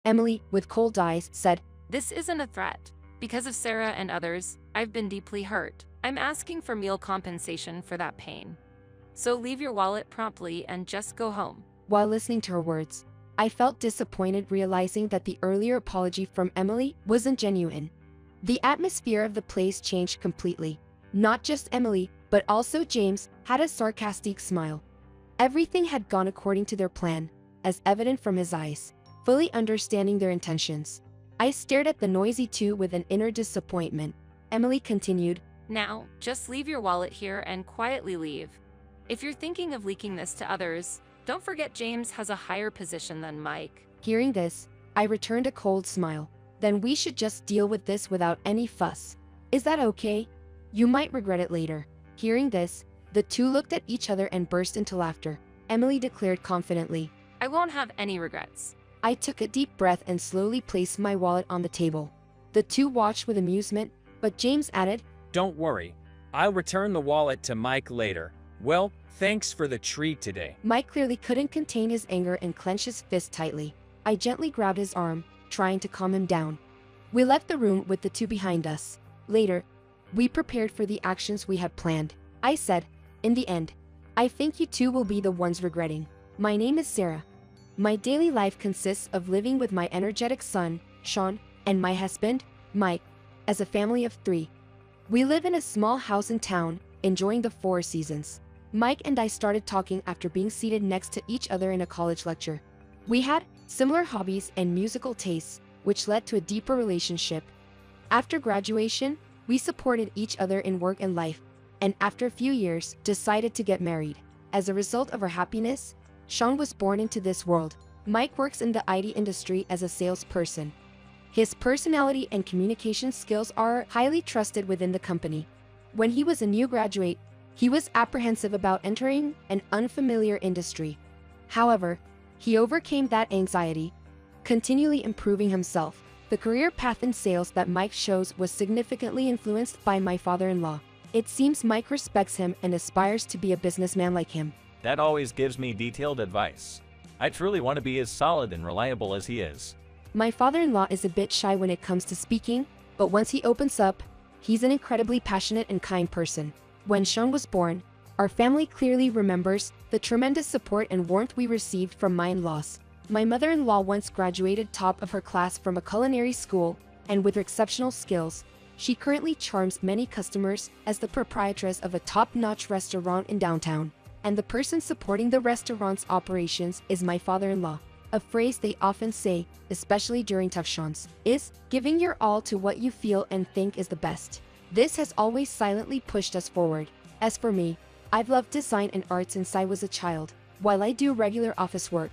Emily, with cold eyes, said, This isn't a threat. Because of Sarah and others, I've been deeply hurt. I'm asking for meal compensation for that pain. So leave your wallet promptly and just go home. While listening to her words, I felt disappointed realizing that the earlier apology from Emily wasn't genuine. The atmosphere of the place changed completely. Not just Emily, but also James had a sarcastic smile. Everything had gone according to their plan, as evident from his eyes. Fully understanding their intentions, I stared at the noisy two with an inner disappointment. Emily continued, Now, just leave your wallet here and quietly leave. If you're thinking of leaking this to others, don't forget James has a higher position than Mike. Hearing this, I returned a cold smile. Then we should just deal with this without any fuss. Is that okay? You might regret it later. Hearing this, the two looked at each other and burst into laughter. Emily declared confidently, I won't have any regrets. I took a deep breath and slowly placed my wallet on the table. The two watched with amusement, but James added, Don't worry, I'll return the wallet to Mike later. Well, thanks for the treat today. Mike clearly couldn't contain his anger and clenched his fist tightly. I gently grabbed his arm, trying to calm him down. We left the room with the two behind us. Later, we prepared for the actions we had planned. I said, in the end, I think you two will be the ones regretting. My name is Sarah. My daily life consists of living with my energetic son, Sean, and my husband, Mike, as a family of 3. We live in a small house in town, enjoying the 4 seasons. Mike and I started talking after being seated next to each other in a college lecture. We had similar hobbies and musical tastes, which led to a deeper relationship. After graduation, we supported each other in work and life, and after a few years, decided to get married. As a result of our happiness, Sean was born into this world. Mike works in the IT industry as a salesperson. His personality and communication skills are highly trusted within the company. When he was a new graduate, he was apprehensive about entering an unfamiliar industry. However, he overcame that anxiety, continually improving himself. The career path in sales that Mike chose was significantly influenced by my father-in-law. It seems Mike respects him and aspires to be a businessman like him. That always gives me detailed advice. I truly want to be as solid and reliable as he is. My father-in-law is a bit shy when it comes to speaking, but once he opens up, he's an incredibly passionate and kind person. When Sean was born, our family clearly remembers the tremendous support and warmth we received from my in-laws. My mother-in-law once graduated top of her class from a culinary school, and with exceptional skills, she currently charms many customers as the proprietress of a top-notch restaurant in downtown. And the person supporting the restaurant's operations is my father-in-law. A phrase they often say, especially during tough times, is giving your all to what you feel and think is the best. This has always silently pushed us forward. As for me, I've loved design and art since I was a child. While I do regular office work,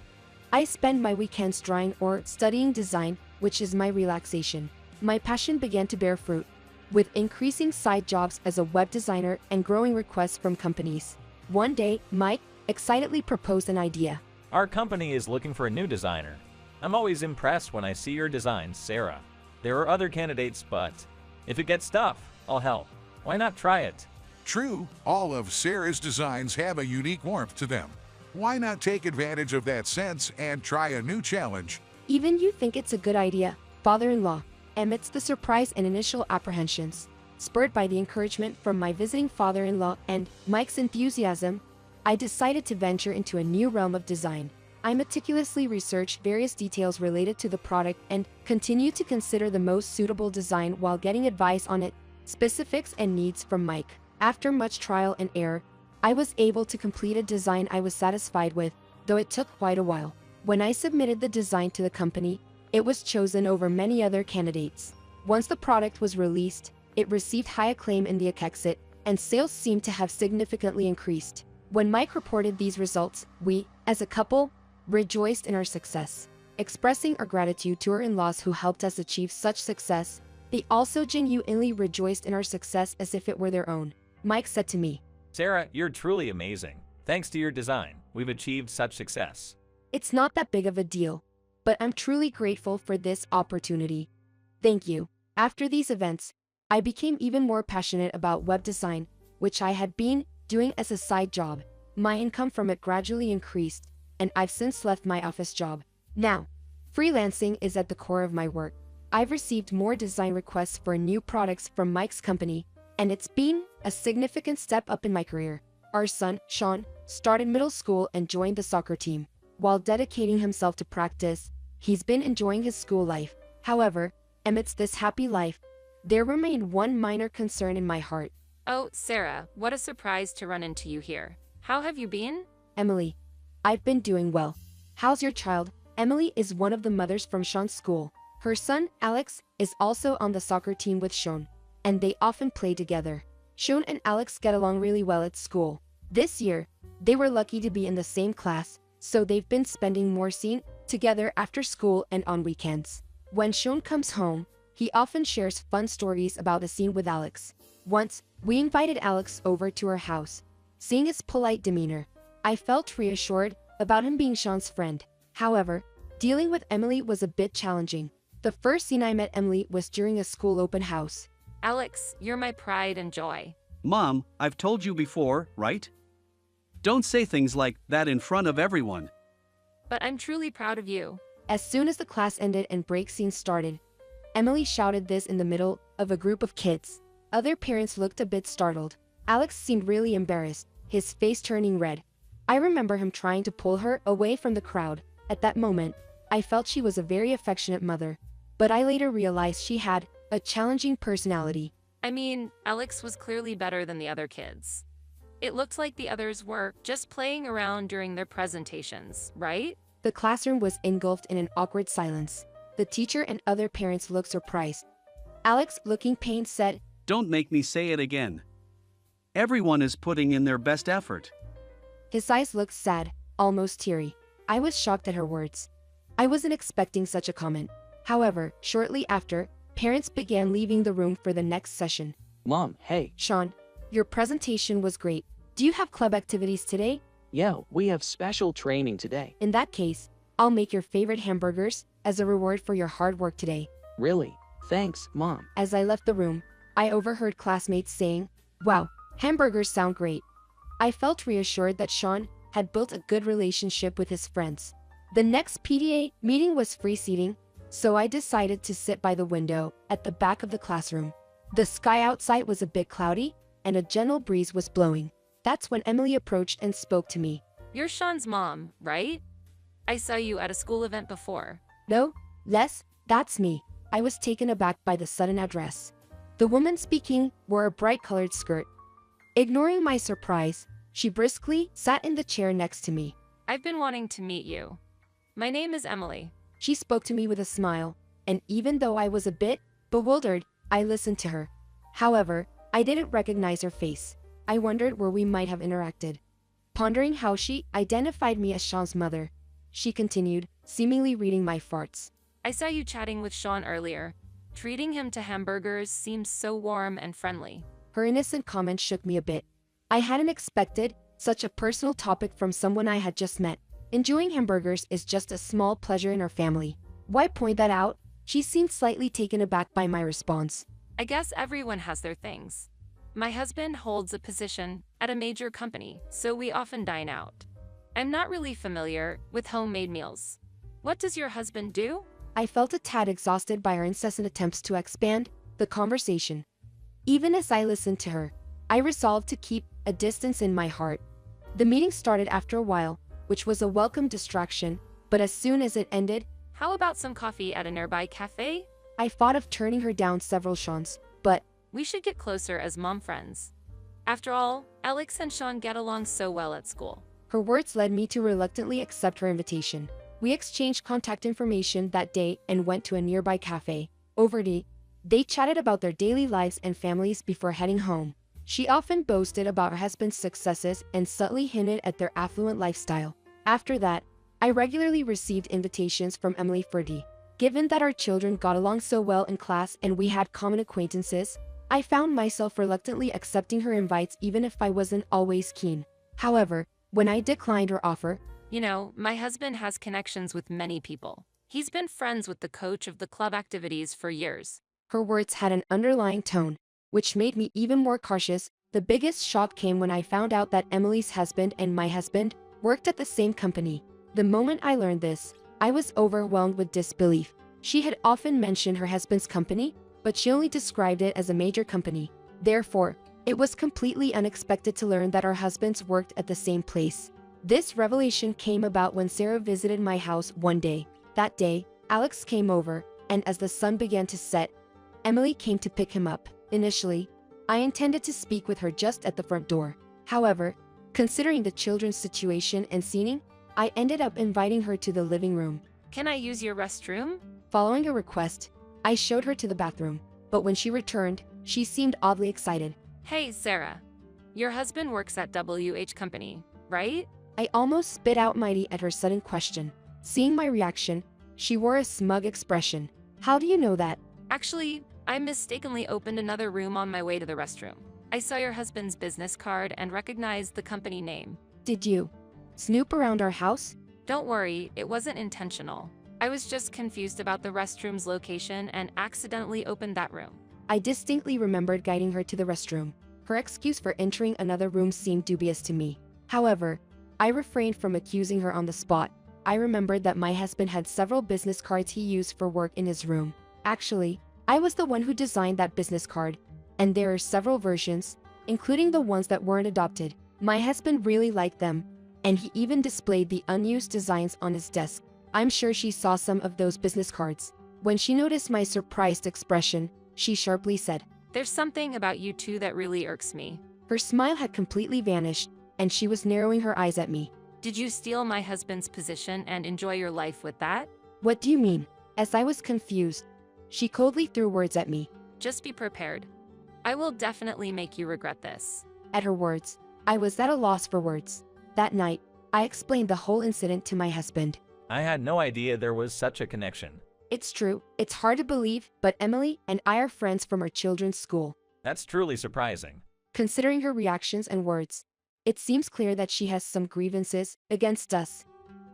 I spend my weekends drawing or studying design, which is my relaxation. My passion began to bear fruit, with increasing side jobs as a web designer and growing requests from companies. One day, Mike excitedly proposed an idea. Our company is looking for a new designer. I'm always impressed when I see your designs, Sarah. There are other candidates, but if it gets tough, I'll help. Why not try it? True, all of Sarah's designs have a unique warmth to them. Why not take advantage of that sense and try a new challenge? Even you think it's a good idea, father-in-law. Amidst the surprise and initial apprehensions, spurred by the encouragement from my visiting father-in-law and Mike's enthusiasm, I decided to venture into a new realm of design. I meticulously researched various details related to the product and continued to consider the most suitable design while getting advice on its specifics and needs from Mike. After much trial and error, I was able to complete a design I was satisfied with, though it took quite a while. When I submitted the design to the company, it was chosen over many other candidates. Once the product was released, it received high acclaim in the exit, and sales seemed to have significantly increased. When Mike reported these results, we, as a couple, rejoiced in our success. Expressing our gratitude to our in-laws who helped us achieve such success, they also genuinely rejoiced in our success as if it were their own. Mike said to me, Sarah, you're truly amazing. Thanks to your design, we've achieved such success. It's not that big of a deal, but I'm truly grateful for this opportunity. Thank you. After these events, I became even more passionate about web design, which I had been doing as a side job. My income from it gradually increased, and I've since left my office job. Now, Freelancing is at the core of my work. I've received more design requests for new products from Mike's company, and it's been a significant step up in my career. Our son, Sean, started middle school and joined the soccer team. While dedicating himself to practice, he's been enjoying his school life. However, amidst this happy life, there remained one minor concern in my heart. Oh, Sarah, what a surprise to run into you here. How have you been? Emily, I've been doing well. How's your child? Emily is one of the mothers from Sean's school. Her son, Alex, is also on the soccer team with Sean, and they often play together. Sean and Alex get along really well at school. This year, they were lucky to be in the same class, so they've been spending more scene together after school and on weekends. When Sean comes home, he often shares fun stories about the scene with Alex. Once, we invited Alex over to our house. Seeing his polite demeanor, I felt reassured about him being Sean's friend. However, dealing with Emily was a bit challenging. The first scene I met Emily was during a school open house. Alex, you're my pride and joy. Mom, I've told you before, right? Don't say things like that in front of everyone. But I'm truly proud of you. As soon as the class ended and break scene started, Emily shouted this in the middle of a group of kids. Other parents looked a bit startled. Alex seemed really embarrassed, his face turning red. I remember him trying to pull her away from the crowd. At that moment, I felt she was a very affectionate mother, but I later realized she had a challenging personality. I mean, Alex was clearly better than the other kids. It looked like the others were just playing around during their presentations, right? The classroom was engulfed in an awkward silence. The teacher and other parents looked surprised. Alex, looking pained, said, Don't make me say it again. Everyone is putting in their best effort. His eyes looked sad, almost teary. I was shocked at her words. I wasn't expecting such a comment. However, shortly after, parents began leaving the room for the next session. Mom, hey. Sean, your presentation was great. Do you have club activities today? Yeah, we have special training today. In that case, I'll make your favorite hamburgers as a reward for your hard work today. Really? Thanks, Mom. As I left the room, I overheard classmates saying, Wow, hamburgers sound great. I felt reassured that Sean had built a good relationship with his friends. The next PTA meeting was free seating, so I decided to sit by the window at the back of the classroom. The sky outside was a bit cloudy, and a gentle breeze was blowing. That's when Emily approached and spoke to me. You're Sean's mom, right? I saw you at a school event before. No, Les, that's me. I was taken aback by the sudden address. The woman speaking wore a bright-colored skirt. Ignoring my surprise, she briskly sat in the chair next to me. I've been wanting to meet you. My name is Emily. She spoke to me with a smile, and even though I was a bit bewildered, I listened to her. However, I didn't recognize her face. I wondered where we might have interacted. Pondering how she identified me as Sean's mother, she continued, seemingly reading my farts. I saw you chatting with Sean earlier. Treating him to hamburgers seems so warm and friendly. Her innocent comment shook me a bit. I hadn't expected such a personal topic from someone I had just met. Enjoying hamburgers is just a small pleasure in our family. Why point that out? She seemed slightly taken aback by my response. I guess everyone has their things. My husband holds a position at a major company, so we often dine out. I'm not really familiar with homemade meals. What does your husband do? I felt a tad exhausted by her incessant attempts to expand the conversation. Even as I listened to her, I resolved to keep a distance in my heart. The meeting started after a while, which was a welcome distraction, but as soon as it ended, How about some coffee at a nearby cafe? I thought of turning her down several shots, but We should get closer as mom friends. After all, Alex and Sean get along so well at school. her words led me to reluctantly accept her invitation. We exchanged contact information that day and went to a nearby cafe. Over tea, they chatted about their daily lives and families before heading home. She often boasted about her husband's successes and subtly hinted at their affluent lifestyle. After that, I regularly received invitations from Emily for tea. Given that our children got along so well in class and we had common acquaintances, I found myself reluctantly accepting her invites even if I wasn't always keen. However, when I declined her offer, You know, my husband has connections with many people. He's been friends with the coach of the club activities for years. her words had an underlying tone, which made me even more cautious. The biggest shock came when I found out that Emily's husband and my husband worked at the same company. The moment I learned this, I was overwhelmed with disbelief. She had often mentioned her husband's company, but she only described it as a major company. Therefore, it was completely unexpected to learn that our husbands worked at the same place. This revelation came about when Sarah visited my house one day. That day, Alex came over, and as the sun began to set, Emily came to pick him up. Initially, I intended to speak with her just at the front door. However, considering the children's situation and seating, I ended up inviting her to the living room. Can I use your restroom? Following a request, I showed her to the bathroom, but when she returned, she seemed oddly excited. Hey, Sarah. Your husband works at WH Company, right? I almost spit out mighty at her sudden question. Seeing my reaction, she wore a smug expression. How do you know that? Actually, I mistakenly opened another room on my way to the restroom. I saw your husband's business card and recognized the company name. Did you snoop around our house? Don't worry, it wasn't intentional. I was just confused about the restroom's location and accidentally opened that room. I distinctly remembered guiding her to the restroom. Her excuse for entering another room seemed dubious to me. However, I refrained from accusing her on the spot. I remembered that my husband had several business cards he used for work in his room. Actually, I was the one who designed that business card, and there are several versions, including the ones that weren't adopted. My husband really liked them, and he even displayed the unused designs on his desk. I'm sure she saw some of those business cards. When she noticed my surprised expression, she sharply said, There's something about you two that really irks me. Her smile had completely vanished, and she was narrowing her eyes at me. Did you steal my husband's position and enjoy your life with that? What do you mean? As I was confused, she coldly threw words at me. Just be prepared. I will definitely make you regret this. At her words, I was at a loss for words. That night, I explained the whole incident to my husband. I had no idea there was such a connection. It's true, it's hard to believe, but Emily and I are friends from our children's school. That's truly surprising. Considering her reactions and words, it seems clear that she has some grievances against us.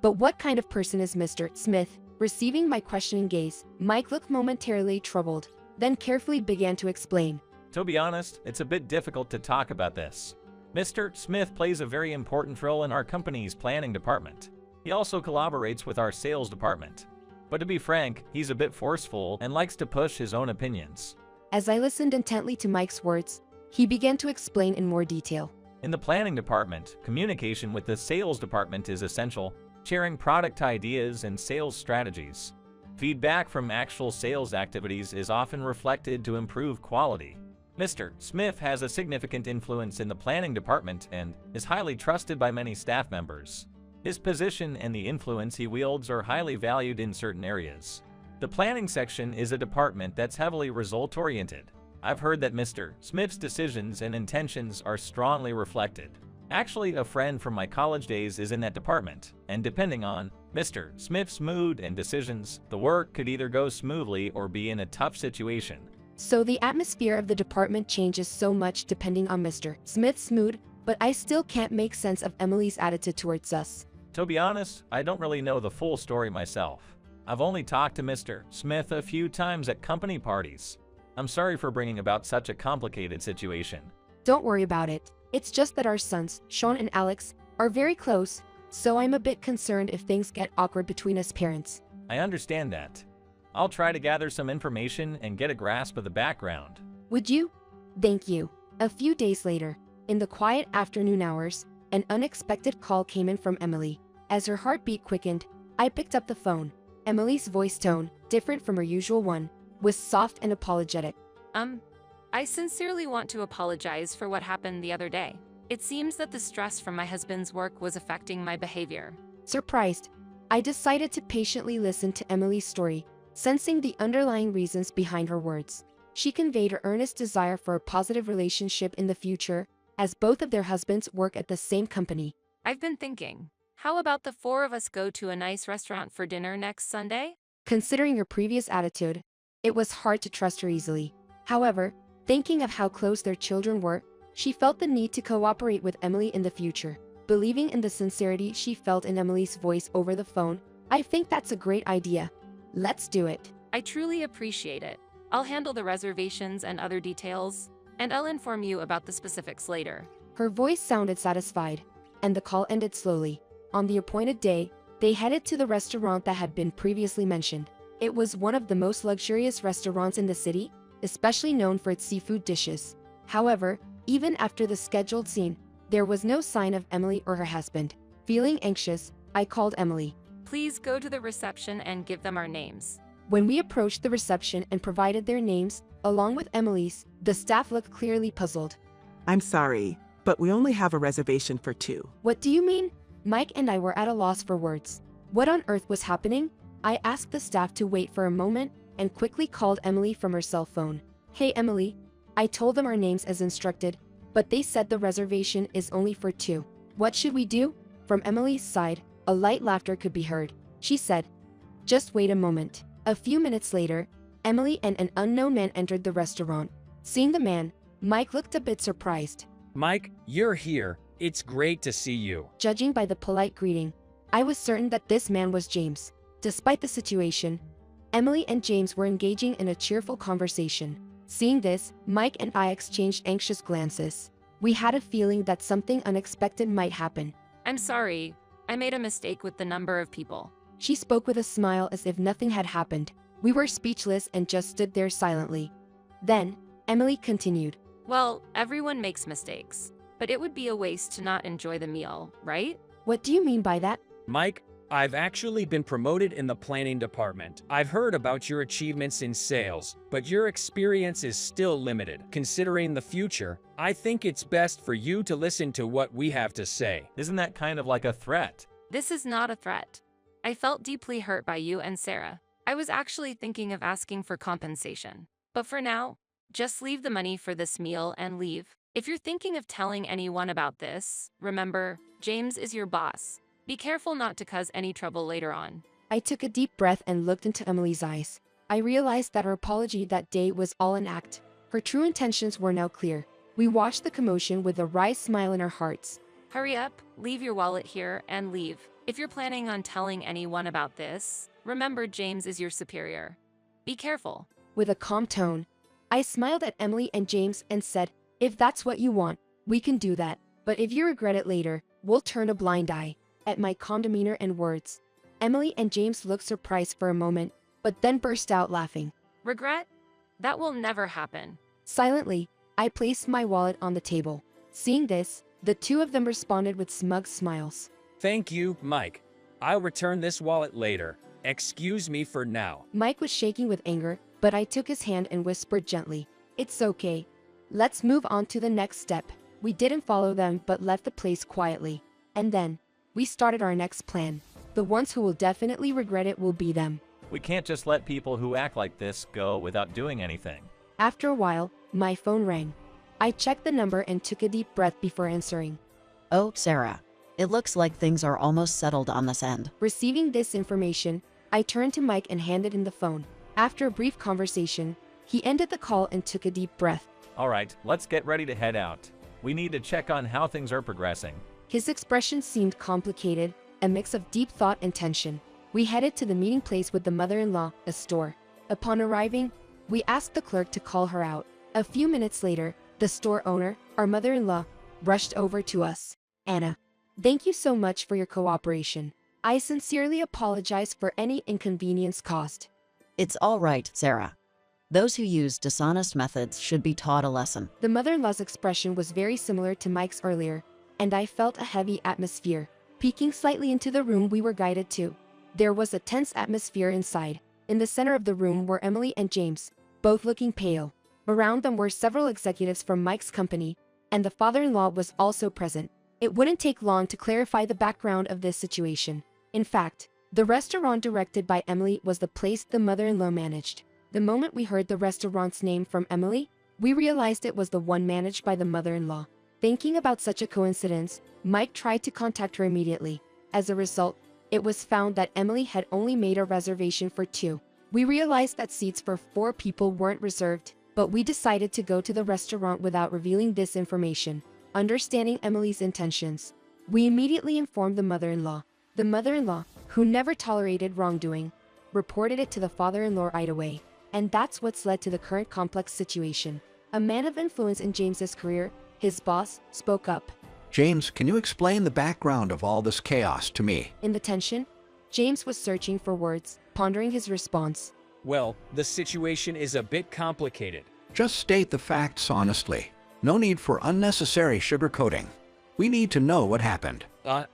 But what kind of person is Mr. Smith? Receiving my questioning gaze, Mike looked momentarily troubled, then carefully began to explain. To be honest, it's a bit difficult to talk about this. Mr. Smith plays a very important role in our company's planning department. He also collaborates with our sales department. But to be frank, he's a bit forceful and likes to push his own opinions. As I listened intently to Mike's words, he began to explain in more detail. In the planning department, communication with the sales department is essential, sharing product ideas and sales strategies. Feedback from actual sales activities is often reflected to improve quality. Mr. Smith has a significant influence in the planning department and is highly trusted by many staff members. His position and the influence he wields are highly valued in certain areas. The planning section is a department that's heavily result-oriented. I've heard that Mr. Smith's decisions and intentions are strongly reflected. Actually, a friend from my college days is in that department, and depending on Mr. Smith's mood and decisions, the work could either go smoothly or be in a tough situation. So the atmosphere of the department changes so much depending on Mr. Smith's mood, but I still can't make sense of Emily's attitude towards us. To be honest, I don't really know the full story myself. I've only talked to Mr. Smith a few times at company parties. I'm sorry for bringing about such a complicated situation. Don't worry about it. It's just that our sons, Sean and Alex, are very close, so I'm a bit concerned if things get awkward between us parents. I understand that. I'll try to gather some information and get a grasp of the background. Would you? Thank you. A few days later, in the quiet afternoon hours, an unexpected call came in from Emily. As her heartbeat quickened, I picked up the phone. Emily's voice tone, different from her usual one, was soft and apologetic. I sincerely want to apologize for what happened the other day. It seems that the stress from my husband's work was affecting my behavior. Surprised, I decided to patiently listen to Emily's story, sensing the underlying reasons behind her words. She conveyed her earnest desire for a positive relationship in the future, as both of their husbands work at the same company. I've been thinking, how about the four of us go to a nice restaurant for dinner next Sunday? Considering her previous attitude, it was hard to trust her easily. However, thinking of how close their children were, she felt the need to cooperate with Emily in the future. Believing in the sincerity she felt in Emily's voice over the phone, I think that's a great idea. Let's do it. I truly appreciate it. I'll handle the reservations and other details, and I'll inform you about the specifics later. Her voice sounded satisfied, and the call ended slowly. On the appointed day, They headed to the restaurant that had been previously mentioned. It was one of the most luxurious restaurants in the city, especially known for its seafood dishes. However, even after the scheduled scene, there was no sign of Emily or her husband. Feeling anxious, I called Emily. Please go to the reception and give them our names. When we approached the reception and provided their names, along with Emily's, the staff looked clearly puzzled. I'm sorry, but we only have a reservation for 2. What do you mean? Mike and I were at a loss for words. What on earth was happening? I asked the staff to wait for a moment and quickly called Emily from her cell phone. Hey Emily. I told them our names as instructed, but they said the reservation is only for 2. What should we do? From Emily's side, a light laughter could be heard. She said, just wait a moment. A few minutes later, Emily and an unknown man entered the restaurant. Seeing the man, Mike looked a bit surprised. Mike, you're here. It's great to see you. Judging by the polite greeting, I was certain that this man was James. Despite the situation, Emily and James were engaging in a cheerful conversation. Seeing this, Mike and I exchanged anxious glances. We had a feeling that something unexpected might happen. I'm sorry, I made a mistake with the number of people. She spoke with a smile as if nothing had happened. We were speechless and just stood there silently. Then, Emily continued. Well, everyone makes mistakes, but it would be a waste to not enjoy the meal, right? What do you mean by that? Mike, I've actually been promoted in the planning department. I've heard about your achievements in sales, but your experience is still limited. Considering the future, I think it's best for you to listen to what we have to say. Isn't that kind of like a threat? This is not a threat. I felt deeply hurt by you and Sarah. I was actually thinking of asking for compensation. But for now, just leave the money for this meal and leave. If you're thinking of telling anyone about this, remember, James is your boss. Be careful not to cause any trouble later on. I took a deep breath and looked into Emily's eyes. I realized that her apology that day was all an act. Her true intentions were now clear. We watched the commotion with a wry smile in our hearts. Hurry up, leave your wallet here, and leave. If you're planning on telling anyone about this, remember James is your superior. Be careful. With a calm tone, I smiled at Emily and James and said, if that's what you want, we can do that. But if you regret it later, we'll turn a blind eye. At my calm demeanor and words, Emily and James looked surprised for a moment, but then burst out laughing. Regret? That will never happen. Silently, I placed my wallet on the table. Seeing this, the two of them responded with smug smiles. Thank you, Mike. I'll return this wallet later. Excuse me for now. Mike was shaking with anger, but I took his hand and whispered gently, it's okay. Let's move on to the next step. We didn't follow them but left the place quietly. And then, we started our next plan. The ones who will definitely regret it will be them. We can't just let people who act like this go without doing anything. After a while, my phone rang. I checked the number and took a deep breath before answering. Oh, Sarah. It looks like things are almost settled on this end. Receiving this information, I turned to Mike and handed him the phone. After a brief conversation, he ended the call and took a deep breath. All right, let's get ready to head out. We need to check on how things are progressing. His expression seemed complicated, a mix of deep thought and tension. We headed to the meeting place with the mother-in-law, a store. Upon arriving, we asked the clerk to call her out. A few minutes later, the store owner, our mother-in-law, rushed over to us. Anna, thank you so much for your cooperation. I sincerely apologize for any inconvenience caused. It's all right, Sarah. Those who use dishonest methods should be taught a lesson. The mother-in-law's expression was very similar to Mike's earlier, and I felt a heavy atmosphere. Peeking slightly into the room we were guided to, there was a tense atmosphere inside. In the center of the room were Emily and James, both looking pale. Around them were several executives from Mike's company, and the father-in-law was also present. It wouldn't take long to clarify the background of this situation. In fact, the restaurant directed by Emily was the place the mother-in-law managed. The moment we heard the restaurant's name from Emily, we realized it was the one managed by the mother-in-law. Thinking about such a coincidence, Mike tried to contact her immediately. As a result, it was found that Emily had only made a reservation for 2. We realized that seats for 4 people weren't reserved, but we decided to go to the restaurant without revealing this information. Understanding Emily's intentions, we immediately informed the mother-in-law. The mother-in-law, who never tolerated wrongdoing, reported it to the father-in-law right away. And that's what's led to the current complex situation. A man of influence in James's career, his boss, spoke up. James, can you explain the background of all this chaos to me? In the tension, James was searching for words, pondering his response. Well, the situation is a bit complicated. Just state the facts honestly. No need for unnecessary sugarcoating. We need to know what happened.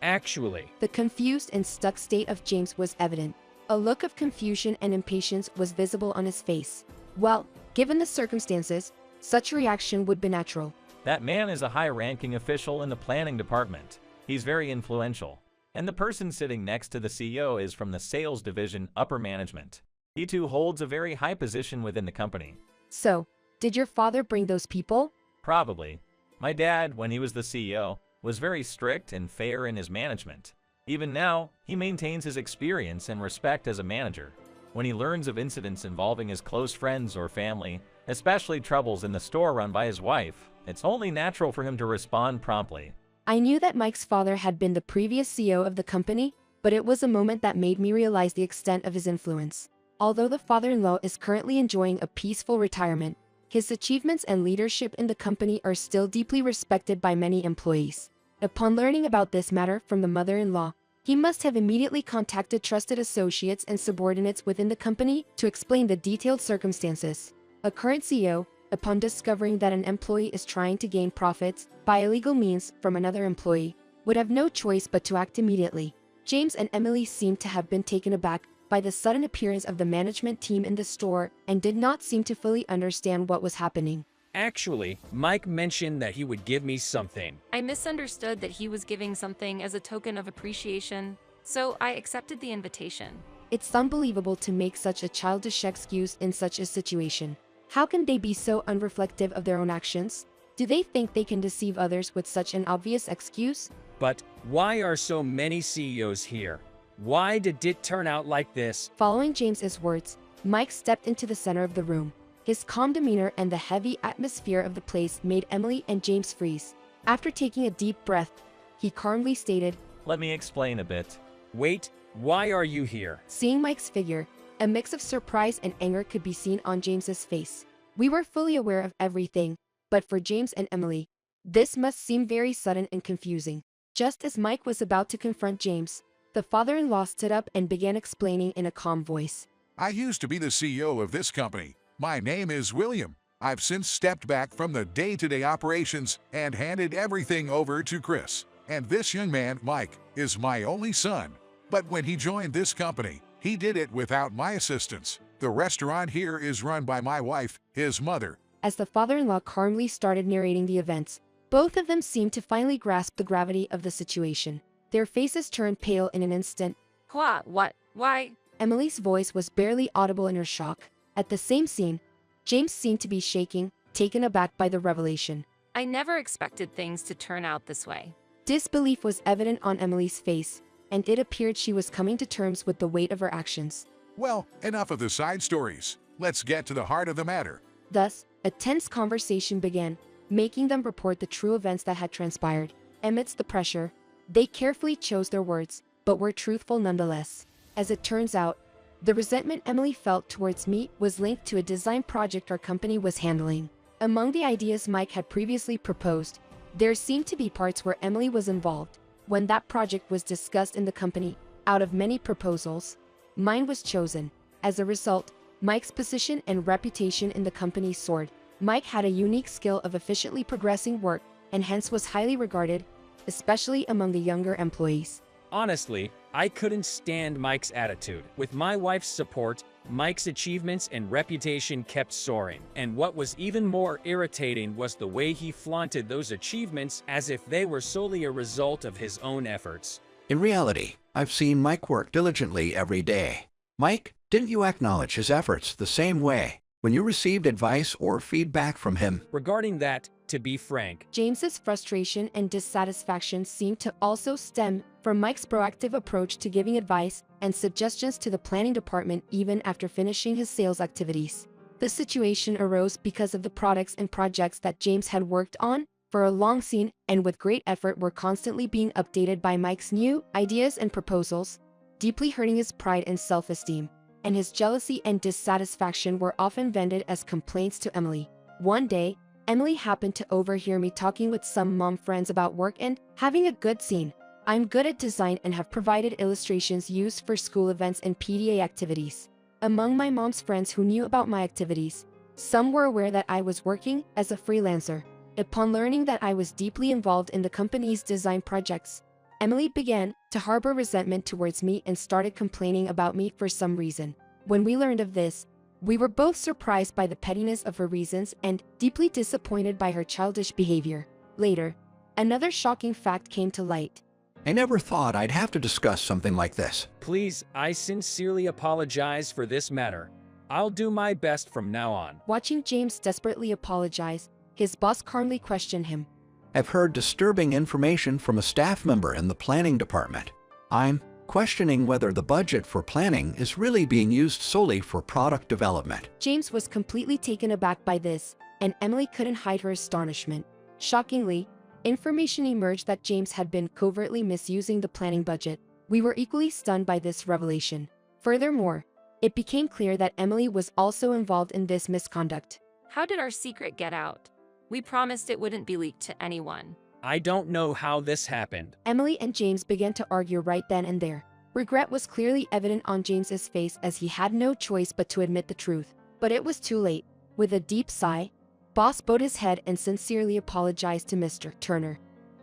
Actually. The confused and stuck state of James was evident. A look of confusion and impatience was visible on his face. Well, given the circumstances, such a reaction would be natural. That man is a high-ranking official in the planning department. He's very influential. And the person sitting next to the CEO is from the sales division upper management. He too holds a very high position within the company. So, did your father bring those people? Probably. My dad, when he was the CEO, was very strict and fair in his management. Even now, he maintains his experience and respect as a manager. When he learns of incidents involving his close friends or family, especially troubles in the store run by his wife, it's only natural for him to respond promptly. I knew that Mike's father had been the previous CEO of the company, but it was a moment that made me realize the extent of his influence. Although the father-in-law is currently enjoying a peaceful retirement, his achievements and leadership in the company are still deeply respected by many employees. Upon learning about this matter from the mother-in-law, he must have immediately contacted trusted associates and subordinates within the company to explain the detailed circumstances. A current CEO, upon discovering that an employee is trying to gain profits by illegal means from another employee, would have no choice but to act immediately. James and Emily seemed to have been taken aback by the sudden appearance of the management team in the store and did not seem to fully understand what was happening. Actually, Mike mentioned that he would give me something. I misunderstood that he was giving something as a token of appreciation, so I accepted the invitation. It's unbelievable to make such a childish excuse in such a situation. How can they be so unreflective of their own actions? Do they think they can deceive others with such an obvious excuse? But why are so many CEOs here? Why did it turn out like this? Following James's words, Mike stepped into the center of the room. His calm demeanor and the heavy atmosphere of the place made Emily and James freeze. After taking a deep breath, he calmly stated, Let me explain a bit. Wait, why are you here? Seeing Mike's figure, a mix of surprise and anger could be seen on James's face. We were fully aware of everything, but for James and Emily, this must seem very sudden and confusing. Just as Mike was about to confront James, the father-in-law stood up and began explaining in a calm voice. I used to be the CEO of this company. My name is William. I've since stepped back from the day-to-day operations and handed everything over to Chris. And this young man, Mike, is my only son. But when he joined this company, he did it without my assistance. The restaurant here is run by my wife, his mother. As the father-in-law calmly started narrating the events, both of them seemed to finally grasp the gravity of the situation. Their faces turned pale in an instant. What? Why? Emily's voice was barely audible in her shock. At the same scene, James seemed to be shaking, taken aback by the revelation. I never expected things to turn out this way. Disbelief was evident on Emily's face, and it appeared she was coming to terms with the weight of her actions. Well, enough of the side stories. Let's get to the heart of the matter. Thus, a tense conversation began, making them report the true events that had transpired. Amidst the pressure, they carefully chose their words, but were truthful nonetheless. As it turns out, the resentment Emily felt towards me was linked to a design project our company was handling. Among the ideas Mike had previously proposed, there seemed to be parts where Emily was involved. When that project was discussed in the company, out of many proposals, mine was chosen. As a result, Mike's position and reputation in the company soared. Mike had a unique skill of efficiently progressing work and hence was highly regarded, especially among the younger employees. Honestly, I couldn't stand Mike's attitude. With my wife's support, Mike's achievements and reputation kept soaring. And what was even more irritating was the way he flaunted those achievements as if they were solely a result of his own efforts. In reality, I've seen Mike work diligently every day. Mike, didn't you acknowledge his efforts the same way when you received advice or feedback from him? Regarding that, to be frank, James's frustration and dissatisfaction seemed to also stem from Mike's proactive approach to giving advice and suggestions to the planning department even after finishing his sales activities. The situation arose because of the products and projects that James had worked on for a long scene and with great effort were constantly being updated by Mike's new ideas and proposals, deeply hurting his pride and self-esteem, and his jealousy and dissatisfaction were often vented as complaints to Emily. One day, Emily happened to overhear me talking with some mom friends about work and having a good scene. I'm good at design and have provided illustrations used for school events and PTA activities. Among my mom's friends who knew about my activities, some were aware that I was working as a freelancer. Upon learning that I was deeply involved in the company's design projects, Emily began to harbor resentment towards me and started complaining about me for some reason. When we learned of this, we were both surprised by the pettiness of her reasons and deeply disappointed by her childish behavior. Later, another shocking fact came to light. I never thought I'd have to discuss something like this. Please, I sincerely apologize for this matter. I'll do my best from now on. Watching James desperately apologize, his boss calmly questioned him. I've heard disturbing information from a staff member in the planning department. I'm questioning whether the budget for planning is really being used solely for product development. James was completely taken aback by this, and Emily couldn't hide her astonishment. Shockingly, information emerged that James had been covertly misusing the planning budget. We were equally stunned by this revelation. Furthermore, it became clear that Emily was also involved in this misconduct. How did our secret get out? We promised it wouldn't be leaked to anyone. I don't know how this happened. Emily and James began to argue right then and there. Regret was clearly evident on James's face as he had no choice but to admit the truth. But it was too late. With a deep sigh, Boss bowed his head and sincerely apologized to Mr. Turner.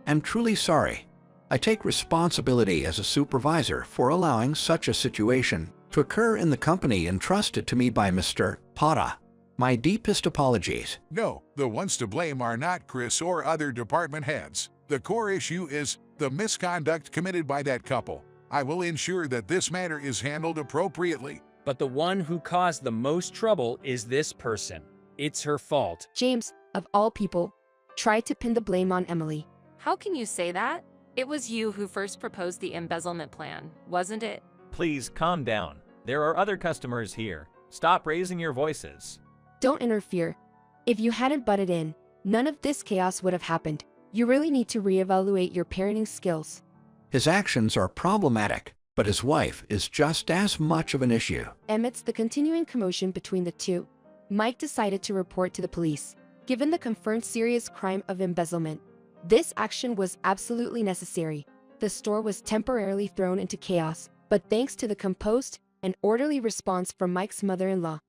I'm truly sorry. I take responsibility as a supervisor for allowing such a situation to occur in the company entrusted to me by Mr. Pata. My deepest apologies. No, the ones to blame are not Chris or other department heads. The core issue is the misconduct committed by that couple. I will ensure that this matter is handled appropriately. But the one who caused the most trouble is this person. It's her fault. James, of all people, tried to pin the blame on Emily. How can you say that? It was you who first proposed the embezzlement plan, wasn't it? Please calm down. There are other customers here. Stop raising your voices. Don't interfere. If you hadn't butted in, none of this chaos would have happened. You really need to reevaluate your parenting skills. His actions are problematic, but his wife is just as much of an issue. Amidst the continuing commotion between the two, Mike decided to report to the police. Given the confirmed serious crime of embezzlement, this action was absolutely necessary. The store was temporarily thrown into chaos, but thanks to the composed and orderly response from Mike's mother-in-law,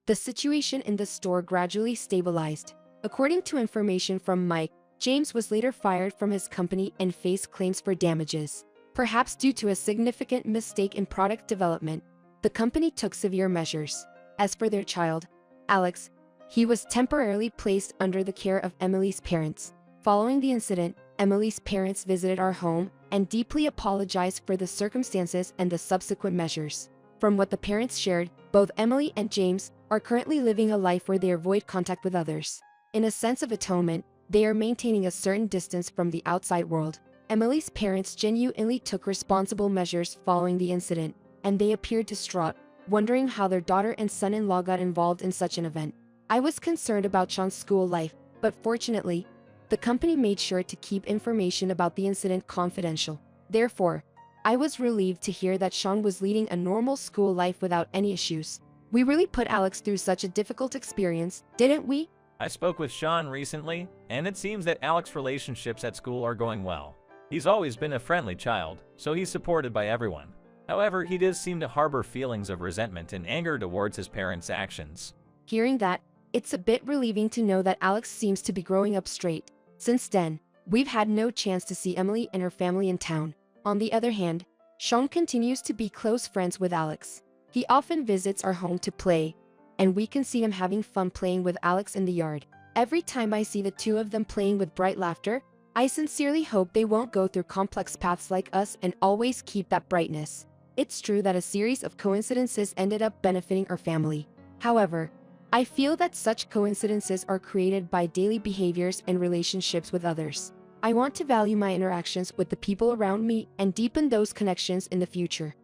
the situation in the store gradually stabilized. According to information from Mike, James was later fired from his company and faced claims for damages. Perhaps due to a significant mistake in product development, the company took severe measures. As for their child, Alex, he was temporarily placed under the care of Emily's parents. Following the incident, Emily's parents visited our home and deeply apologized for the circumstances and the subsequent measures. From what the parents shared, both Emily and James are currently living a life where they avoid contact with others. In a sense of atonement, they are maintaining a certain distance from the outside world. Emily's parents genuinely took responsible measures following the incident, and they appeared distraught, wondering how their daughter and son-in-law got involved in such an event. I was concerned about Sean's school life, but fortunately, the company made sure to keep information about the incident confidential. Therefore, I was relieved to hear that Sean was leading a normal school life without any issues. We really put Alex through such a difficult experience, didn't we? I spoke with Sean recently, and it seems that Alex's relationships at school are going well. He's always been a friendly child, so he's supported by everyone. However, he does seem to harbor feelings of resentment and anger towards his parents' actions. Hearing that, it's a bit relieving to know that Alex seems to be growing up straight. Since then, we've had no chance to see Emily and her family in town. On the other hand, Sean continues to be close friends with Alex. He often visits our home to play, and we can see him having fun playing with Alex in the yard. Every time I see the two of them playing with bright laughter, I sincerely hope they won't go through complex paths like us and always keep that brightness. It's true that a series of coincidences ended up benefiting our family. However, I feel that such coincidences are created by daily behaviors and relationships with others. I want to value my interactions with the people around me and deepen those connections in the future.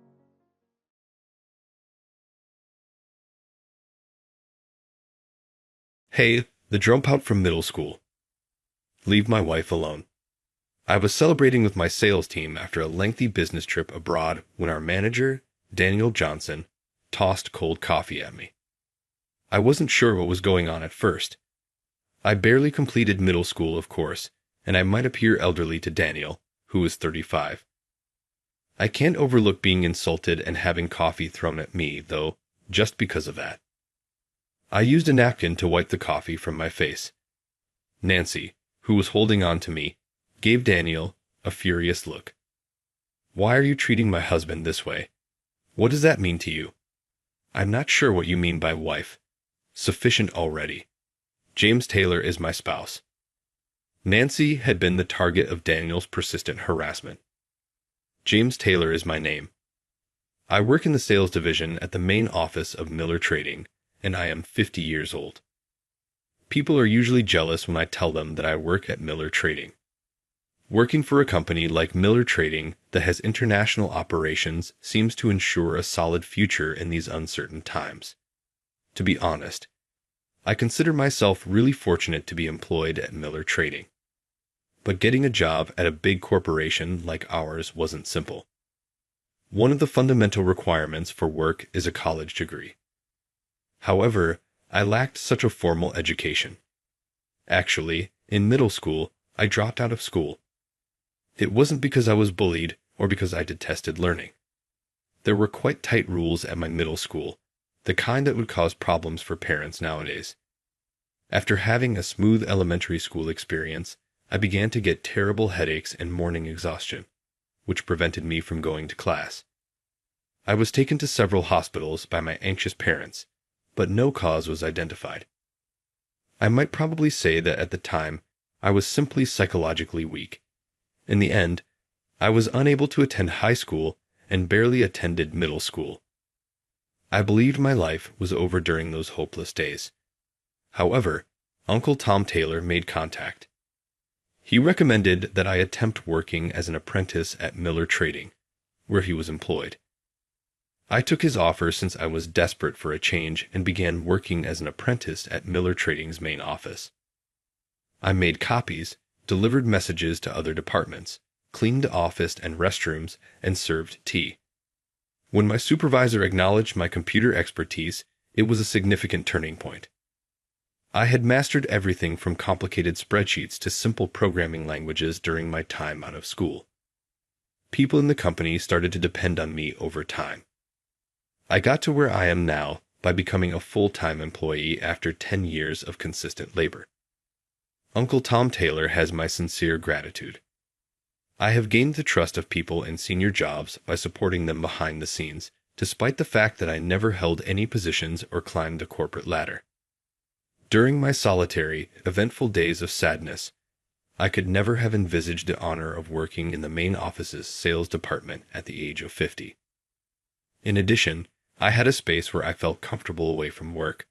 Hey, the dropout from middle school. Leave my wife alone. I was celebrating with my sales team after a lengthy business trip abroad when our manager, Daniel Johnson, tossed cold coffee at me. I wasn't sure what was going on at first. I barely completed middle school, of course, and I might appear elderly to Daniel, who was 35. I can't overlook being insulted and having coffee thrown at me, though, just because of that. I used a napkin to wipe the coffee from my face. Nancy, who was holding on to me, gave Daniel a furious look. "Why are you treating my husband this way? What does that mean to you?" "I'm not sure what you mean by wife." "Sufficient already. James Taylor is my spouse." Nancy had been the target of Daniel's persistent harassment. "James Taylor is my name. I work in the sales division at the main office of Miller Trading, and I am 50 years old. People are usually jealous when I tell them that I work at Miller Trading. Working for a company like Miller Trading that has international operations seems to ensure a solid future in these uncertain times. To be honest, I consider myself really fortunate to be employed at Miller Trading. But getting a job at a big corporation like ours wasn't simple. One of the fundamental requirements for work is a college degree. However, I lacked such a formal education. Actually, in middle school, I dropped out of school. It wasn't because I was bullied or because I detested learning. There were quite tight rules at my middle school, the kind that would cause problems for parents nowadays. After having a smooth elementary school experience, I began to get terrible headaches and morning exhaustion, which prevented me from going to class. I was taken to several hospitals by my anxious parents, but no cause was identified. I might probably say that at the time, I was simply psychologically weak. In the end, I was unable to attend high school and barely attended middle school. I believed my life was over during those hopeless days. However, Uncle Tom Taylor made contact. He recommended that I attempt working as an apprentice at Miller Trading, where he was employed. I took his offer since I was desperate for a change and began working as an apprentice at Miller Trading's main office. I made copies, delivered messages to other departments, cleaned the office and restrooms, and served tea. When my supervisor acknowledged my computer expertise, it was a significant turning point. I had mastered everything from complicated spreadsheets to simple programming languages during my time out of school. People in the company started to depend on me over time. I got to where I am now by becoming a full-time employee after 10 years of consistent labor. Uncle Tom Taylor has my sincere gratitude. I have gained the trust of people in senior jobs by supporting them behind the scenes, despite the fact that I never held any positions or climbed the corporate ladder. During my solitary, eventful days of sadness, I could never have envisaged the honor of working in the main office's sales department at the age of 50. In addition, I had a space where I felt comfortable away from work.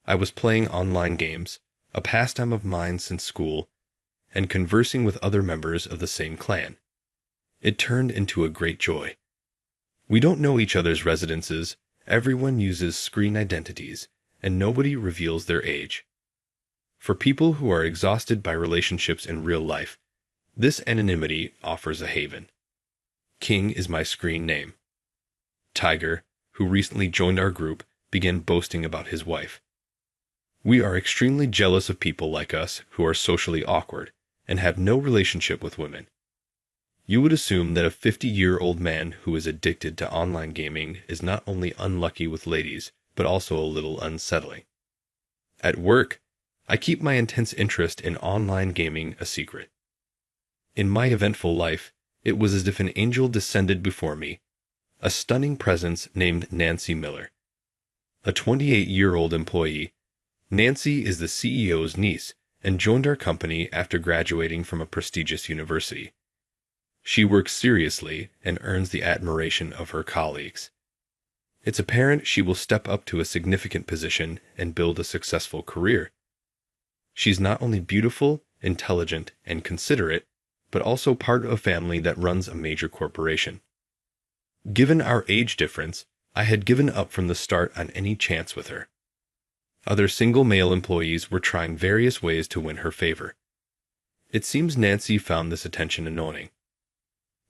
I was playing online games, a pastime of mine since school, and conversing with other members of the same clan. It turned into a great joy. We don't know each other's residences, everyone uses screen identities, and nobody reveals their age. For people who are exhausted by relationships in real life, this anonymity offers a haven. King is my screen name. Tiger, who recently joined our group, began boasting about his wife. We are extremely jealous of people like us who are socially awkward and have no relationship with women. You would assume that a 50-year-old man who is addicted to online gaming is not only unlucky with ladies, but also a little unsettling. At work, I keep my intense interest in online gaming a secret. In my eventful life, it was as if an angel descended before me, a stunning presence named Nancy Miller. A 28-year-old employee, Nancy is the CEO's niece and joined our company after graduating from a prestigious university. She works seriously and earns the admiration of her colleagues. It's apparent she will step up to a significant position and build a successful career. She's not only beautiful, intelligent, and considerate, but also part of a family that runs a major corporation. Given our age difference, I had given up from the start on any chance with her. Other single male employees were trying various ways to win her favor. It seems Nancy found this attention annoying.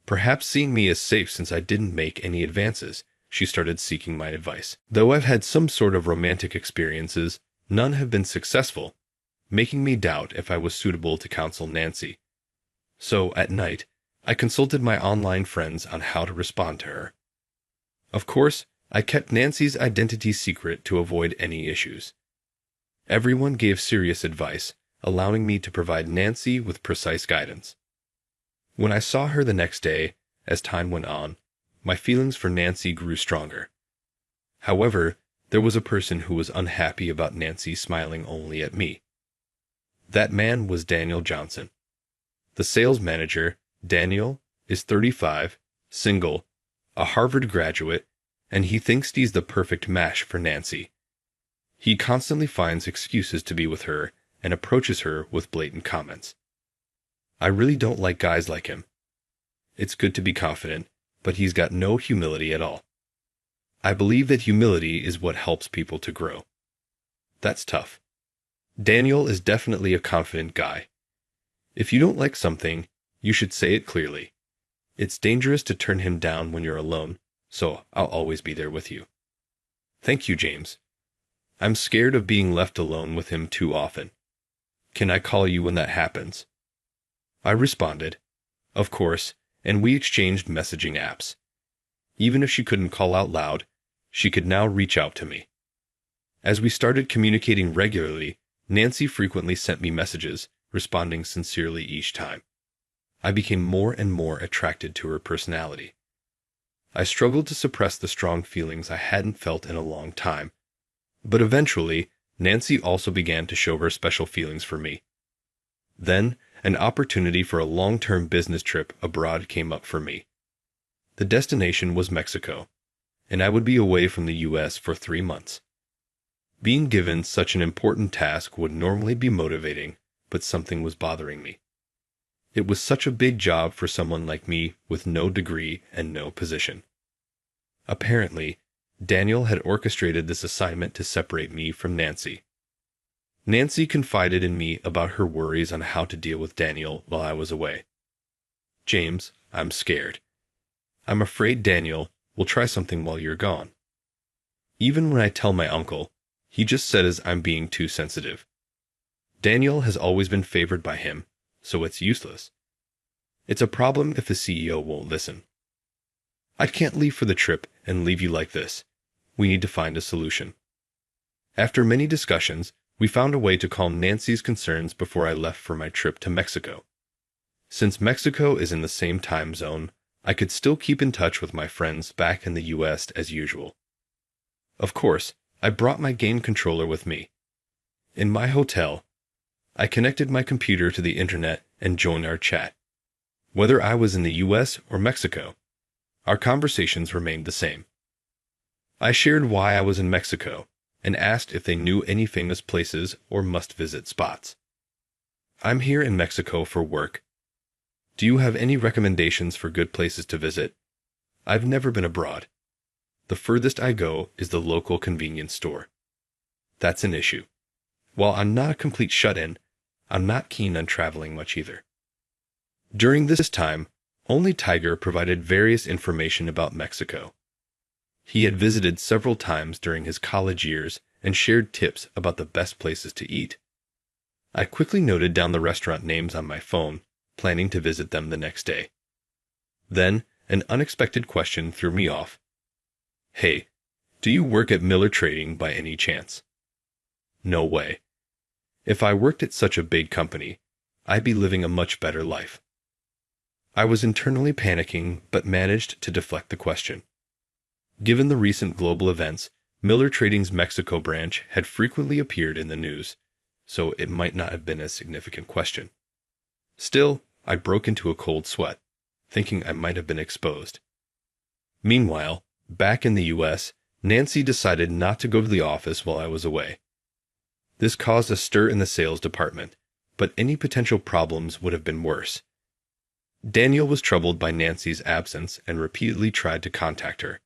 Perhaps seeing me as safe since I didn't make any advances, she started seeking my advice. Though I've had some sort of romantic experiences, none have been successful, making me doubt if I was suitable to counsel Nancy. So, at night, I consulted my online friends on how to respond to her. Of course, I kept Nancy's identity secret to avoid any issues. Everyone gave serious advice, allowing me to provide Nancy with precise guidance. When I saw her the next day, as time went on, my feelings for Nancy grew stronger. However, there was a person who was unhappy about Nancy smiling only at me. That man was Daniel Johnson. The sales manager, Daniel, is 35, single, a Harvard graduate, and he thinks he's the perfect match for Nancy. He constantly finds excuses to be with her and approaches her with blatant comments. I really don't like guys like him. It's good to be confident, but he's got no humility at all. I believe that humility is what helps people to grow. That's tough. Daniel is definitely a confident guy. If you don't like something, you should say it clearly. It's dangerous to turn him down when you're alone, so I'll always be there with you. Thank you, James. I'm scared of being left alone with him too often. Can I call you when that happens? I responded, of course, and we exchanged messaging apps. Even if she couldn't call out loud, she could now reach out to me. As we started communicating regularly, Nancy frequently sent me messages, responding sincerely each time. I became more and more attracted to her personality. I struggled to suppress the strong feelings I hadn't felt in a long time, but eventually, Nancy also began to show her special feelings for me. Then, an opportunity for a long-term business trip abroad came up for me. The destination was Mexico, and I would be away from the U.S. for 3 months. Being given such an important task would normally be motivating, but something was bothering me. It was such a big job for someone like me with no degree and no position. Apparently, Daniel had orchestrated this assignment to separate me from Nancy. Nancy confided in me about her worries on how to deal with Daniel while I was away. James, I'm scared. I'm afraid Daniel will try something while you're gone. Even when I tell my uncle, he just says I'm being too sensitive. Daniel has always been favored by him, so it's useless. It's a problem if the CEO won't listen. I can't leave for the trip and leave you like this. We need to find a solution. After many discussions, we found a way to calm Nancy's concerns before I left for my trip to Mexico. Since Mexico is in the same time zone, I could still keep in touch with my friends back in the US as usual. Of course, I brought my game controller with me. In my hotel, I connected my computer to the internet and joined our chat. Whether I was in the US or Mexico, our conversations remained the same. I shared why I was in Mexico and asked if they knew any famous places or must-visit spots. I'm here in Mexico for work. Do you have any recommendations for good places to visit? I've never been abroad. The furthest I go is the local convenience store. That's an issue. While I'm not a complete shut-in, I'm not keen on traveling much either. During this time, only Tiger provided various information about Mexico. He had visited several times during his college years and shared tips about the best places to eat. I quickly noted down the restaurant names on my phone, planning to visit them the next day. Then, an unexpected question threw me off. Hey, do you work at Miller Trading by any chance? No way. If I worked at such a big company, I'd be living a much better life. I was internally panicking, but managed to deflect the question. Given the recent global events, Miller Trading's Mexico branch had frequently appeared in the news, so it might not have been a significant question. Still, I broke into a cold sweat, thinking I might have been exposed. Meanwhile, back in the US, Nancy decided not to go to the office while I was away. This caused a stir in the sales department, but any potential problems would have been worse. Daniel was troubled by Nancy's absence and repeatedly tried to contact her.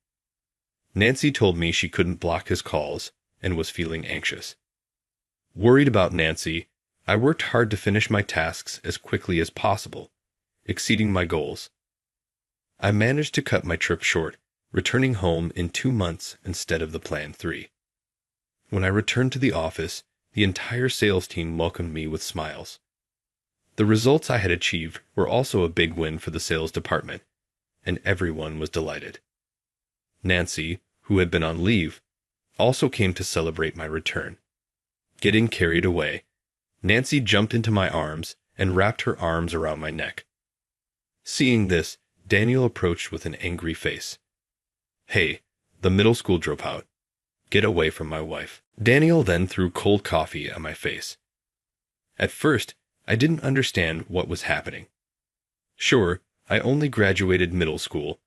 Nancy told me she couldn't block his calls and was feeling anxious. Worried about Nancy, I worked hard to finish my tasks as quickly as possible, exceeding my goals. I managed to cut my trip short, returning home in 2 months instead of the planned 3. When I returned to the office, the entire sales team welcomed me with smiles. The results I had achieved were also a big win for the sales department, and everyone was delighted. Nancy, who had been on leave, also came to celebrate my return. Getting carried away, Nancy jumped into my arms and wrapped her arms around my neck. Seeing this, Daniel approached with an angry face. "Hey, the middle school dropout. Get away from my wife." Daniel then threw cold coffee at my face. At first, I didn't understand what was happening. Sure, I only graduated middle school,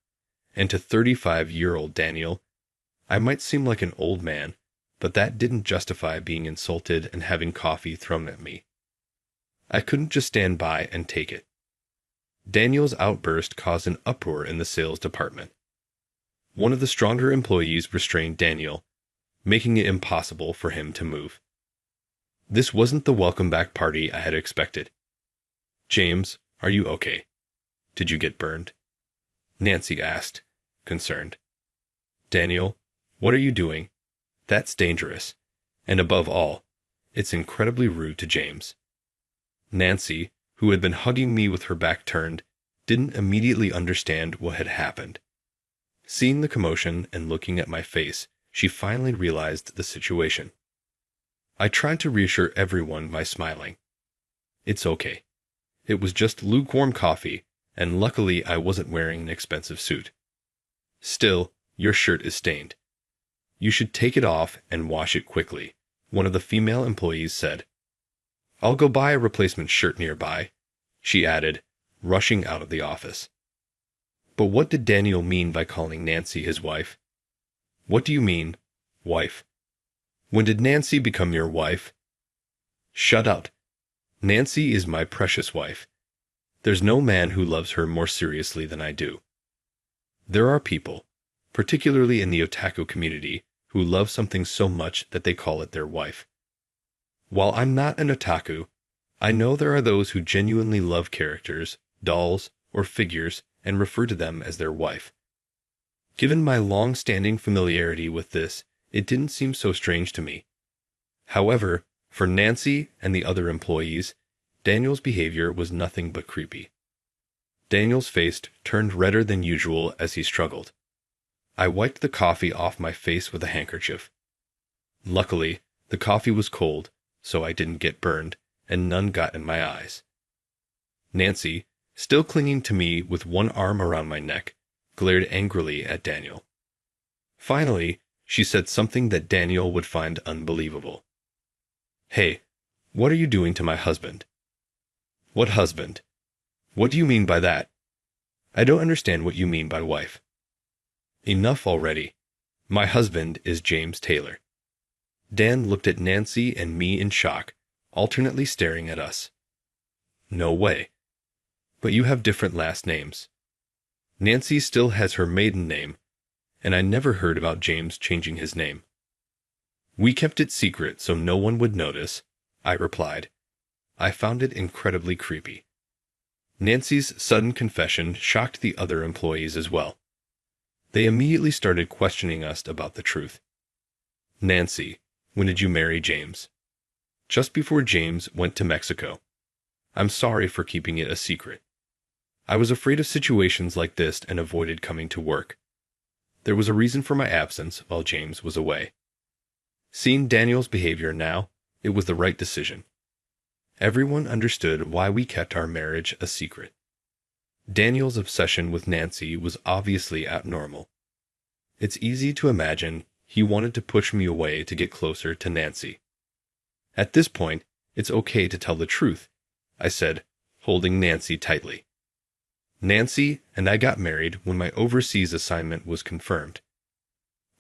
and to 35-year-old Daniel, I might seem like an old man, but that didn't justify being insulted and having coffee thrown at me. I couldn't just stand by and take it. Daniel's outburst caused an uproar in the sales department. One of the stronger employees restrained Daniel, making it impossible for him to move. This wasn't the welcome back party I had expected. "James, are you okay? Did you get burned?" Nancy asked, concerned. "Daniel, what are you doing? That's dangerous. And above all, it's incredibly rude to James." Nancy, who had been hugging me with her back turned, didn't immediately understand what had happened. Seeing the commotion and looking at my face, she finally realized the situation. I tried to reassure everyone by smiling. "It's okay. It was just lukewarm coffee, and luckily I wasn't wearing an expensive suit. Still, your shirt is stained. You should take it off and wash it quickly," one of the female employees said. "I'll go buy a replacement shirt nearby," she added, rushing out of the office. But what did Daniel mean by calling Nancy his wife? "What do you mean, wife? When did Nancy become your wife?" "Shut up. Nancy is my precious wife. There's no man who loves her more seriously than I do." There are people, particularly in the otaku community, who love something so much that they call it their wife. While I'm not an otaku, I know there are those who genuinely love characters, dolls, or figures and refer to them as their wife. Given my long-standing familiarity with this, it didn't seem so strange to me. However, for Nancy and the other employees, Daniel's behavior was nothing but creepy. Daniel's face turned redder than usual as he struggled. I wiped the coffee off my face with a handkerchief. Luckily, the coffee was cold, so I didn't get burned, and none got in my eyes. Nancy, still clinging to me with one arm around my neck, glared angrily at Daniel. Finally, she said something that Daniel would find unbelievable. "Hey, what are you doing to my husband?" "What husband? What do you mean by that? I don't understand what you mean by wife." "Enough already. My husband is James Taylor." Dan looked at Nancy and me in shock, alternately staring at us. "No way. But you have different last names. Nancy still has her maiden name, and I never heard about James changing his name." "We kept it secret so no one would notice," I replied. I found it incredibly creepy. Nancy's sudden confession shocked the other employees as well. They immediately started questioning us about the truth. "Nancy, when did you marry James?" "Just before James went to Mexico. I'm sorry for keeping it a secret. I was afraid of situations like this and avoided coming to work. There was a reason for my absence while James was away." Seeing Daniel's behavior now, it was the right decision. Everyone understood why we kept our marriage a secret. Daniel's obsession with Nancy was obviously abnormal. It's easy to imagine he wanted to push me away to get closer to Nancy. At this point, it's okay to tell the truth, I said, holding Nancy tightly. Nancy and I got married when my overseas assignment was confirmed.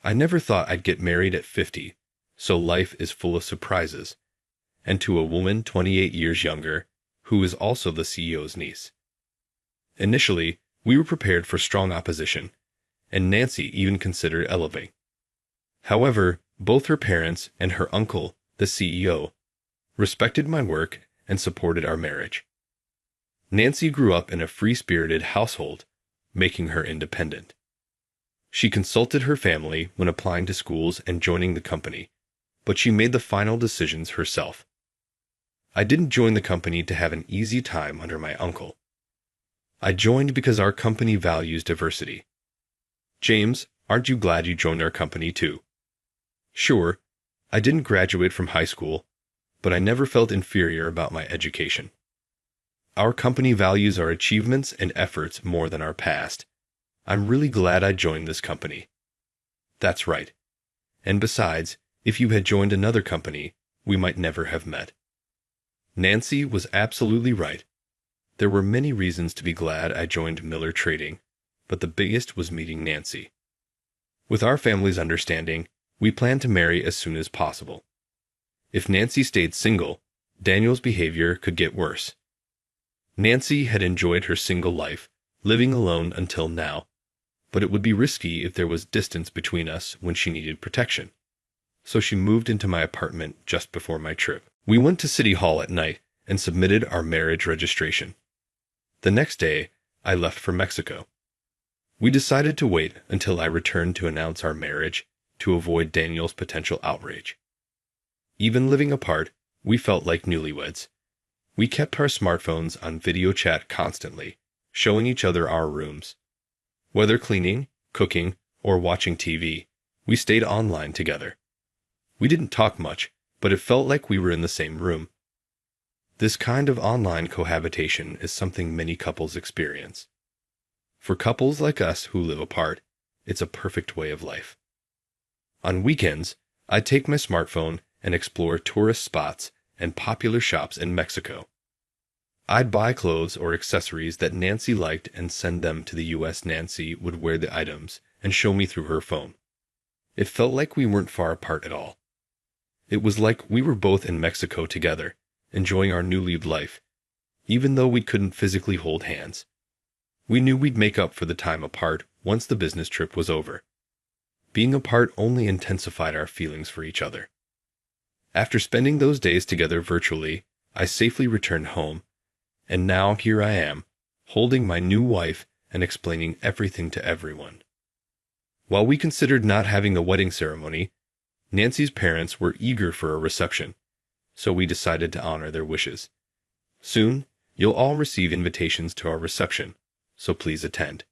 I never thought I'd get married at 50, so life is full of surprises, and to a woman 28 years younger, who is also the CEO's niece. Initially, we were prepared for strong opposition, and Nancy even considered eloping. However, both her parents and her uncle, the CEO, respected my work and supported our marriage. Nancy grew up in a free-spirited household, making her independent. She consulted her family when applying to schools and joining the company, but she made the final decisions herself. I didn't join the company to have an easy time under my uncle. I joined because our company values diversity. James, aren't you glad you joined our company too? Sure, I didn't graduate from high school, but I never felt inferior about my education. Our company values our achievements and efforts more than our past. I'm really glad I joined this company. That's right. And besides, if you had joined another company, we might never have met. Nancy was absolutely right. There were many reasons to be glad I joined Miller Trading, but the biggest was meeting Nancy. With our family's understanding, we planned to marry as soon as possible. If Nancy stayed single, Daniel's behavior could get worse. Nancy had enjoyed her single life, living alone until now, but it would be risky if there was distance between us when she needed protection. So she moved into my apartment just before my trip. We went to City Hall at night and submitted our marriage registration. The next day, I left for Mexico. We decided to wait until I returned to announce our marriage to avoid Daniel's potential outrage. Even living apart, we felt like newlyweds. We kept our smartphones on video chat constantly, showing each other our rooms. Whether cleaning, cooking, or watching TV, we stayed online together. We didn't talk much, but it felt like we were in the same room. This kind of online cohabitation is something many couples experience. For couples like us who live apart, it's a perfect way of life. On weekends, I take my smartphone and explore tourist spots and popular shops in Mexico. I'd buy clothes or accessories that Nancy liked and send them to the US. Nancy would wear the items and show me through her phone. It felt like we weren't far apart at all. It was like we were both in Mexico together, enjoying our newly lived life, even though we couldn't physically hold hands. We knew we'd make up for the time apart once the business trip was over. Being apart only intensified our feelings for each other. After spending those days together virtually, I safely returned home, and now here I am, holding my new wife and explaining everything to everyone. While we considered not having a wedding ceremony, Nancy's parents were eager for a reception, so we decided to honor their wishes. Soon, you'll all receive invitations to our reception, so please attend.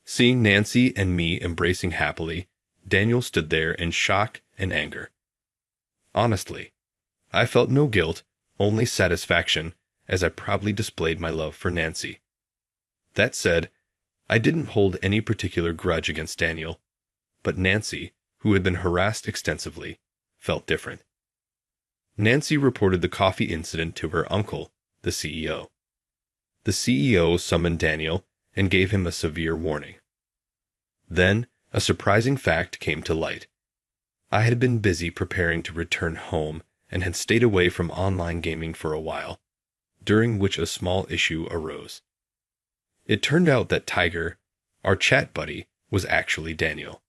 Seeing Nancy and me embracing happily, Daniel stood there in shock and anger. Honestly, I felt no guilt, only satisfaction, as I proudly displayed my love for Nancy. That said, I didn't hold any particular grudge against Daniel, but Nancy, who had been harassed extensively, felt different. Nancy reported the coffee incident to her uncle, the CEO. The CEO summoned Daniel and gave him a severe warning. Then, a surprising fact came to light. I had been busy preparing to return home and had stayed away from online gaming for a while, during which a small issue arose. It turned out that Tiger, our chat buddy, was actually Daniel.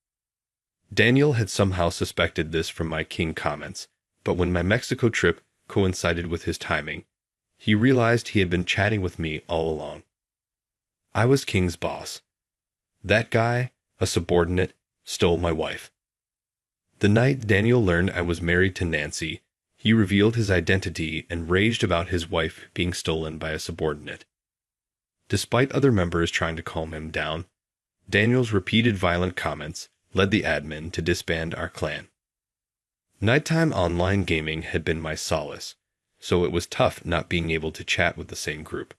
Daniel had somehow suspected this from my King comments, but when my Mexico trip coincided with his timing, he realized he had been chatting with me all along. I was King's boss. That guy, a subordinate, stole my wife. The night Daniel learned I was married to Nancy, he revealed his identity and raged about his wife being stolen by a subordinate. Despite other members trying to calm him down, Daniel's repeated violent comments led the admin to disband our clan. Nighttime online gaming had been my solace, so it was tough not being able to chat with the same group.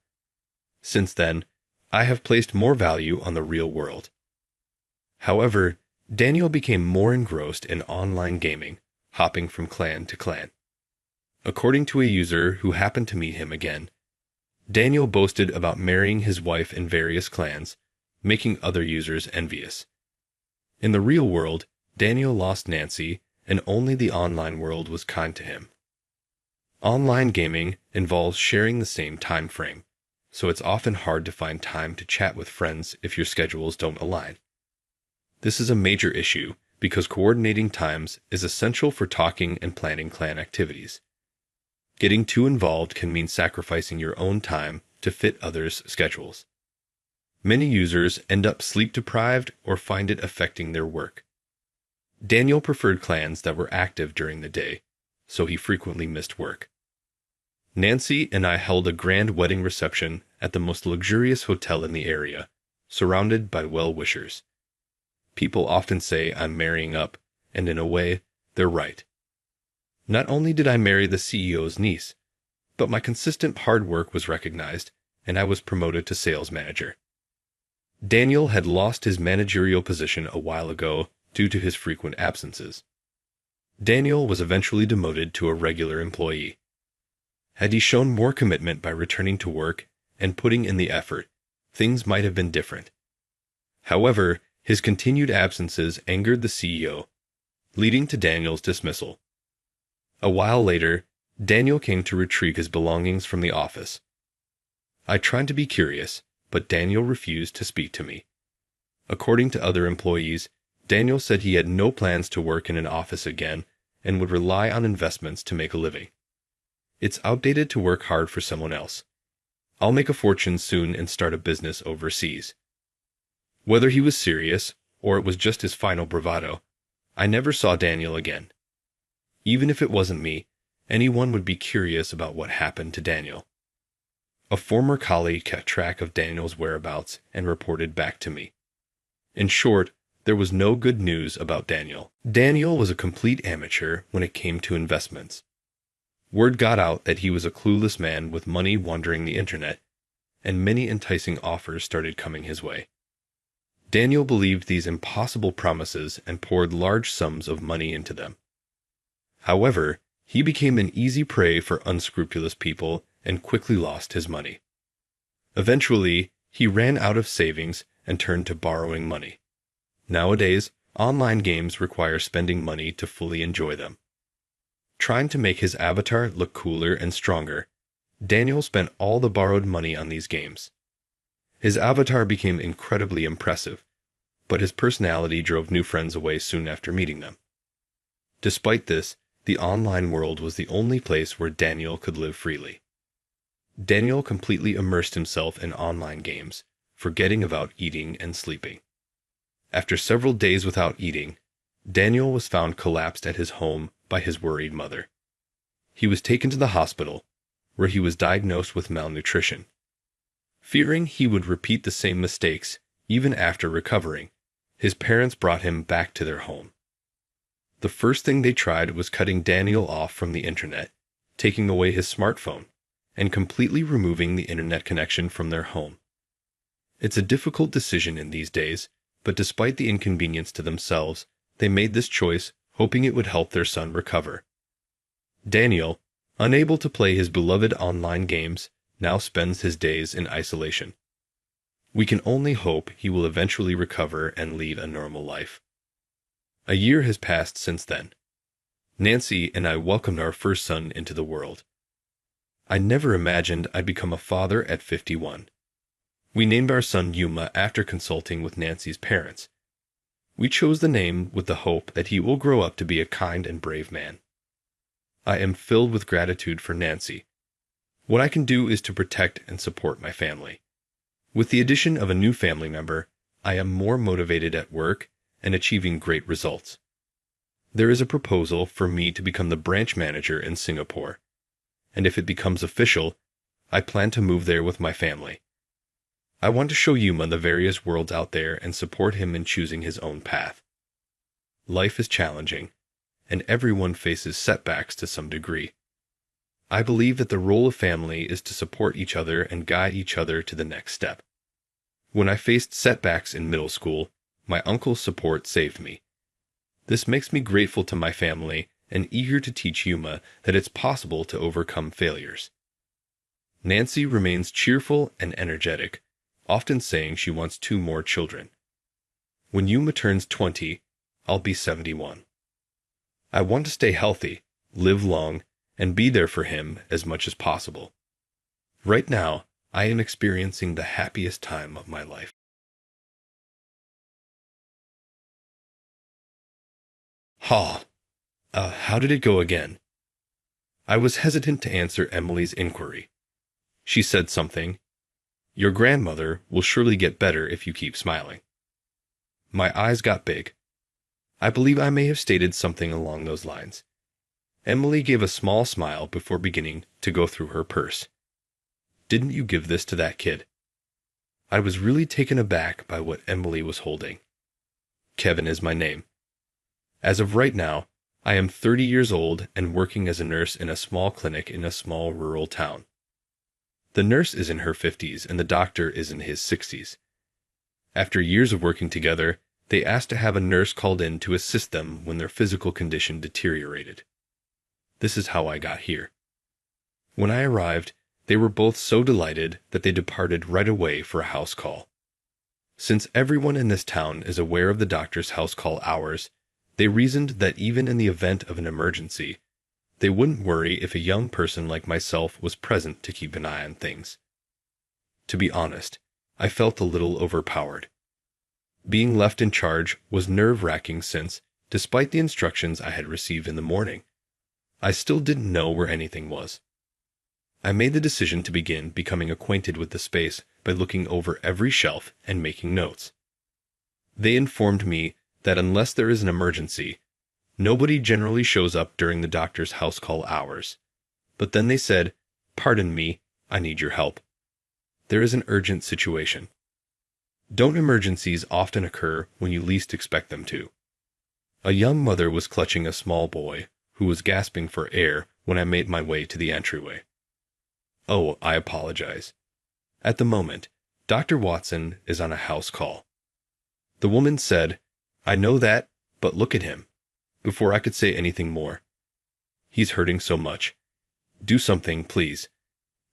Since then, I have placed more value on the real world. However, Daniel became more engrossed in online gaming, hopping from clan to clan. According to a user who happened to meet him again, Daniel boasted about marrying his wife in various clans, making other users envious. In the real world, Daniel lost Nancy, and only the online world was kind to him. Online gaming involves sharing the same time frame, so it's often hard to find time to chat with friends if your schedules don't align. This is a major issue because coordinating times is essential for talking and planning clan activities. Getting too involved can mean sacrificing your own time to fit others' schedules. Many users end up sleep-deprived or find it affecting their work. Daniel preferred clans that were active during the day, so he frequently missed work. Nancy and I held a grand wedding reception at the most luxurious hotel in the area, surrounded by well-wishers. People often say I'm marrying up, and in a way, they're right. Not only did I marry the CEO's niece, but my consistent hard work was recognized, and I was promoted to sales manager. Daniel had lost his managerial position a while ago due to his frequent absences. Daniel was eventually demoted to a regular employee. Had he shown more commitment by returning to work and putting in the effort, things might have been different. However, his continued absences angered the CEO, leading to Daniel's dismissal. A while later, Daniel came to retrieve his belongings from the office. I tried to be curious, but Daniel refused to speak to me. According to other employees, Daniel said he had no plans to work in an office again and would rely on investments to make a living. It's outdated to work hard for someone else. I'll make a fortune soon and start a business overseas. Whether he was serious or it was just his final bravado, I never saw Daniel again. Even if it wasn't me, anyone would be curious about what happened to Daniel. A former colleague kept track of Daniel's whereabouts and reported back to me. In short, there was no good news about Daniel. Daniel was a complete amateur when it came to investments. Word got out that he was a clueless man with money wandering the internet, and many enticing offers started coming his way. Daniel believed these impossible promises and poured large sums of money into them. However, he became an easy prey for unscrupulous people and quickly lost his money. Eventually, he ran out of savings and turned to borrowing money. Nowadays, online games require spending money to fully enjoy them. Trying to make his avatar look cooler and stronger, Daniel spent all the borrowed money on these games. His avatar became incredibly impressive, but his personality drove new friends away soon after meeting them. Despite this, the online world was the only place where Daniel could live freely. Daniel completely immersed himself in online games, forgetting about eating and sleeping. After several days without eating, Daniel was found collapsed at his home by his worried mother. He was taken to the hospital, where he was diagnosed with malnutrition. Fearing he would repeat the same mistakes even after recovering, his parents brought him back to their home. The first thing they tried was cutting Daniel off from the internet, taking away his smartphone, and completely removing the internet connection from their home. It's a difficult decision in these days, but despite the inconvenience to themselves, they made this choice hoping it would help their son recover. Daniel, unable to play his beloved online games, now spends his days in isolation. We can only hope he will eventually recover and lead a normal life. A year has passed since then. Nancy and I welcomed our first son into the world. I never imagined I'd become a father at 51. We named our son Yuma after consulting with Nancy's parents. We chose the name with the hope that he will grow up to be a kind and brave man. I am filled with gratitude for Nancy. What I can do is to protect and support my family. With the addition of a new family member, I am more motivated at work and achieving great results. There is a proposal for me to become the branch manager in Singapore, and if it becomes official, I plan to move there with my family. I want to show Yuma the various worlds out there and support him in choosing his own path. Life is challenging, and everyone faces setbacks to some degree. I believe that the role of family is to support each other and guide each other to the next step. When I faced setbacks in middle school, my uncle's support saved me. This makes me grateful to my family and eager to teach Yuma that it's possible to overcome failures. Nancy remains cheerful and energetic, often saying she wants 2 more children. When Yuma turns 20, I'll be 71. I want to stay healthy, live long, and be there for him as much as possible. Right now, I am experiencing the happiest time of my life. How did it go again? I was hesitant to answer Emily's inquiry. She said something. Your grandmother will surely get better if you keep smiling. My eyes got big. I believe I may have stated something along those lines. Emily gave a small smile before beginning to go through her purse. Didn't you give this to that kid? I was really taken aback by what Emily was holding. Kevin is my name. As of right now, I am 30 years old and working as a nurse in a small clinic in a small rural town. The nurse is in her 50s and the doctor is in his 60s. After years of working together, they asked to have a nurse called in to assist them when their physical condition deteriorated. This is how I got here. When I arrived, they were both so delighted that they departed right away for a house call. Since everyone in this town is aware of the doctor's house call hours, they reasoned that even in the event of an emergency, they wouldn't worry if a young person like myself was present to keep an eye on things. To be honest, I felt a little overpowered. Being left in charge was nerve-wracking since, despite the instructions I had received in the morning, I still didn't know where anything was. I made the decision to begin becoming acquainted with the space by looking over every shelf and making notes. They informed me that unless there is an emergency, nobody generally shows up during the doctor's house call hours. But then they said, "Pardon me, I need your help. There is an urgent situation." Don't emergencies often occur when you least expect them to? A young mother was clutching a small boy who was gasping for air when I made my way to the entryway. Oh, I apologize. At the moment, Dr. Watson is on a house call. The woman said, "I know that, but look at him," before I could say anything more. "He's hurting so much. Do something, please.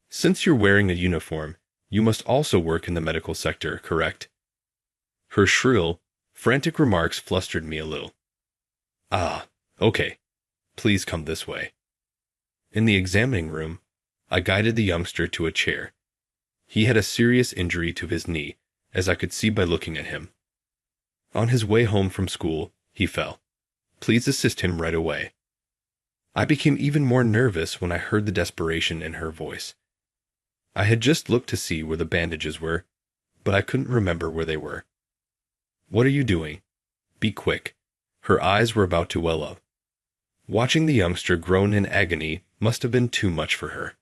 Since you're wearing a uniform, you must also work in the medical sector, correct?" Her shrill, frantic remarks flustered me a little. "Ah, okay. Please come this way." In the examining room, I guided the youngster to a chair. He had a serious injury to his knee, as I could see by looking at him. On his way home from school, he fell. Please assist him right away. I became even more nervous when I heard the desperation in her voice. I had just looked to see where the bandages were, but I couldn't remember where they were. "What are you doing? Be quick." Her eyes were about to well up. Watching the youngster groan in agony must have been too much for her.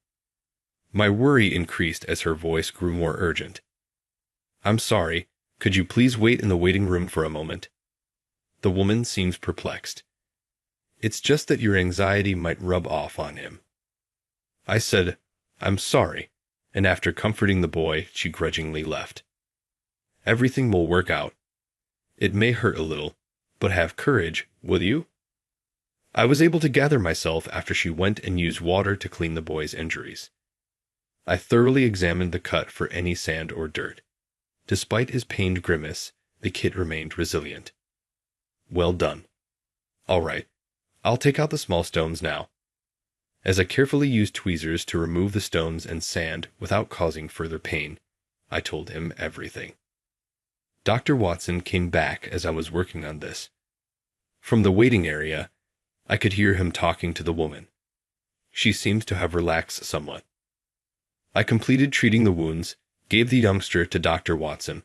My worry increased as her voice grew more urgent. "I'm sorry. Could you please wait in the waiting room for a moment?" The woman seems perplexed. "It's just that your anxiety might rub off on him." I said, "I'm sorry," and after comforting the boy, she grudgingly left. "Everything will work out. It may hurt a little, but have courage, will you?" I was able to gather myself after she went and used water to clean the boy's injuries. I thoroughly examined the cut for any sand or dirt. Despite his pained grimace, the kid remained resilient. Well done. All right, I'll take out the small stones now. As I carefully used tweezers to remove the stones and sand without causing further pain, I told him everything. Dr. Watson came back as I was working on this. From the waiting area, I could hear him talking to the woman. She seemed to have relaxed somewhat. I completed treating the wounds, gave the youngster to Dr. Watson,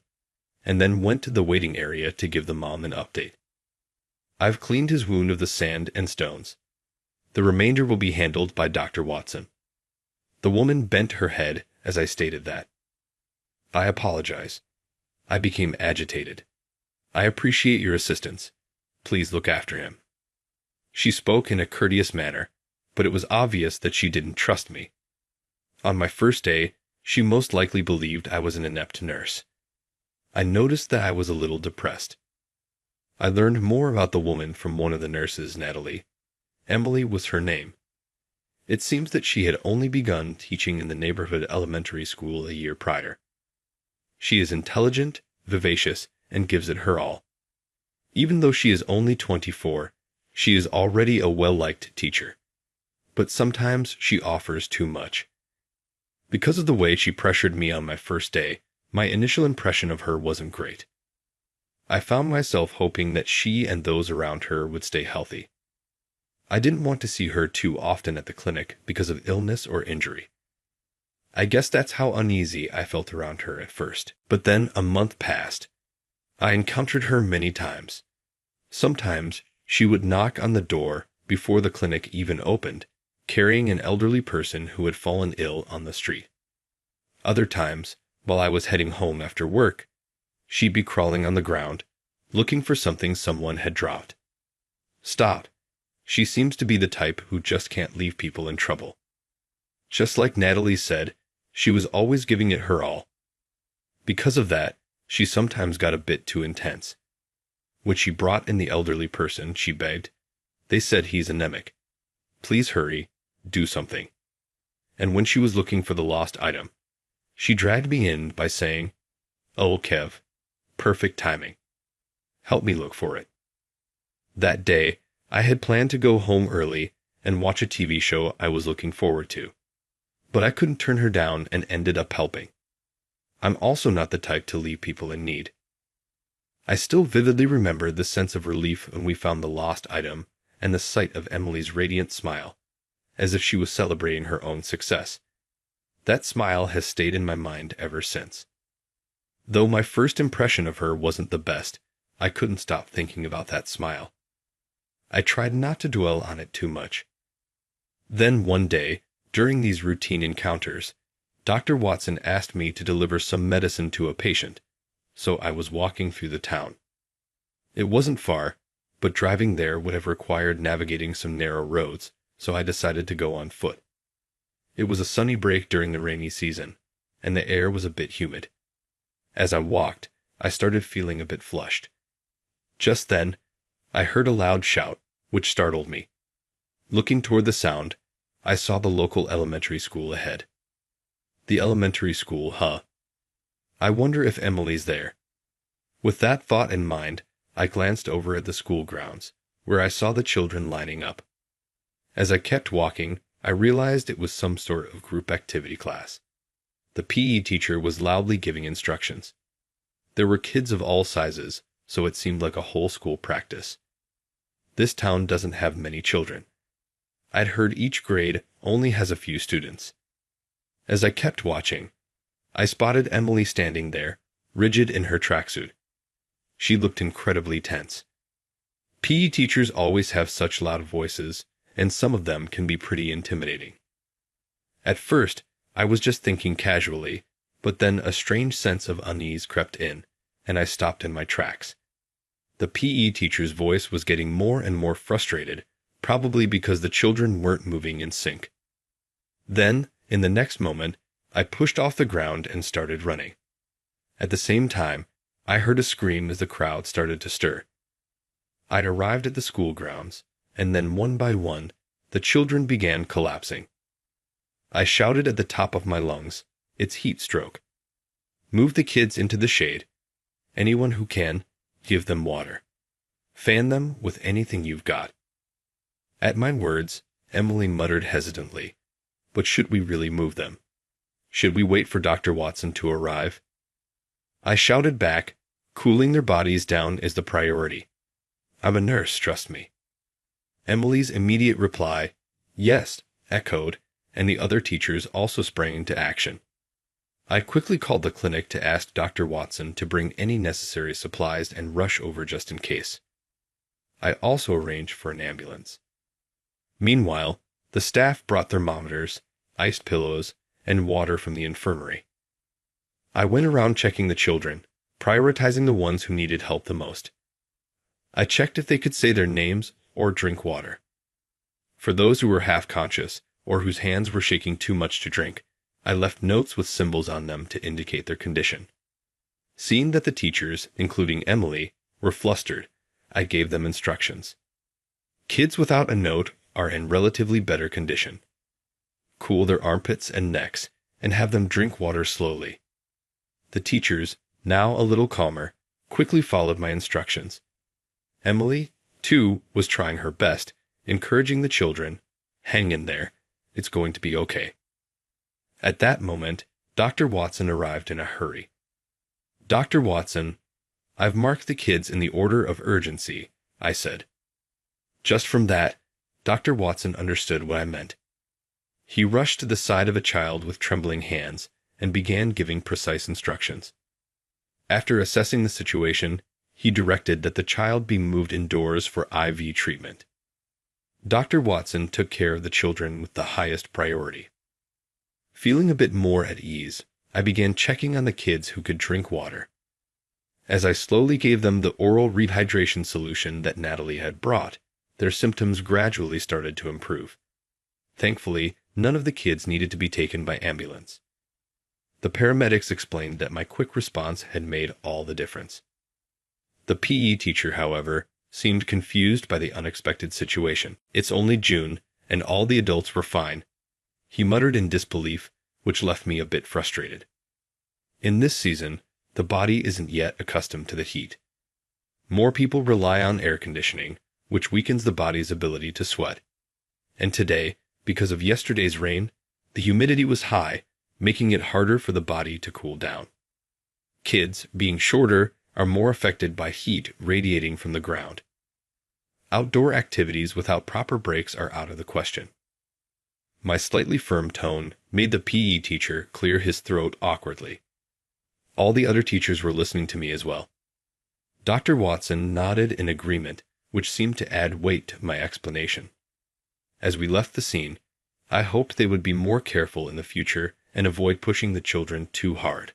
and then went to the waiting area to give the mom an update. I've cleaned his wound of the sand and stones. The remainder will be handled by Dr. Watson. The woman bent her head as I stated that. I apologize. I became agitated. I appreciate your assistance. Please look after him. She spoke in a courteous manner, but it was obvious that she didn't trust me. On my first day, she most likely believed I was an inept nurse. I noticed that I was a little depressed. I learned more about the woman from one of the nurses, Natalie. Emily was her name. It seems that she had only begun teaching in the neighborhood elementary school a year prior. She is intelligent, vivacious, and gives it her all. Even though she is only 24, she is already a well-liked teacher. But sometimes she offers too much. Because of the way she pressured me on my first day, my initial impression of her wasn't great. I found myself hoping that she and those around her would stay healthy. I didn't want to see her too often at the clinic because of illness or injury. I guess that's how uneasy I felt around her at first. But then a month passed. I encountered her many times. Sometimes she would knock on the door before the clinic even opened, carrying an elderly person who had fallen ill on the street. Other times, while I was heading home after work, she'd be crawling on the ground, looking for something someone had dropped. Stop. She seems to be the type who just can't leave people in trouble. Just like Natalie said, she was always giving it her all. Because of that, she sometimes got a bit too intense. When she brought in the elderly person, she begged. They said he's anemic. Please hurry, do something. And when she was looking for the lost item, she dragged me in by saying, "Oh, Kev, perfect timing. Help me look for it." That day, I had planned to go home early and watch a TV show I was looking forward to. But I couldn't turn her down and ended up helping. I'm also not the type to leave people in need. I still vividly remember the sense of relief when we found the lost item and the sight of Emily's radiant smile, as if she was celebrating her own success. That smile has stayed in my mind ever since. Though my first impression of her wasn't the best, I couldn't stop thinking about that smile. I tried not to dwell on it too much. Then one day, during these routine encounters, Dr. Watson asked me to deliver some medicine to a patient, so I was walking through the town. It wasn't far, but driving there would have required navigating some narrow roads, so I decided to go on foot. It was a sunny break during the rainy season, and the air was a bit humid. As I walked, I started feeling a bit flushed. Just then, I heard a loud shout, which startled me. Looking toward the sound, I saw the local elementary school ahead. The elementary school, huh? I wonder if Emily's there. With that thought in mind, I glanced over at the school grounds, where I saw the children lining up. As I kept walking, I realized it was some sort of group activity class. The PE teacher was loudly giving instructions. There were kids of all sizes, so it seemed like a whole school practice. This town doesn't have many children. I'd heard each grade only has a few students. As I kept watching, I spotted Emily standing there, rigid in her tracksuit. She looked incredibly tense. PE teachers always have such loud voices, and some of them can be pretty intimidating. At first, I was just thinking casually, but then a strange sense of unease crept in, and I stopped in my tracks. The PE teacher's voice was getting more and more frustrated, probably because the children weren't moving in sync. Then, in the next moment, I pushed off the ground and started running. At the same time, I heard a scream as the crowd started to stir. I'd arrived at the school grounds, and then one by one, the children began collapsing. I shouted at the top of my lungs, "It's heat stroke. Move the kids into the shade. Anyone who can, give them water. Fan them with anything you've got." At my words, Emily muttered hesitantly, "But should we really move them? Should we wait for Dr. Watson to arrive?" I shouted back, "Cooling their bodies down is the priority. I'm a nurse, trust me." Emily's immediate reply, "Yes," echoed, and the other teachers also sprang into action. I quickly called the clinic to ask Dr. Watson to bring any necessary supplies and rush over just in case. I also arranged for an ambulance. Meanwhile, the staff brought thermometers, iced pillows, and water from the infirmary. I went around checking the children, prioritizing the ones who needed help the most. I checked if they could say their names or drink water. For those who were half-conscious or whose hands were shaking too much to drink, I left notes with symbols on them to indicate their condition. Seeing that the teachers, including Emily, were flustered, I gave them instructions. Kids without a note are in relatively better condition. Cool their armpits and necks, and have them drink water slowly. The teachers, now a little calmer, quickly followed my instructions. Emily, too, was trying her best, encouraging the children, "Hang in there, it's going to be okay." At that moment, Dr. Watson arrived in a hurry. "Dr. Watson, I've marked the kids in the order of urgency," I said. Just from that, Dr. Watson understood what I meant. He rushed to the side of a child with trembling hands and began giving precise instructions. After assessing the situation, he directed that the child be moved indoors for IV treatment. Dr. Watson took care of the children with the highest priority. Feeling a bit more at ease, I began checking on the kids who could drink water. As I slowly gave them the oral rehydration solution that Natalie had brought, their symptoms gradually started to improve. Thankfully, none of the kids needed to be taken by ambulance. The paramedics explained that my quick response had made all the difference. The PE teacher, however, seemed confused by the unexpected situation. "It's only June, and all the adults were fine," he muttered in disbelief, which left me a bit frustrated. In this season, the body isn't yet accustomed to the heat. More people rely on air conditioning, which weakens the body's ability to sweat. And today, because of yesterday's rain, the humidity was high, making it harder for the body to cool down. Kids, being shorter, are more affected by heat radiating from the ground. Outdoor activities without proper breaks are out of the question. My slightly firm tone made the PE teacher clear his throat awkwardly. All the other teachers were listening to me as well. Dr. Watson nodded in agreement, which seemed to add weight to my explanation. As we left the scene, I hoped they would be more careful in the future and avoid pushing the children too hard.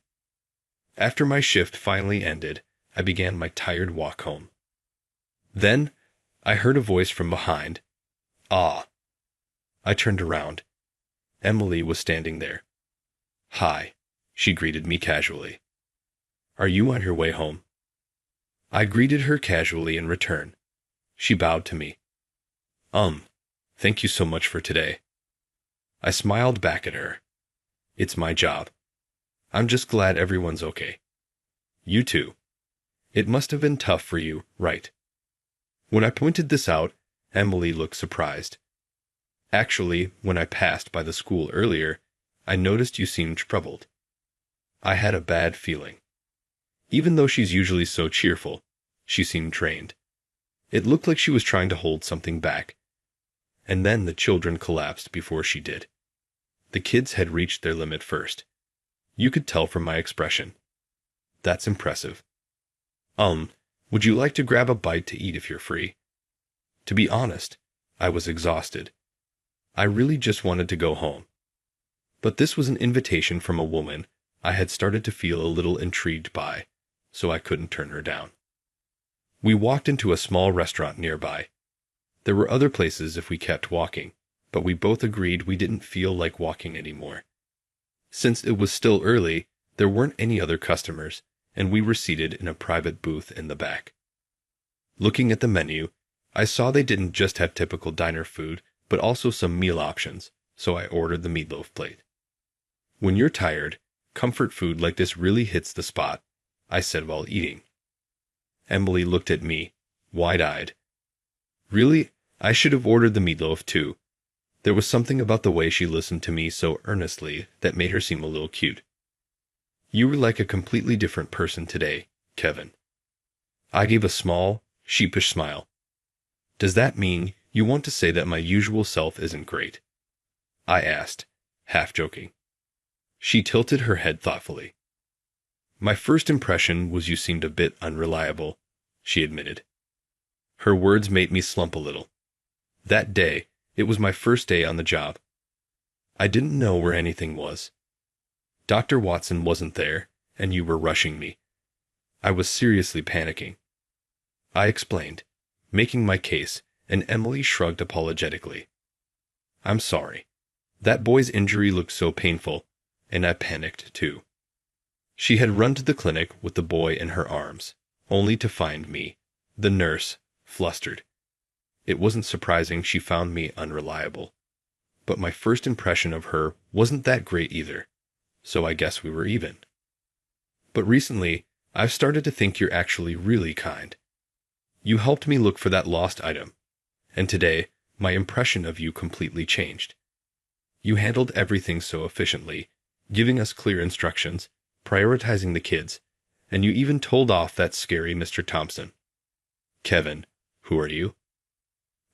After my shift finally ended, I began my tired walk home. Then, I heard a voice from behind. "Ah." I turned around. Emily was standing there. "Hi," she greeted me casually. "Are you on your way home?" I greeted her casually in return. She bowed to me. Thank you so much for today." I smiled back at her. "It's my job. I'm just glad everyone's okay." "You too. It must have been tough for you, right?" When I pointed this out, Emily looked surprised. "Actually, when I passed by the school earlier, I noticed you seemed troubled." I had a bad feeling. Even though she's usually so cheerful, she seemed drained. It looked like she was trying to hold something back. And then the children collapsed before she did. The kids had reached their limit first. You could tell from my expression. "That's impressive. Would you like to grab a bite to eat if you're free?" To be honest, I was exhausted. I really just wanted to go home. But this was an invitation from a woman I had started to feel a little intrigued by, so I couldn't turn her down. We walked into a small restaurant nearby. There were other places if we kept walking, but we both agreed we didn't feel like walking anymore. Since it was still early, there weren't any other customers, and we were seated in a private booth in the back. Looking at the menu, I saw they didn't just have typical diner food, but also some meal options, so I ordered the meatloaf plate. "When you're tired, comfort food like this really hits the spot," I said while eating. Emily looked at me, wide-eyed. Really, I should have ordered the meatloaf too. There was something about the way she listened to me so earnestly that made her seem a little cute. "You were like a completely different person today, Kevin." I gave a small, sheepish smile. "Does that mean you want to say that my usual self isn't great?" I asked, half joking. She tilted her head thoughtfully. "My first impression was you seemed a bit unreliable," she admitted. Her words made me slump a little. That day, it was my first day on the job. I didn't know where anything was. Dr. Watson wasn't there, and you were rushing me. I was seriously panicking. I explained, making my case, and Emily shrugged apologetically. "I'm sorry. That boy's injury looked so painful, and I panicked too." She had run to the clinic with the boy in her arms, only to find me, the nurse, flustered. It wasn't surprising she found me unreliable. But my first impression of her wasn't that great either, so I guess we were even. But recently, I've started to think you're actually really kind. You helped me look for that lost item, and today, my impression of you completely changed. You handled everything so efficiently, giving us clear instructions, prioritizing the kids, and you even told off that scary Mr. Thompson. Kevin, who are you?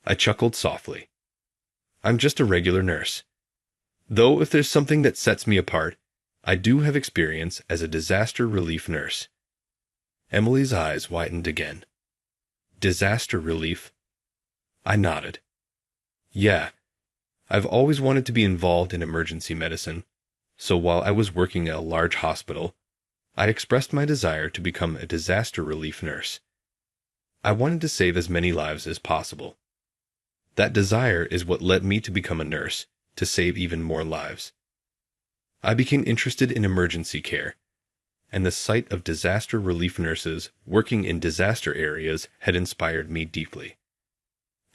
I chuckled softly. I'm just a regular nurse. Though if there's something that sets me apart, I do have experience as a disaster relief nurse. Emily's eyes widened again. Disaster relief? I nodded. Yeah, I've always wanted to be involved in emergency medicine, so while I was working at a large hospital, I expressed my desire to become a disaster relief nurse. I wanted to save as many lives as possible. That desire is what led me to become a nurse, to save even more lives. I became interested in emergency care, and the sight of disaster relief nurses working in disaster areas had inspired me deeply.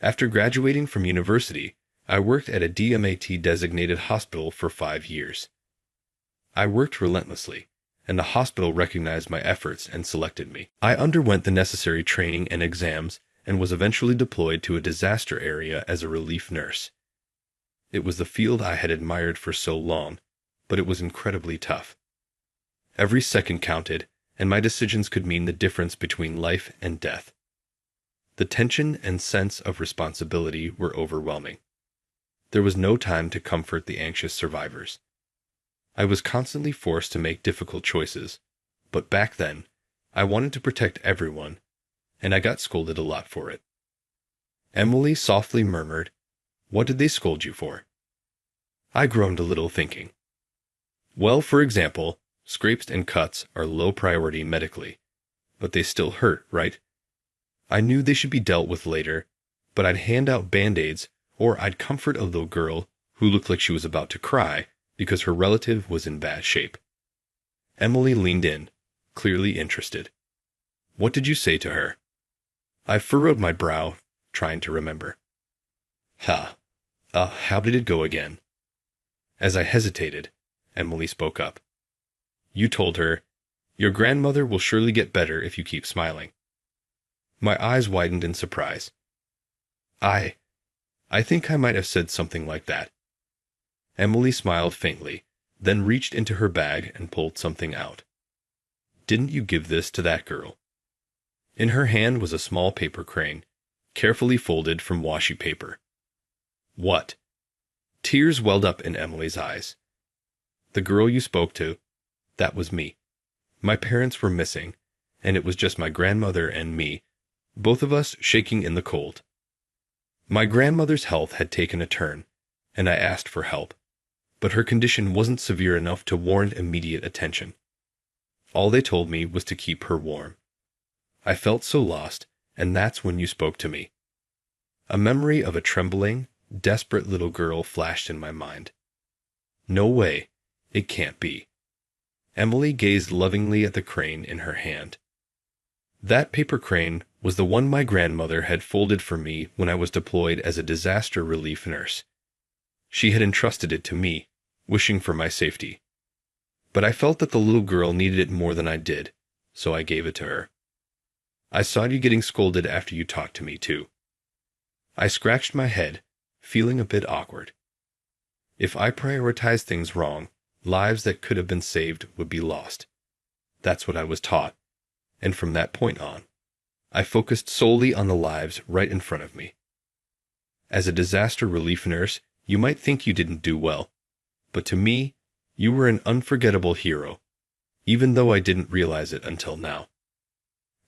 After graduating from university, I worked at a DMAT-designated hospital for 5 years. I worked relentlessly, and the hospital recognized my efforts and selected me. I underwent the necessary training and exams and was eventually deployed to a disaster area as a relief nurse. It was the field I had admired for so long, but it was incredibly tough. Every second counted, and my decisions could mean the difference between life and death. The tension and sense of responsibility were overwhelming. There was no time to comfort the anxious survivors. I was constantly forced to make difficult choices, but back then, I wanted to protect everyone, and I got scolded a lot for it. Emily softly murmured, "What did they scold you for?" I groaned a little, thinking, well, for example, scrapes and cuts are low priority medically, but they still hurt, right? I knew they should be dealt with later, but I'd hand out Band-Aids or I'd comfort a little girl who looked like she was about to cry because her relative was in bad shape. Emily leaned in, clearly interested. What did you say to her? I furrowed my brow, trying to remember. How did it go again? As I hesitated, Emily spoke up. You told her, "Your grandmother will surely get better if you keep smiling." My eyes widened in surprise. I think I might have said something like that. Emily smiled faintly, then reached into her bag and pulled something out. Didn't you give this to that girl? In her hand was a small paper crane, carefully folded from washi paper. What? Tears welled up in Emily's eyes. The girl you spoke to, that was me. My parents were missing, and it was just my grandmother and me, both of us shaking in the cold. My grandmother's health had taken a turn, and I asked for help, but her condition wasn't severe enough to warrant immediate attention. All they told me was to keep her warm. I felt so lost, and that's when you spoke to me. A memory of a trembling, desperate little girl flashed in my mind. No way. It can't be. Emily gazed lovingly at the crane in her hand. That paper crane was the one my grandmother had folded for me when I was deployed as a disaster relief nurse. She had entrusted it to me, wishing for my safety. But I felt that the little girl needed it more than I did, so I gave it to her. I saw you getting scolded after you talked to me, too. I scratched my head, feeling a bit awkward. If I prioritized things wrong, lives that could have been saved would be lost. That's what I was taught, and from that point on, I focused solely on the lives right in front of me. As a disaster relief nurse, you might think you didn't do well, but to me, you were an unforgettable hero, even though I didn't realize it until now.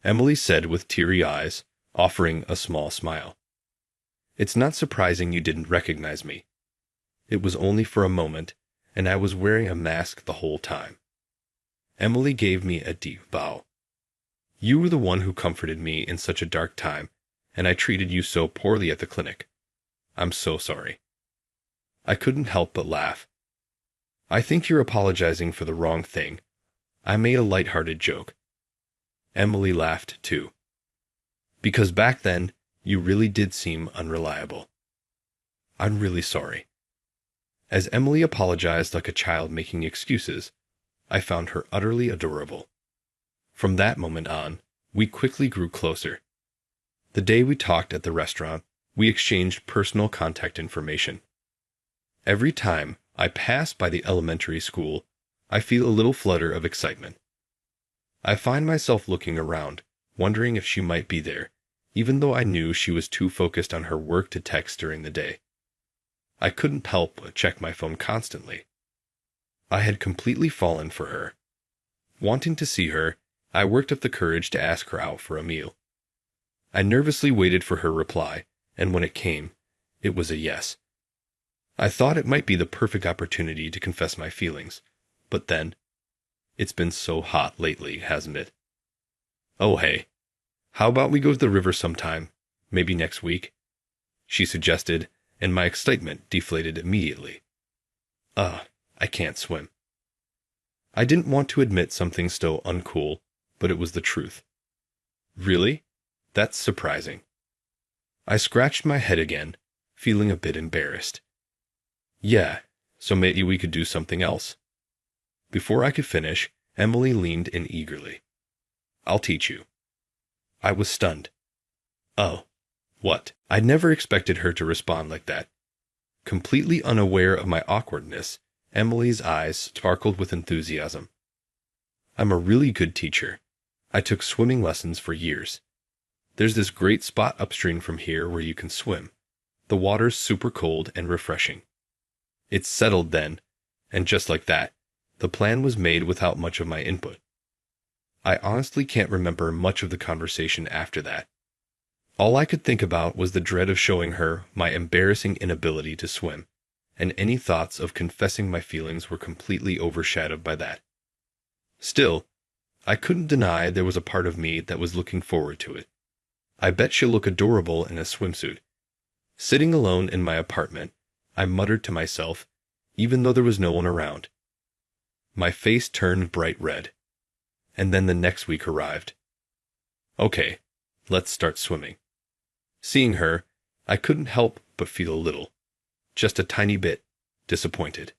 Emily said with teary eyes, offering a small smile. It's not surprising you didn't recognize me. It was only for a moment, and I was wearing a mask the whole time. Emily gave me a deep bow. You were the one who comforted me in such a dark time, and I treated you so poorly at the clinic. I'm so sorry. I couldn't help but laugh. I think you're apologizing for the wrong thing. I made a light-hearted joke. Emily laughed too. Because back then, you really did seem unreliable. I'm really sorry. As Emily apologized like a child making excuses, I found her utterly adorable. From that moment on, we quickly grew closer. The day we talked at the restaurant, we exchanged personal contact information. Every time I pass by the elementary school, I feel a little flutter of excitement. I find myself looking around, wondering if she might be there, even though I knew she was too focused on her work to text during the day. I couldn't help but check my phone constantly. I had completely fallen for her. Wanting to see her, I worked up the courage to ask her out for a meal. I nervously waited for her reply, and when it came, It was a yes. I thought it might be the perfect opportunity to confess my feelings, but then, it's been so hot lately, hasn't it? Oh hey, how about we go to the river sometime, maybe next week? She suggested, and my excitement deflated immediately. I can't swim. I didn't want to admit something so uncool, but it was the truth. Really? That's surprising. I scratched my head again, feeling a bit embarrassed. Yeah, so maybe we could do something else. Before I could finish, Emily leaned in eagerly. I'll teach you. I was stunned. Oh, what? I'd never expected her to respond like that. Completely unaware of my awkwardness, Emily's eyes sparkled with enthusiasm. I'm a really good teacher. I took swimming lessons for years. There's this great spot upstream from here where you can swim. The water's super cold and refreshing. It's settled then, and just like that, the plan was made without much of my input. I honestly can't remember much of the conversation after that. All I could think about was the dread of showing her my embarrassing inability to swim, and any thoughts of confessing my feelings were completely overshadowed by that. Still, I couldn't deny there was a part of me that was looking forward to it. I bet she'll look adorable in a swimsuit. Sitting alone in my apartment, I muttered to myself, even though there was no one around. My face turned bright red. And then the next week arrived. Okay, let's start swimming. Seeing her, I couldn't help but feel a little, just a tiny bit, disappointed.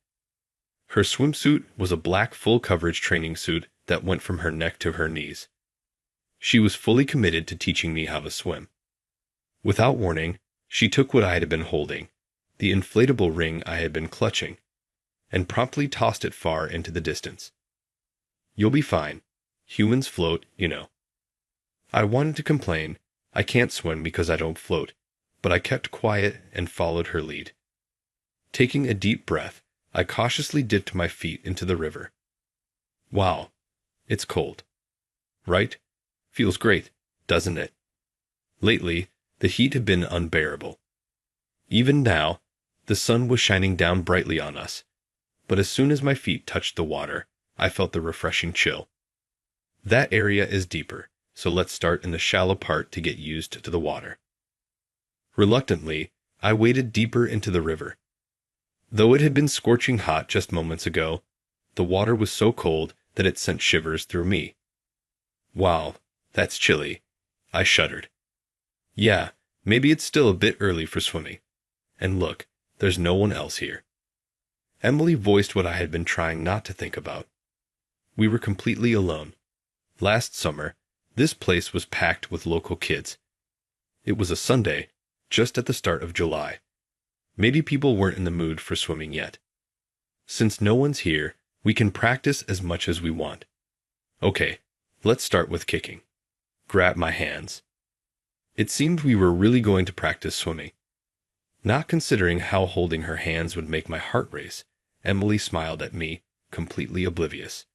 Her swimsuit was a black full-coverage training suit that went from her neck to her knees. She was fully committed to teaching me how to swim. Without warning, she took what I had been holding, the inflatable ring I had been clutching, and promptly tossed it far into the distance. You'll be fine. Humans float, you know. I wanted to complain, I can't swim because I don't float, but I kept quiet and followed her lead. Taking a deep breath, I cautiously dipped my feet into the river. Wow, it's cold. Right? Feels great, doesn't it? Lately, the heat had been unbearable. Even now, the sun was shining down brightly on us, but as soon as my feet touched the water, I felt the refreshing chill. That area is deeper, so let's start in the shallow part to get used to the water. Reluctantly, I waded deeper into the river. Though it had been scorching hot just moments ago, the water was so cold that it sent shivers through me. Wow, that's chilly. I shuddered. Yeah, maybe it's still a bit early for swimming. And look, there's no one else here. Emily voiced what I had been trying not to think about. We were completely alone. Last summer, this place was packed with local kids. It was a Sunday, just at the start of July. Maybe people weren't in the mood for swimming yet. Since no one's here, we can practice as much as we want. Okay, let's start with kicking. Grab my hands. It seemed we were really going to practice swimming. Not considering how holding her hands would make my heart race, Emily smiled at me, completely oblivious.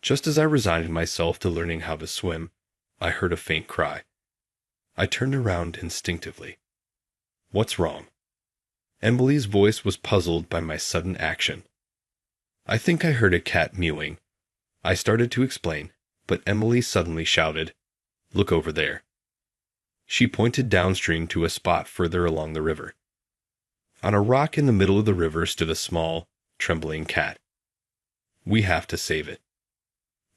Just as I resigned myself to learning how to swim, I heard a faint cry. I turned around instinctively. What's wrong? Emily's voice was puzzled by my sudden action. I think I heard a cat mewing. I started to explain, but Emily suddenly shouted, "Look over there." She pointed downstream to a spot further along the river. On a rock in the middle of the river stood a small, trembling cat. We have to save it.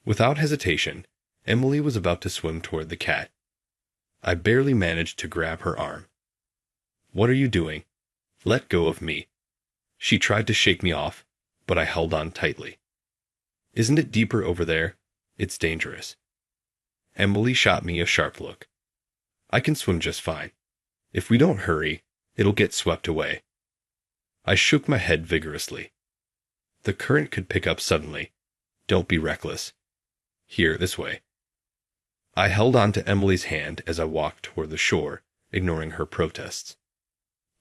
Without hesitation, Emily was about to swim toward the cat. I barely managed to grab her arm. What are you doing? Let go of me. She tried to shake me off, but I held on tightly. Isn't it deeper over there? It's dangerous. Emily shot me a sharp look. I can swim just fine. If we don't hurry, it'll get swept away. I shook my head vigorously. The current could pick up suddenly. Don't be reckless. Here, this way. I held on to Emily's hand as I walked toward the shore, ignoring her protests.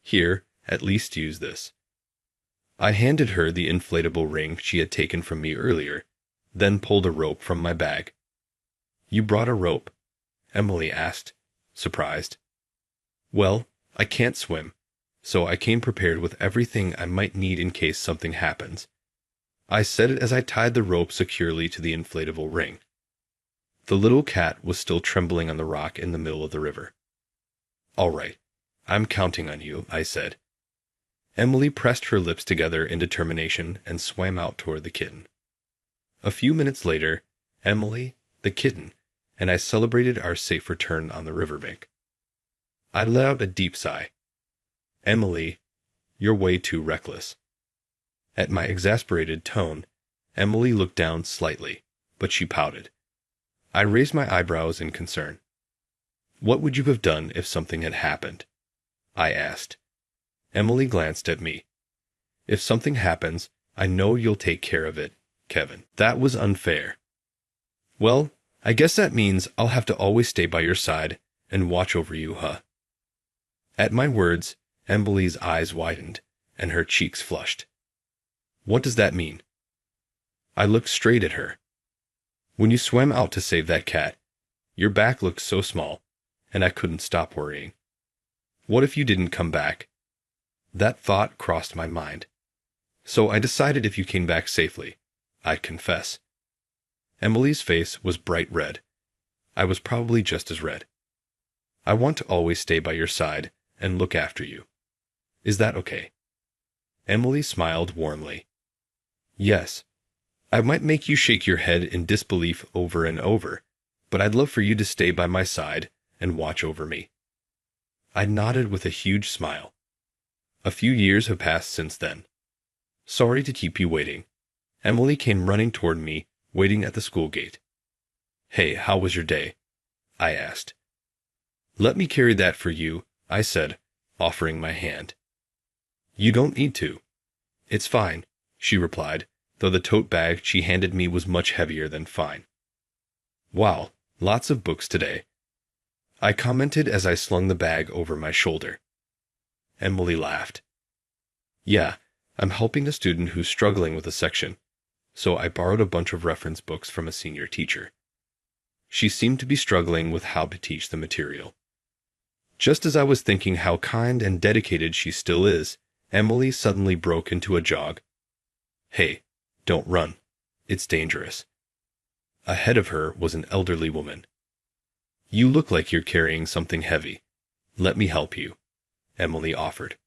Here, at least use this. I handed her the inflatable ring she had taken from me earlier, then pulled a rope from my bag. You brought a rope? Emily asked, surprised. Well, I can't swim, so I came prepared with everything I might need in case something happens. I said it as I tied the rope securely to the inflatable ring. The little cat was still trembling on the rock in the middle of the river. "All right, I'm counting on you," I said. Emily pressed her lips together in determination and swam out toward the kitten. A few minutes later, Emily, the kitten, and I celebrated our safe return on the riverbank. I let out a deep sigh. "Emily, you're way too reckless." At my exasperated tone, Emily looked down slightly, but she pouted. I raised my eyebrows in concern. "What would you have done if something had happened?" I asked. Emily glanced at me. "If something happens, I know you'll take care of it, Kevin." That was unfair. "Well, I guess that means I'll have to always stay by your side and watch over you, huh?" At my words, Emily's eyes widened, and her cheeks flushed. "What does that mean?" I looked straight at her. "When you swam out to save that cat, your back looked so small, and I couldn't stop worrying. What if you didn't come back?" That thought crossed my mind. "So I decided if you came back safely, I'd confess." Emily's face was bright red. I was probably just as red. "I want to always stay by your side and look after you. Is that okay?" Emily smiled warmly. "Yes. I might make you shake your head in disbelief over and over, but I'd love for you to stay by my side and watch over me." I nodded with a huge smile. A few years have passed since then. "Sorry to keep you waiting." Emily came running toward me, waiting at the school gate. "Hey, how was your day?" I asked. "Let me carry that for you," I said, offering my hand. "You don't need to." "It's fine," she replied, though the tote bag she handed me was much heavier than fine. "Wow, lots of books today," I commented as I slung the bag over my shoulder. Emily laughed. "Yeah, I'm helping a student who's struggling with a section, so I borrowed a bunch of reference books from a senior teacher. She seemed to be struggling with how to teach the material." Just as I was thinking how kind and dedicated she still is, Emily suddenly broke into a jog. "Hey, don't run. It's dangerous." Ahead of her was an elderly woman. "You look like you're carrying something heavy. Let me help you," Emily offered.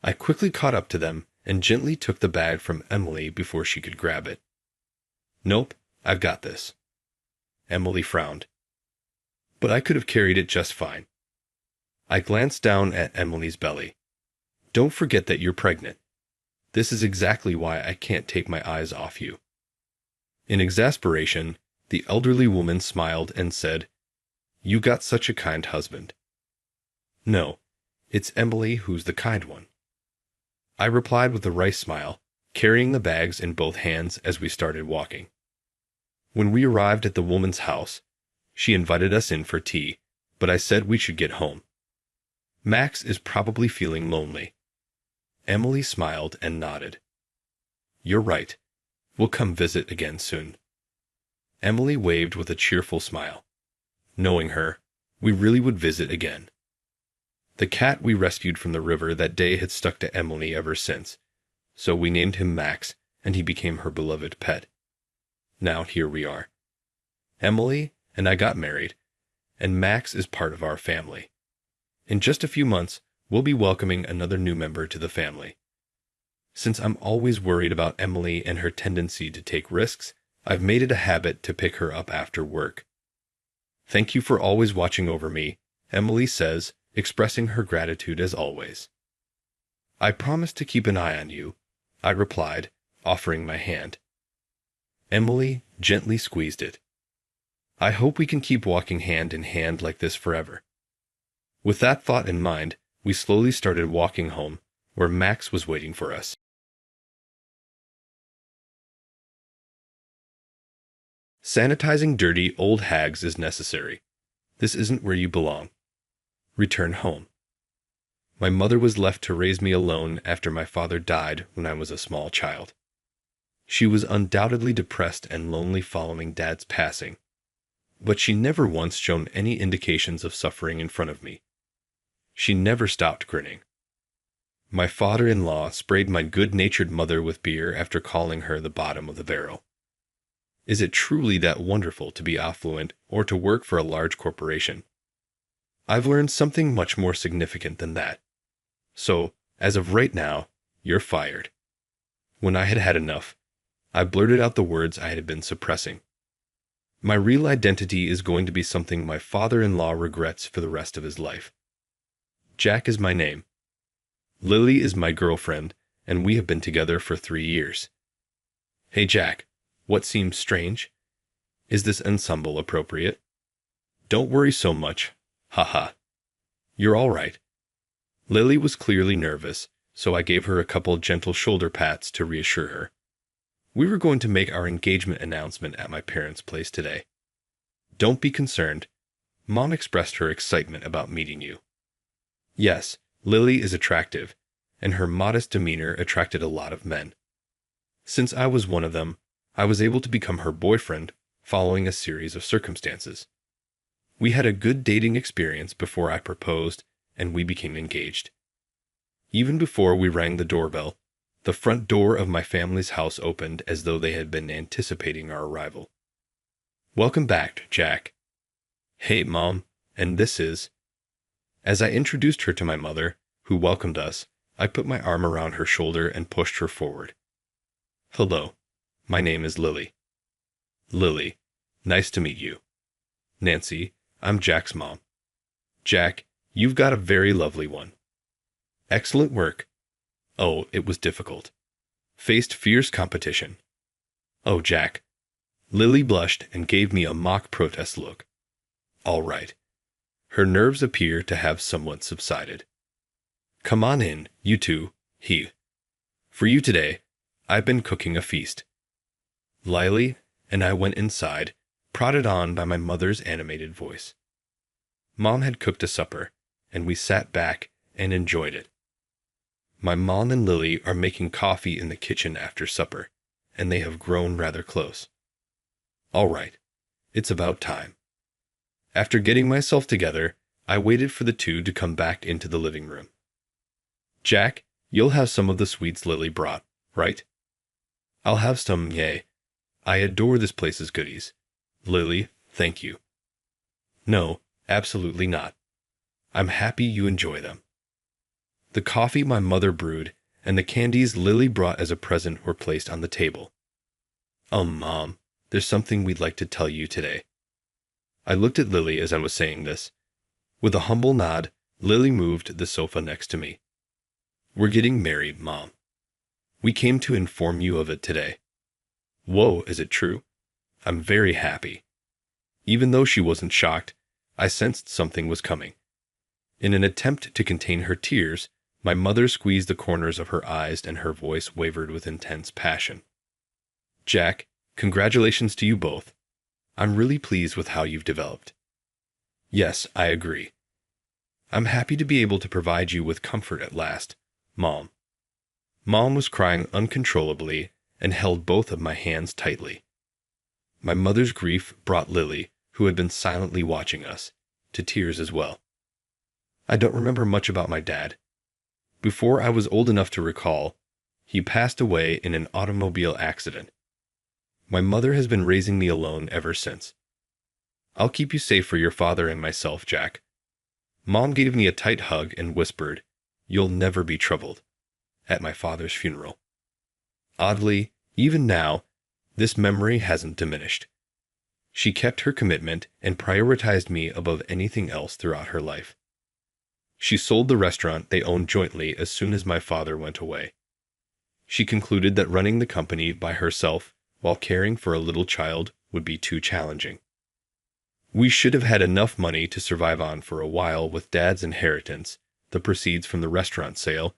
I quickly caught up to them and gently took the bag from Emily before she could grab it. "Nope, I've got this." Emily frowned. "But I could have carried it just fine." I glanced down at Emily's belly. "Don't forget that you're pregnant. This is exactly why I can't take my eyes off you." In exasperation, the elderly woman smiled and said, "You got such a kind husband." "No, it's Emily who's the kind one," I replied with a wry smile, carrying the bags in both hands as we started walking. When we arrived at the woman's house, she invited us in for tea, but I said we should get home. "Max is probably feeling lonely." Emily smiled and nodded. "You're right. We'll come visit again soon." Emily waved with a cheerful smile. Knowing her, we really would visit again. The cat we rescued from the river that day had stuck to Emily ever since, so we named him Max, and he became her beloved pet. Now here we are. Emily and I got married, and Max is part of our family. In just a few months, we'll be welcoming another new member to the family. Since I'm always worried about Emily and her tendency to take risks, I've made it a habit to pick her up after work. "Thank you for always watching over me," Emily says, expressing her gratitude as always. "I promise to keep an eye on you," I replied, offering my hand. Emily gently squeezed it. "I hope we can keep walking hand in hand like this forever." With that thought in mind, we slowly started walking home, where Max was waiting for us. Sanitizing dirty old hags is necessary. This isn't where you belong. Return home. My mother was left to raise me alone after my father died when I was a small child. She was undoubtedly depressed and lonely following Dad's passing, but she never once shown any indications of suffering in front of me. She never stopped grinning. My father-in-law sprayed my good-natured mother with beer after calling her the bottom of the barrel. Is it truly that wonderful to be affluent or to work for a large corporation? I've learned something much more significant than that. So, as of right now, you're fired. When I had had enough, I blurted out the words I had been suppressing. My real identity is going to be something my father-in-law regrets for the rest of his life. Jack is my name. Lily is my girlfriend, and we have been together for 3 years. Hey Jack, what seems strange? Is this ensemble appropriate? Don't worry so much. Haha. You're all right. Lily was clearly nervous, so I gave her a couple gentle shoulder pats to reassure her. We were going to make our engagement announcement at my parents' place today. Don't be concerned. Mom expressed her excitement about meeting you. Yes, Lily is attractive, and her modest demeanor attracted a lot of men. Since I was one of them, I was able to become her boyfriend following a series of circumstances. We had a good dating experience before I proposed, and we became engaged. Even before we rang the doorbell, the front door of my family's house opened as though they had been anticipating our arrival. Welcome back, Jack. Hey, Mom, and this is... As I introduced her to my mother, who welcomed us, I put my arm around her shoulder and pushed her forward. Hello, my name is Lily. Lily, nice to meet you. Nancy, I'm Jack's mom. Jack, you've got a very lovely one. Excellent work. Oh, it was difficult. Faced fierce competition. Oh, Jack. Lily blushed and gave me a mock protest look. All right. Her nerves appear to have somewhat subsided. Come on in, you two, he. For you today, I've been cooking a feast. Lily and I went inside, prodded on by my mother's animated voice. Mom had cooked a supper, and we sat back and enjoyed it. My mom and Lily are making coffee in the kitchen after supper, and they have grown rather close. All right, it's about time. After getting myself together, I waited for the two to come back into the living room. Jack, you'll have some of the sweets Lily brought, right? I'll have some, yay. I adore this place's goodies. Lily, thank you. No, absolutely not. I'm happy you enjoy them. The coffee my mother brewed and the candies Lily brought as a present were placed on the table. Mom, there's something we'd like to tell you today. I looked at Lily as I was saying this. With a humble nod, Lily moved the sofa next to me. We're getting married, Mom. We came to inform you of it today. Whoa, is it true? I'm very happy. Even though she wasn't shocked, I sensed something was coming. In an attempt to contain her tears, my mother squeezed the corners of her eyes and her voice wavered with intense passion. Jack, congratulations to you both. I'm really pleased with how you've developed. Yes, I agree. I'm happy to be able to provide you with comfort at last, Mom. Mom was crying uncontrollably and held both of my hands tightly. My mother's grief brought Lily, who had been silently watching us, to tears as well. I don't remember much about my dad. Before I was old enough to recall, he passed away in an automobile accident. My mother has been raising me alone ever since. I'll keep you safe for your father and myself, Jack. Mom gave me a tight hug and whispered, "You'll never be troubled," at my father's funeral. Oddly, even now, this memory hasn't diminished. She kept her commitment and prioritized me above anything else throughout her life. She sold the restaurant they owned jointly as soon as my father went away. She concluded that running the company by herself while caring for a little child would be too challenging. We should have had enough money to survive on for a while with Dad's inheritance, the proceeds from the restaurant sale,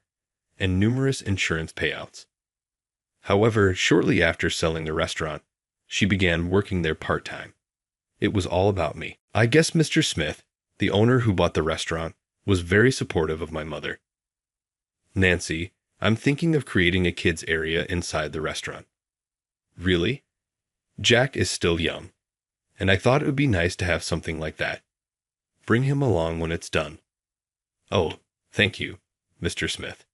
and numerous insurance payouts. However, shortly after selling the restaurant, she began working there part-time. It was all about me. I guess Mr. Smith, the owner who bought the restaurant, was very supportive of my mother. Nancy, I'm thinking of creating a kids area inside the restaurant. Really? Jack is still young, and I thought it would be nice to have something like that. Bring him along when it's done. Oh, thank you, Mr. Smith.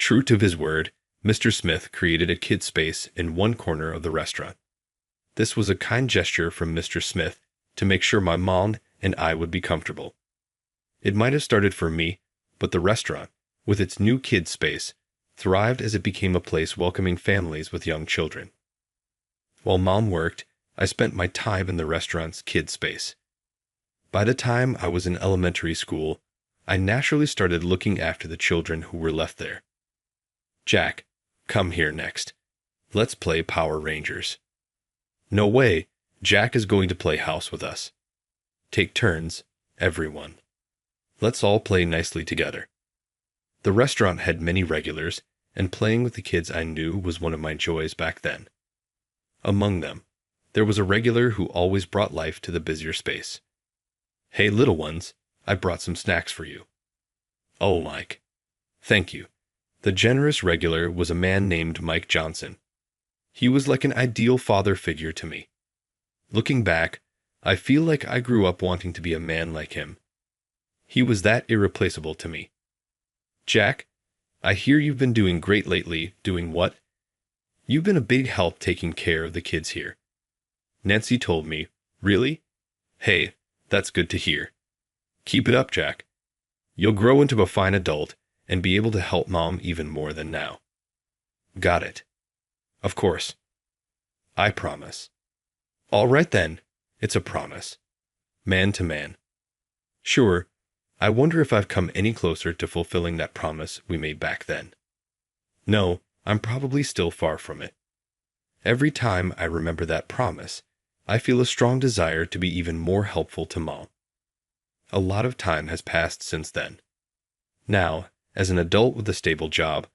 True to his word, Mr. Smith created a kid space in one corner of the restaurant. This was a kind gesture from Mr. Smith to make sure my mom and I would be comfortable. It might have started for me, but the restaurant, with its new kid space, thrived as it became a place welcoming families with young children. While Mom worked, I spent my time in the restaurant's kid space. By the time I was in elementary school, I naturally started looking after the children who were left there. Jack, come here next. Let's play Power Rangers. No way, Jack is going to play house with us. Take turns, everyone. Let's all play nicely together. The restaurant had many regulars, and playing with the kids I knew was one of my joys back then. Among them, there was a regular who always brought life to the busier space. Hey, little ones, I brought some snacks for you. Oh, Mike. Thank you. The generous regular was a man named Mike Johnson. He was like an ideal father figure to me. Looking back, I feel like I grew up wanting to be a man like him. He was that irreplaceable to me. Jack, I hear you've been doing great lately. Doing what? You've been a big help taking care of the kids here. Nancy told me. Really? Hey, that's good to hear. Keep it up, Jack. You'll grow into a fine adult and be able to help Mom even more than now. Got it. Of course. I promise. All right then, it's a promise. Man to man. Sure, I wonder if I've come any closer to fulfilling that promise we made back then. No, I'm probably still far from it. Every time I remember that promise, I feel a strong desire to be even more helpful to Mom. A lot of time has passed since then. Now, as an adult with a stable job,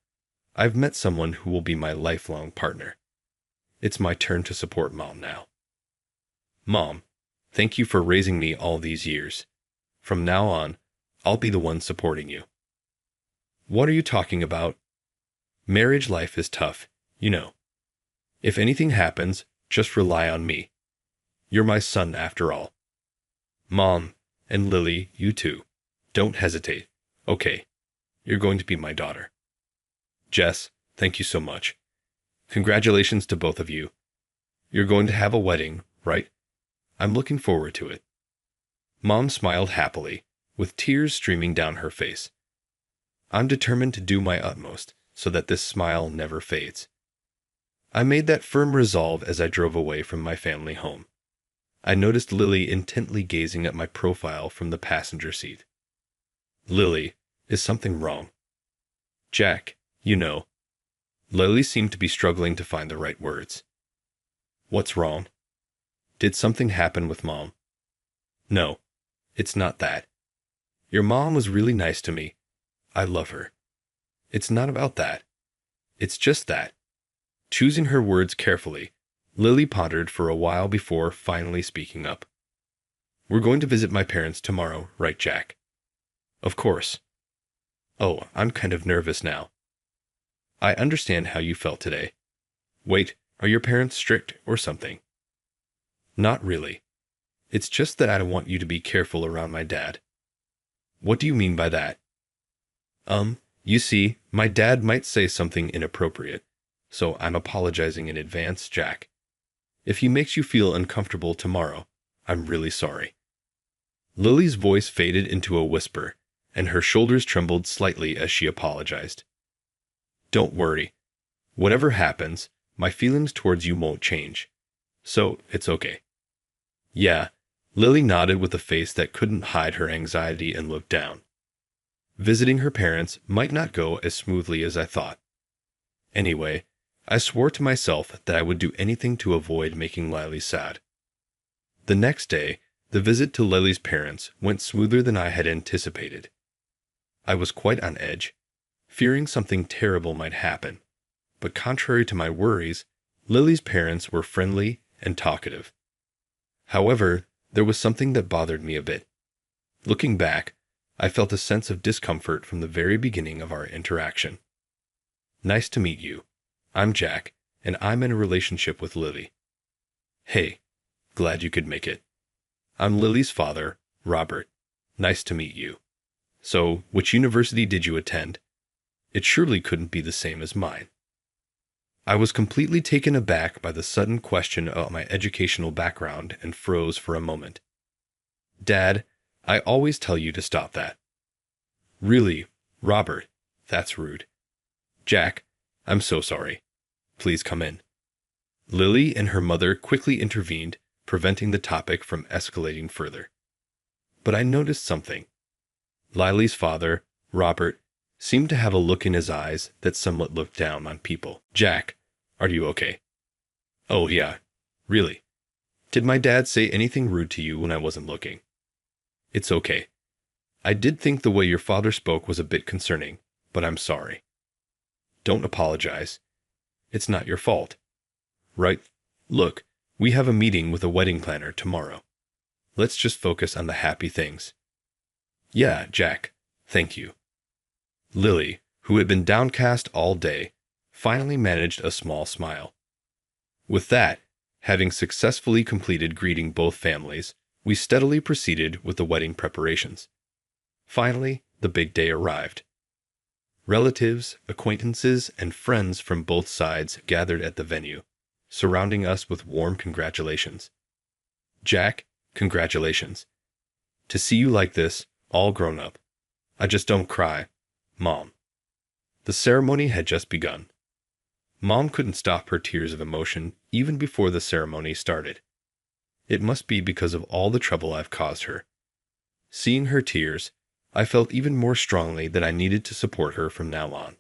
I've met someone who will be my lifelong partner. It's my turn to support Mom now. Mom, thank you for raising me all these years. From now on, I'll be the one supporting you. What are you talking about? Marriage life is tough, you know. If anything happens, just rely on me. You're my son after all. Mom, and Lily, you too. Don't hesitate. Okay, you're going to be my daughter. Jess, thank you so much. Congratulations to both of you. You're going to have a wedding, right? I'm looking forward to it. Mom smiled happily, with tears streaming down her face. I'm determined to do my utmost so that this smile never fades. I made that firm resolve as I drove away from my family home. I noticed Lily intently gazing at my profile from the passenger seat. Lily, is something wrong? Jack, you know. Lily seemed to be struggling to find the right words. What's wrong? Did something happen with Mom? No, it's not that. Your mom was really nice to me. I love her. It's not about that. It's just that. Choosing her words carefully, Lily pondered for a while before finally speaking up. We're going to visit my parents tomorrow, right, Jack? Of course. Oh, I'm kind of nervous now. I understand how you felt today. Wait, are your parents strict or something? Not really. It's just that I want you to be careful around my dad. What do you mean by that? You see, my dad might say something inappropriate, so I'm apologizing in advance, Jack. If he makes you feel uncomfortable tomorrow, I'm really sorry. Lily's voice faded into a whisper, and her shoulders trembled slightly as she apologized. Don't worry. Whatever happens, my feelings towards you won't change. So, it's okay. Yeah, Lily nodded with a face that couldn't hide her anxiety and looked down. Visiting her parents might not go as smoothly as I thought. Anyway, I swore to myself that I would do anything to avoid making Lily sad. The next day, the visit to Lily's parents went smoother than I had anticipated. I was quite on edge, fearing something terrible might happen, but contrary to my worries, Lily's parents were friendly and talkative. However, there was something that bothered me a bit. Looking back, I felt a sense of discomfort from the very beginning of our interaction. Nice to meet you. I'm Jack, and I'm in a relationship with Lily. Hey, glad you could make it. I'm Lily's father, Robert. Nice to meet you. So, which university did you attend? It surely couldn't be the same as mine. I was completely taken aback by the sudden question about my educational background and froze for a moment. Dad, I always tell you to stop that. Really, Robert, that's rude. Jack, I'm so sorry. Please come in. Lily and her mother quickly intervened, preventing the topic from escalating further. But I noticed something. Lily's father, Robert, seemed to have a look in his eyes that somewhat looked down on people. Jack, are you okay? Oh yeah, really. Did my dad say anything rude to you when I wasn't looking? It's okay. I did think the way your father spoke was a bit concerning, but I'm sorry. Don't apologize. It's not your fault. Right? Look, we have a meeting with a wedding planner tomorrow. Let's just focus on the happy things. Yeah, Jack, thank you. Lily, who had been downcast all day, finally managed a small smile. With that, having successfully completed greeting both families, we steadily proceeded with the wedding preparations. Finally, the big day arrived. Relatives, acquaintances, and friends from both sides gathered at the venue, surrounding us with warm congratulations. Jack, congratulations. To see you like this, all grown up. I just don't cry, Mom. The ceremony had just begun. Mom couldn't stop her tears of emotion even before the ceremony started. It must be because of all the trouble I've caused her. Seeing her tears, I felt even more strongly that I needed to support her from now on.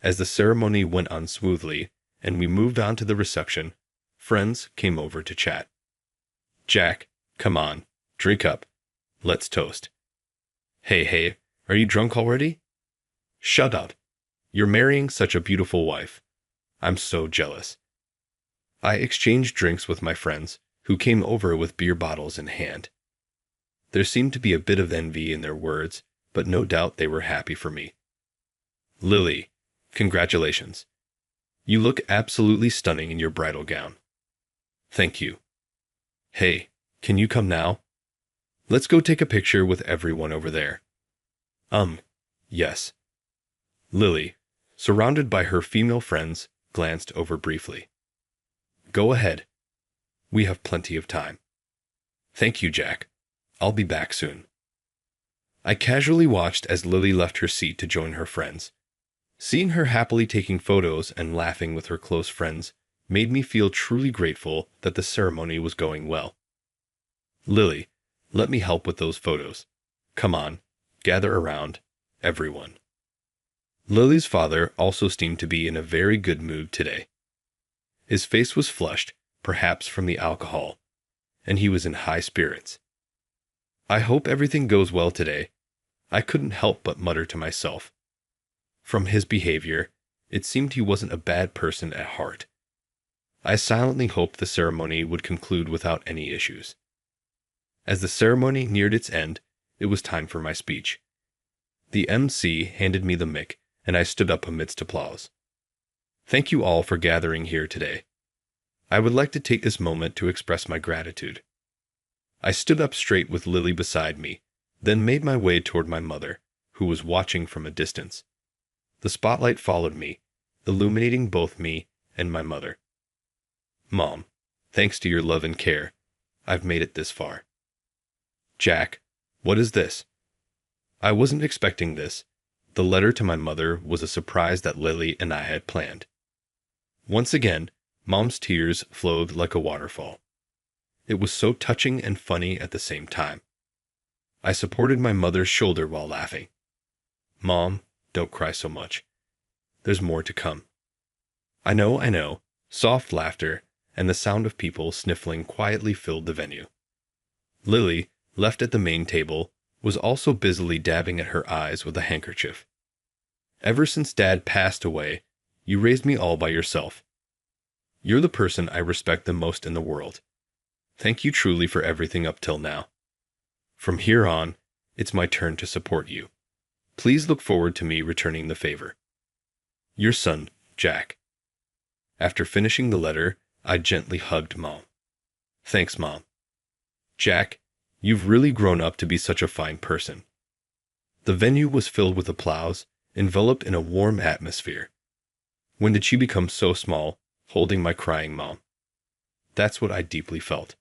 As the ceremony went on smoothly and we moved on to the reception, friends came over to chat. Jack, come on, drink up. Let's toast. Hey, are you drunk already? Shut up. You're marrying such a beautiful wife. I'm so jealous. I exchanged drinks with my friends, who came over with beer bottles in hand. There seemed to be a bit of envy in their words, but no doubt they were happy for me. Lily, congratulations. You look absolutely stunning in your bridal gown. Thank you. Hey, can you come now? Let's go take a picture with everyone over there. Yes. Lily, surrounded by her female friends, glanced over briefly. Go ahead. We have plenty of time. Thank you, Jack. I'll be back soon. I casually watched as Lily left her seat to join her friends. Seeing her happily taking photos and laughing with her close friends made me feel truly grateful that the ceremony was going well. Lily, let me help with those photos. Come on, gather around, everyone. Lily's father also seemed to be in a very good mood today. His face was flushed, perhaps from the alcohol, and he was in high spirits. I hope everything goes well today. I couldn't help but mutter to myself. From his behavior, it seemed he wasn't a bad person at heart. I silently hoped the ceremony would conclude without any issues. As the ceremony neared its end, it was time for my speech. The MC handed me the mic, and I stood up amidst applause. Thank you all for gathering here today. I would like to take this moment to express my gratitude. I stood up straight with Lily beside me, then made my way toward my mother, who was watching from a distance. The spotlight followed me, illuminating both me and my mother. Mom, thanks to your love and care, I've made it this far. Jack, what is this? I wasn't expecting this. The letter to my mother was a surprise that Lily and I had planned. Once again, Mom's tears flowed like a waterfall. It was so touching and funny at the same time. I supported my mother's shoulder while laughing. Mom, don't cry so much. There's more to come. I know. Soft laughter and the sound of people sniffling quietly filled the venue. Lily, left at the main table, was also busily dabbing at her eyes with a handkerchief. Ever since Dad passed away, you raised me all by yourself. You're the person I respect the most in the world. Thank you truly for everything up till now. From here on, it's my turn to support you. Please look forward to me returning the favor. Your son, Jack. After finishing the letter, I gently hugged Mom. Thanks, Mom. Jack, you've really grown up to be such a fine person. The venue was filled with applause, enveloped in a warm atmosphere. When did she become so small, holding my crying mom? That's what I deeply felt.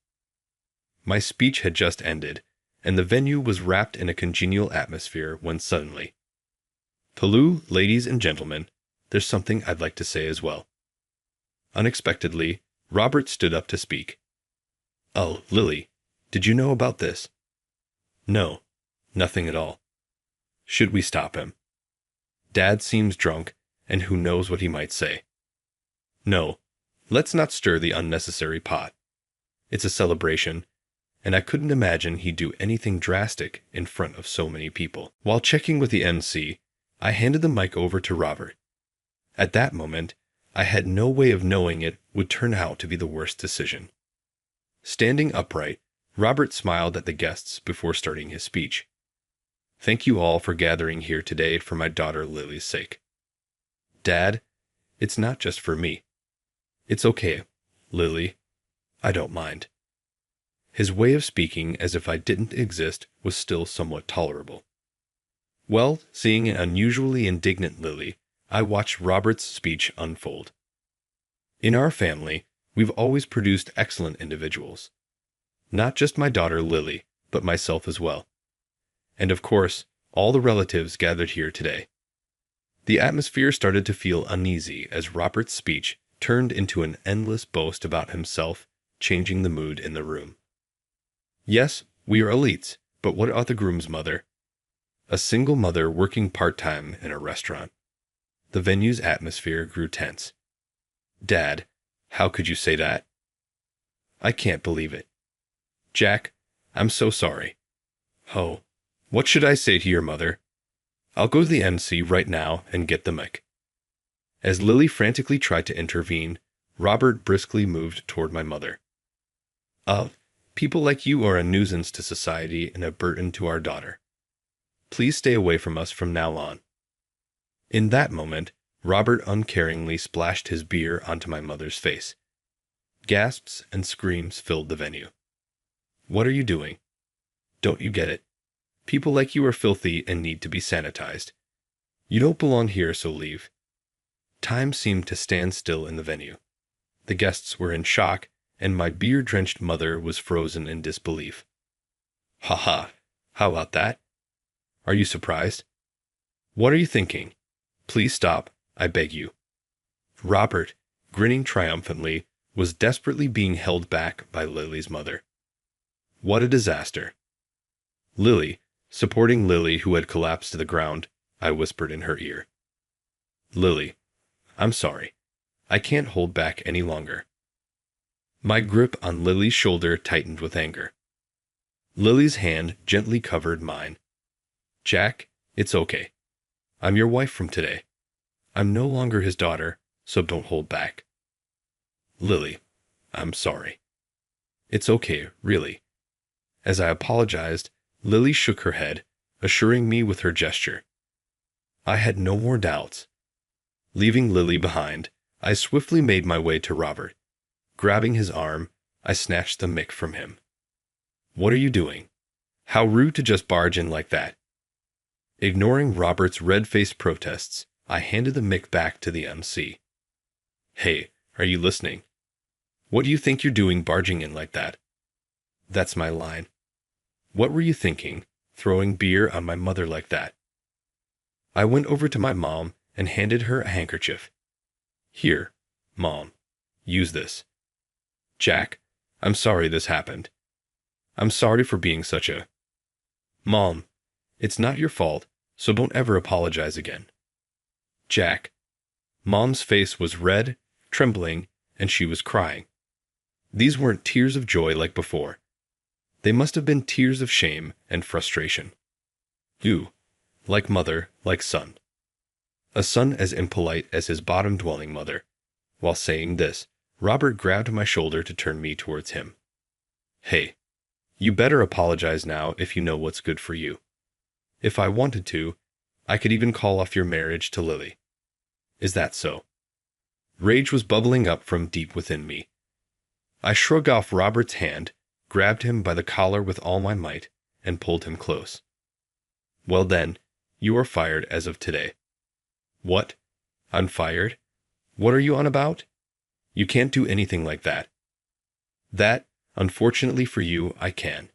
My speech had just ended, and the venue was wrapped in a congenial atmosphere when suddenly, "Hello, ladies and gentlemen, there's something I'd like to say as well." Unexpectedly, Robert stood up to speak. "Oh, Lily, did you know about this?" "No, nothing at all." "Should we stop him? Dad seems drunk, and who knows what he might say." "No, let's not stir the unnecessary pot. It's a celebration, and I couldn't imagine he'd do anything drastic in front of so many people." While checking with the MC, I handed the mic over to Robert. At that moment, I had no way of knowing it would turn out to be the worst decision. Standing upright, Robert smiled at the guests before starting his speech. "Thank you all for gathering here today for my daughter Lily's sake. Dad, it's not just for me. It's okay, Lily. I don't mind." His way of speaking as if I didn't exist was still somewhat tolerable. Well, seeing an unusually indignant Lily, I watched Robert's speech unfold. In our family, we've always produced excellent individuals. Not just my daughter Lily, but myself as well. And of course, all the relatives gathered here today. The atmosphere started to feel uneasy as Robert's speech turned into an endless boast about himself, changing the mood in the room. "Yes, we are elites, but what about the groom's mother? A single mother working part-time in a restaurant." The venue's atmosphere grew tense. "Dad, how could you say that?" "I can't believe it. Jack, I'm so sorry." "Oh, what should I say to your mother? I'll go to the MC right now and get the mic." As Lily frantically tried to intervene, Robert briskly moved toward my mother. People like you are a nuisance to society and a burden to our daughter. Please stay away from us from now on." In that moment, Robert uncaringly splashed his beer onto my mother's face. Gasps and screams filled the venue. "What are you doing? Don't you get it? People like you are filthy and need to be sanitized. You don't belong here, so leave." Time seemed to stand still in the venue. The guests were in shock, and my beer-drenched mother was frozen in disbelief. "Ha ha, how about that? Are you surprised? What are you thinking? Please stop, I beg you." Robert, grinning triumphantly, was desperately being held back by Lily's mother. What a disaster. "Lily," supporting Lily who had collapsed to the ground, I whispered in her ear. "Lily, I'm sorry. I can't hold back any longer." My grip on Lily's shoulder tightened with anger. Lily's hand gently covered mine. "Jack, it's okay. I'm your wife from today. I'm no longer his daughter, so don't hold back." "Lily, I'm sorry." "It's okay, really." As I apologized, Lily shook her head, assuring me with her gesture. I had no more doubts. Leaving Lily behind, I swiftly made my way to Robert. Grabbing his arm, I snatched the mic from him. "What are you doing? How rude to just barge in like that." Ignoring Robert's red-faced protests, I handed the mic back to the MC. "Hey, are you listening? What do you think you're doing barging in like that?" That's my line. "What were you thinking, throwing beer on my mother like that?" I went over to my mom and handed her a handkerchief. "Here, Mom, use this. Jack, I'm sorry this happened. I'm sorry for being such a..." "Mom, it's not your fault, so don't ever apologize again." "Jack." Mom's face was red, trembling, and she was crying. These weren't tears of joy like before. They must have been tears of shame and frustration. You, like mother, like son. A son as impolite as his bottom-dwelling mother. While saying this, Robert grabbed my shoulder to turn me towards him. "Hey, you better apologize now if you know what's good for you. If I wanted to, I could even call off your marriage to Lily. Is that so?" Rage was bubbling up from deep within me. I shrugged off Robert's hand, grabbed him by the collar with all my might, and pulled him close. "Well then, you are fired as of today. What? I'm fired? What are you on about? You can't do anything like that. That, unfortunately for you, I can.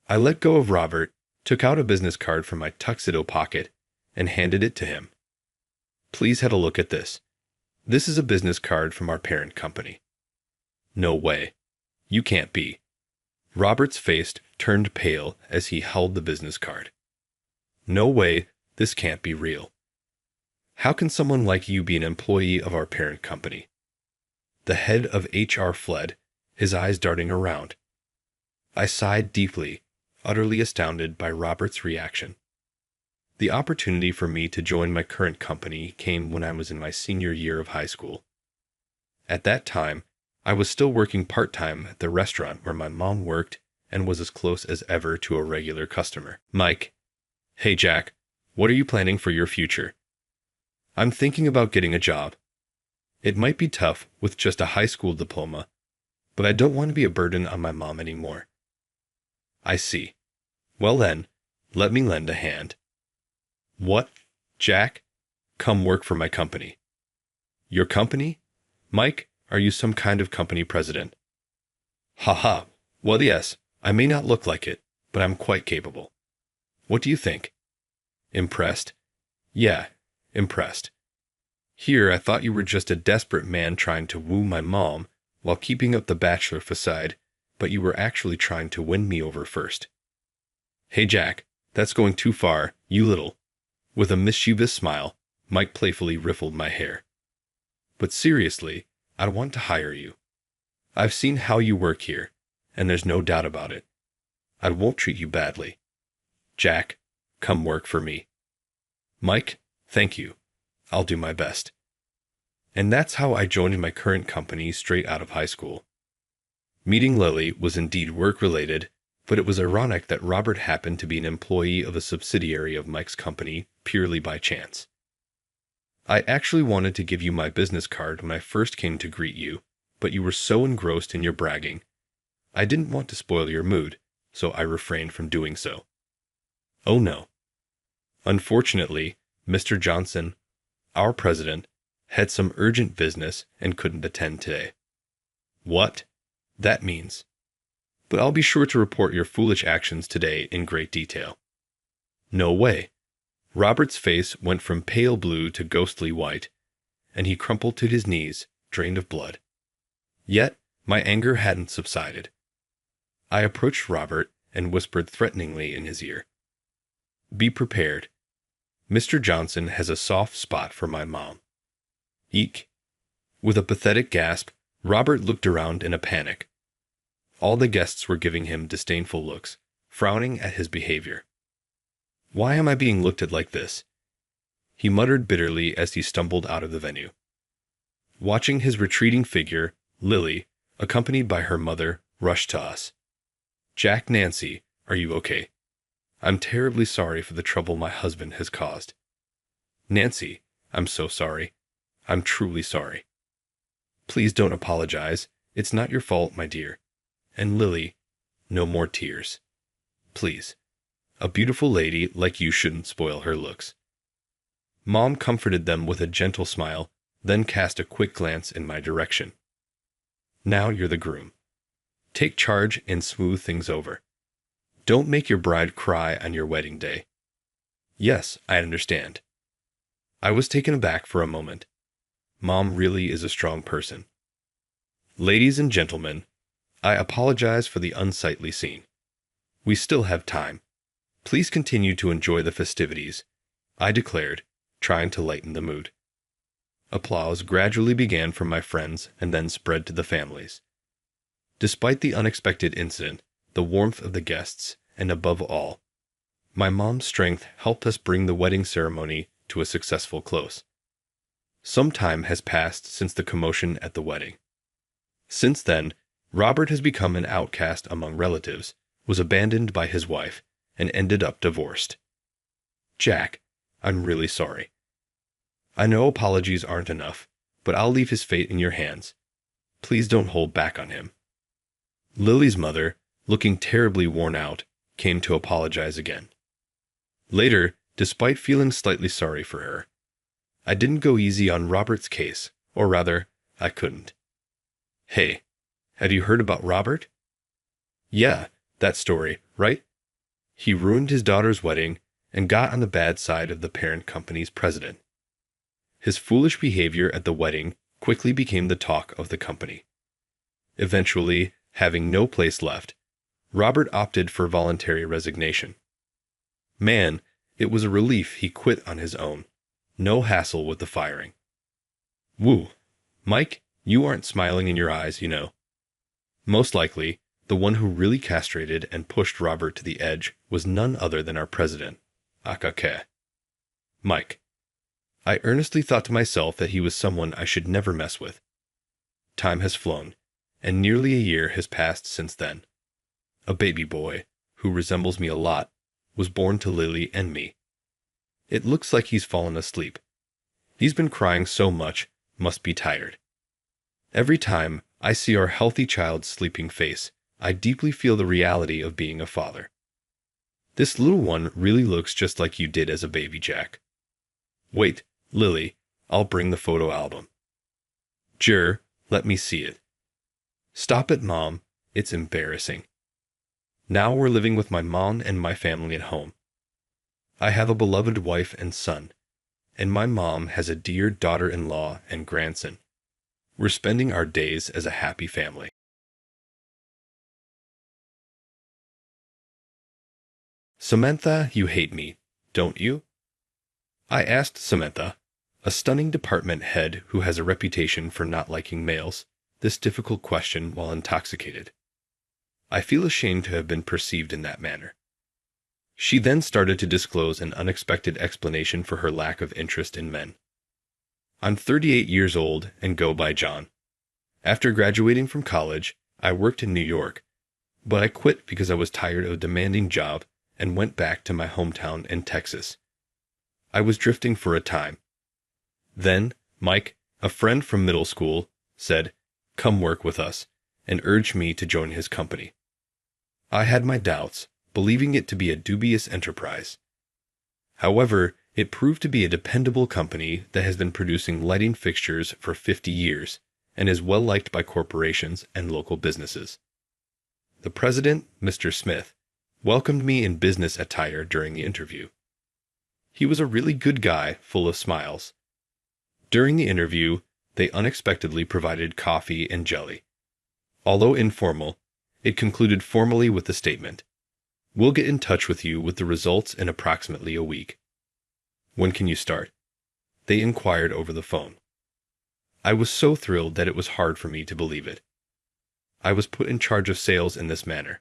I let go of Robert, took out a business card from my tuxedo pocket, and handed it to him. Please have a look at this. This is a business card from our parent company. No way. You can't be. Robert's face turned pale as he held the business card. No way, this can't be real. How can someone like you be an employee of our parent company? The head of HR fled, his eyes darting around. I sighed deeply, utterly astounded by Robert's reaction. The opportunity for me to join my current company came when I was in my senior year of high school. At that time, I was still working part-time at the restaurant where my mom worked and was as close as ever to a regular customer. Mike. Hey Jack, what are you planning for your future? I'm thinking about getting a job. It might be tough with just a high school diploma, but I don't want to be a burden on my mom anymore. I see. Well then, let me lend a hand. What? Jack? Come work for my company. Your company? Mike, are you some kind of company president? Haha. Well, yes, I may not look like it, but I'm quite capable. What do you think? Impressed? Yeah, impressed. Here I thought you were just a desperate man trying to woo my mom while keeping up the bachelor facade, but you were actually trying to win me over first. Hey Jack, that's going too far, you little. With a mischievous smile, Mike playfully riffled my hair. But seriously, I want to hire you. I've seen how you work here, and there's no doubt about it. I won't treat you badly. Jack, come work for me. Mike, thank you. I'll do my best. And that's how I joined my current company straight out of high school. Meeting Lily was indeed work-related, but it was ironic that Robert happened to be an employee of a subsidiary of Mike's company purely by chance. I actually wanted to give you my business card when I first came to greet you, but you were so engrossed in your bragging. I didn't want to spoil your mood, so I refrained from doing so. Oh no. Unfortunately, Mr. Johnson, our president, had some urgent business and couldn't attend today. What? That means. But I'll be sure to report your foolish actions today in great detail. No way. Robert's face went from pale blue to ghostly white, and he crumpled to his knees, drained of blood. Yet, my anger hadn't subsided. I approached Robert and whispered threateningly in his ear. Be prepared. Mr. Johnson has a soft spot for my mom. Eek. With a pathetic gasp, Robert looked around in a panic. All the guests were giving him disdainful looks, frowning at his behavior. Why am I being looked at like this? He muttered bitterly as he stumbled out of the venue. Watching his retreating figure, Lily, accompanied by her mother, rushed to us. Jack, Nancy, are you okay? I'm terribly sorry for the trouble my husband has caused. Nancy, I'm so sorry. I'm truly sorry. Please don't apologize. It's not your fault, my dear. And Lily, no more tears. Please. A beautiful lady like you shouldn't spoil her looks. Mom comforted them with a gentle smile, then cast a quick glance in my direction. Now you're the groom. Take charge and smooth things over. Don't make your bride cry on your wedding day. Yes, I understand. I was taken aback for a moment. Mom really is a strong person. Ladies and gentlemen, I apologize for the unsightly scene. We still have time. Please continue to enjoy the festivities, I declared, trying to lighten the mood. Applause gradually began from my friends and then spread to the families. Despite the unexpected incident, the warmth of the guests, and above all, my mom's strength helped us bring the wedding ceremony to a successful close. Some time has passed since the commotion at the wedding. Since then, Robert has become an outcast among relatives, was abandoned by his wife, and ended up divorced. Jack, I'm really sorry. I know apologies aren't enough, but I'll leave his fate in your hands. Please don't hold back on him. Lily's mother, looking terribly worn out, came to apologize again. Later, despite feeling slightly sorry for her, I didn't go easy on Robert's case, or rather, I couldn't. Hey, have you heard about Robert? Yeah, that story, right? He ruined his daughter's wedding and got on the bad side of the parent company's president. His foolish behavior at the wedding quickly became the talk of the company. Eventually, having no place left, Robert opted for voluntary resignation. Man, it was a relief he quit on his own. No hassle with the firing. Woo. Mike, you aren't smiling in your eyes, you know. Most likely, the one who really castrated and pushed Robert to the edge was none other than our president, Akake. Mike. I earnestly thought to myself that he was someone I should never mess with. Time has flown, and nearly a year has passed since then. A baby boy, who resembles me a lot, was born to Lily and me. It looks like he's fallen asleep. He's been crying so much, must be tired. Every time I see our healthy child's sleeping face, I deeply feel the reality of being a father. This little one really looks just like you did as a baby, Jack. Wait, Lily, I'll bring the photo album. Jur, let me see it. Stop it, Mom. It's embarrassing. Now we're living with my mom and my family at home. I have a beloved wife and son, and my mom has a dear daughter-in-law and grandson. We're spending our days as a happy family. Samantha, you hate me, don't you? I asked Samantha, a stunning department head who has a reputation for not liking males, this difficult question while intoxicated. I feel ashamed to have been perceived in that manner. She then started to disclose an unexpected explanation for her lack of interest in men. I'm 38 years old and go by John. After graduating from college, I worked in New York, but I quit because I was tired of a demanding job and went back to my hometown in Texas. I was drifting for a time. Then, Mike, a friend from middle school, said, "Come work with us," and urged me to join his company. I had my doubts, believing it to be a dubious enterprise. However, it proved to be a dependable company that has been producing lighting fixtures for 50 years and is well liked by corporations and local businesses. The president, Mr. Smith, welcomed me in business attire during the interview. He was a really good guy, full of smiles. During the interview, they unexpectedly provided coffee and jelly. Although informal, it concluded formally with the statement, "We'll get in touch with you with the results in approximately a week." When can you start? They inquired over the phone. I was so thrilled that it was hard for me to believe it. I was put in charge of sales in this manner.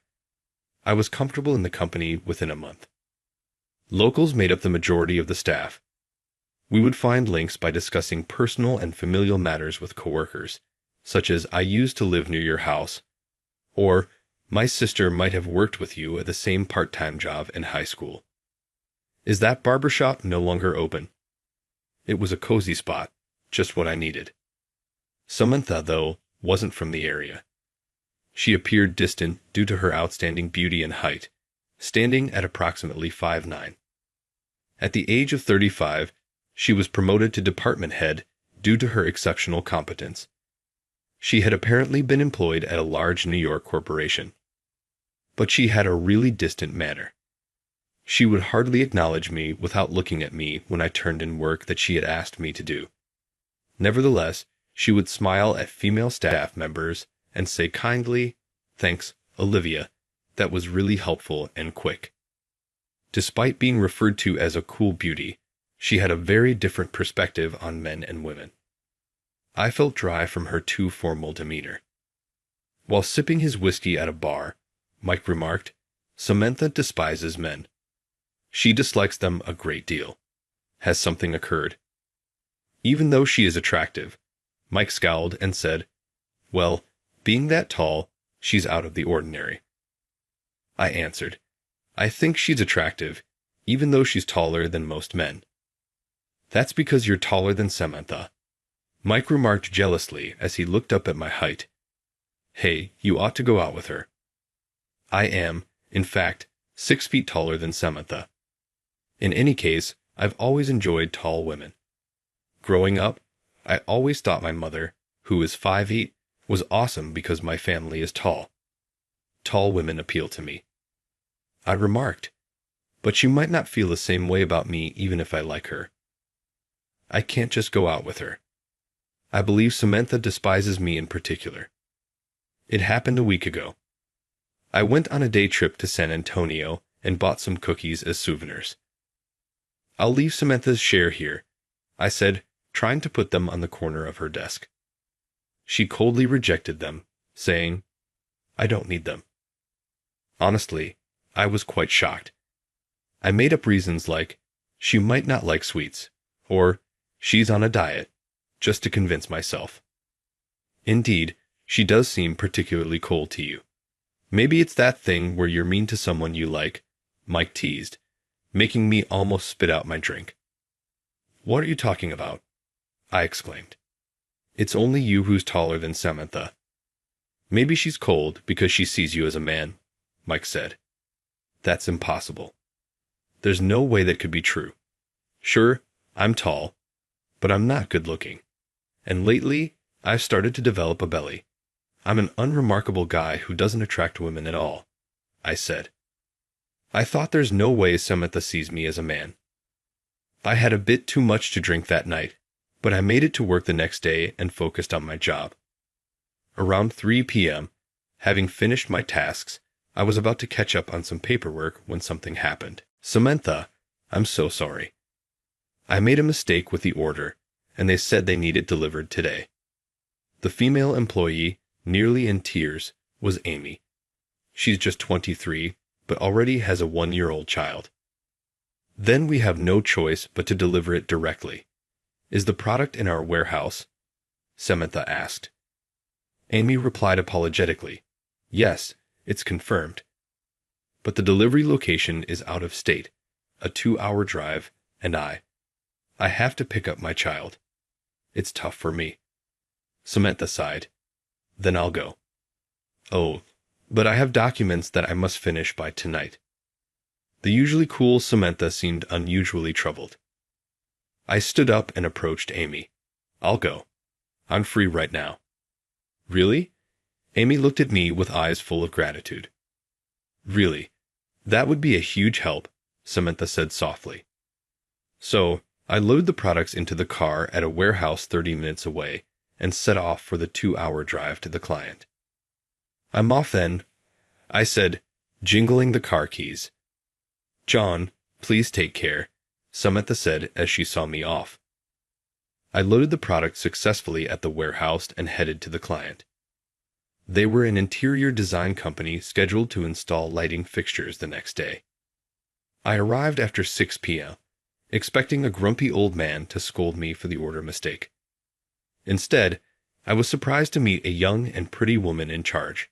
I was comfortable in the company within a month. Locals made up the majority of the staff. We would find links by discussing personal and familial matters with coworkers, such as "I used to live near your house," or "My sister might have worked with you at the same part-time job in high school. Is that barbershop no longer open?" It was a cozy spot, just what I needed. Samantha, though, wasn't from the area. She appeared distant due to her outstanding beauty and height, standing at approximately 5'9". At the age of 35, she was promoted to department head due to her exceptional competence. She had apparently been employed at a large New York corporation. But she had a really distant manner. She would hardly acknowledge me without looking at me when I turned in work that she had asked me to do. Nevertheless, she would smile at female staff members and say kindly, "Thanks, Olivia, that was really helpful and quick." Despite being referred to as a cool beauty, she had a very different perspective on men and women. I felt dry from her too formal demeanor. While sipping his whiskey at a bar, Mike remarked, "Samantha despises men. She dislikes them a great deal. Has something occurred?" Even though she is attractive, Mike scowled and said, "Well, being that tall, she's out of the ordinary." I answered, "I think she's attractive, even though she's taller than most men." "That's because you're taller than Samantha," Mike remarked jealously as he looked up at my height. "Hey, you ought to go out with her." I am, in fact, 6 feet taller than Samantha. In any case, I've always enjoyed tall women. Growing up, I always thought my mother, who is 5'8", was awesome because my family is tall. Tall women appeal to me. I remarked, but she might not feel the same way about me even if I like her. I can't just go out with her. I believe Samantha despises me in particular. It happened a week ago. I went on a day trip to San Antonio and bought some cookies as souvenirs. I'll leave Samantha's share here, I said, trying to put them on the corner of her desk. She coldly rejected them, saying, I don't need them. Honestly, I was quite shocked. I made up reasons like, she might not like sweets, or she's on a diet, just to convince myself. Indeed, she does seem particularly cold to you. Maybe it's that thing where you're mean to someone you like, Mike teased, making me almost spit out my drink. What are you talking about? I exclaimed. It's only you who's taller than Samantha. Maybe she's cold because she sees you as a man, Mike said. That's impossible. There's no way that could be true. Sure, I'm tall, but I'm not good looking. And lately, I've started to develop a belly. I'm an unremarkable guy who doesn't attract women at all, I said. I thought there's no way Samantha sees me as a man. I had a bit too much to drink that night, but I made it to work the next day and focused on my job. Around 3 p.m., having finished my tasks, I was about to catch up on some paperwork when something happened. Samantha, I'm so sorry. I made a mistake with the order, and they said they need it delivered today. The female employee, nearly in tears, was Amy. She's just 23, but already has a 1-year-old child. Then we have no choice but to deliver it directly. Is the product in our warehouse? Samantha asked. Amy replied apologetically, yes, it's confirmed. But the delivery location is out of state, a 2-hour drive, and I have to pick up my child. It's tough for me. Samantha sighed. Then I'll go. Oh, but I have documents that I must finish by tonight. The usually cool Samantha seemed unusually troubled. I stood up and approached Amy. I'll go. I'm free right now. Really? Amy looked at me with eyes full of gratitude. Really? That would be a huge help, Samantha said softly. So, I loaded the products into the car at a warehouse 30 minutes away and set off for the 2-hour drive to the client. I'm off then, I said, jingling the car keys. John, please take care, Samantha said as she saw me off. I loaded the product successfully at the warehouse and headed to the client. They were an interior design company scheduled to install lighting fixtures the next day. I arrived after 6 p.m., expecting a grumpy old man to scold me for the order mistake. Instead, I was surprised to meet a young and pretty woman in charge.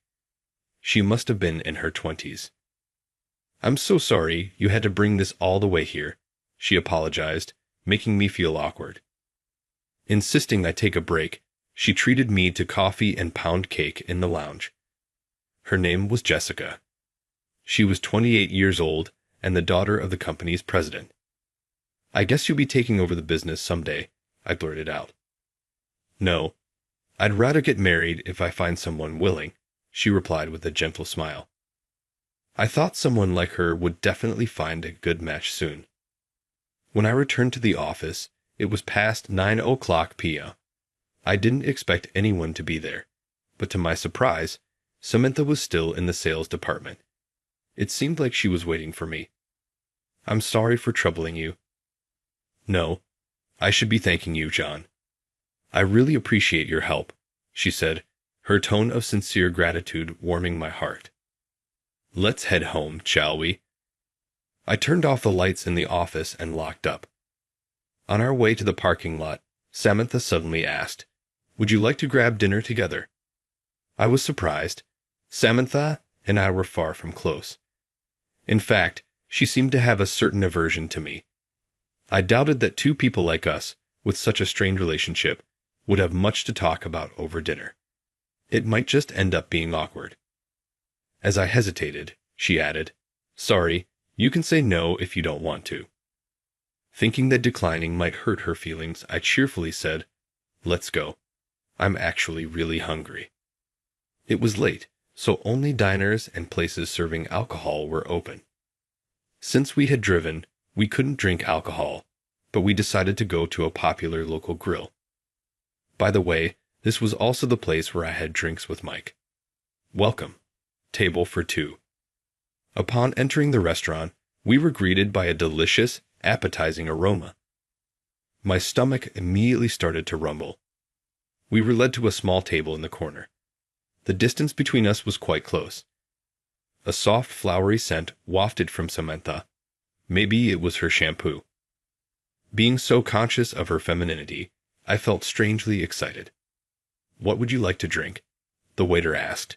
She must have been in her 20s. I'm so sorry you had to bring this all the way here, she apologized, making me feel awkward. Insisting I take a break, she treated me to coffee and pound cake in the lounge. Her name was Jessica. She was 28 years old and the daughter of the company's president. I guess you'll be taking over the business someday, I blurted out. No, I'd rather get married if I find someone willing, she replied with a gentle smile. I thought someone like her would definitely find a good match soon. When I returned to the office, it was past 9:00 p.m. I didn't expect anyone to be there, but to my surprise, Samantha was still in the sales department. It seemed like she was waiting for me. I'm sorry for troubling you. No, I should be thanking you, John. I really appreciate your help, she said, her tone of sincere gratitude warming my heart. Let's head home, shall we? I turned off the lights in the office and locked up. On our way to the parking lot, Samantha suddenly asked, would you like to grab dinner together? I was surprised. Samantha and I were far from close. In fact, she seemed to have a certain aversion to me. I doubted that two people like us, with such a strained relationship, would have much to talk about over dinner. It might just end up being awkward. As I hesitated, she added, sorry, you can say no if you don't want to. Thinking that declining might hurt her feelings, I cheerfully said, "Let's go. I'm actually really hungry." It was late, so only diners and places serving alcohol were open. Since we had driven, we couldn't drink alcohol, but we decided to go to a popular local grill. By the way, this was also the place where I had drinks with Mike. "Welcome. Table for two." Upon entering the restaurant, we were greeted by a delicious, appetizing aroma. My stomach immediately started to rumble. We were led to a small table in the corner. The distance between us was quite close. A soft, flowery scent wafted from Samantha. Maybe it was her shampoo. Being so conscious of her femininity, I felt strangely excited. "What would you like to drink?" the waiter asked.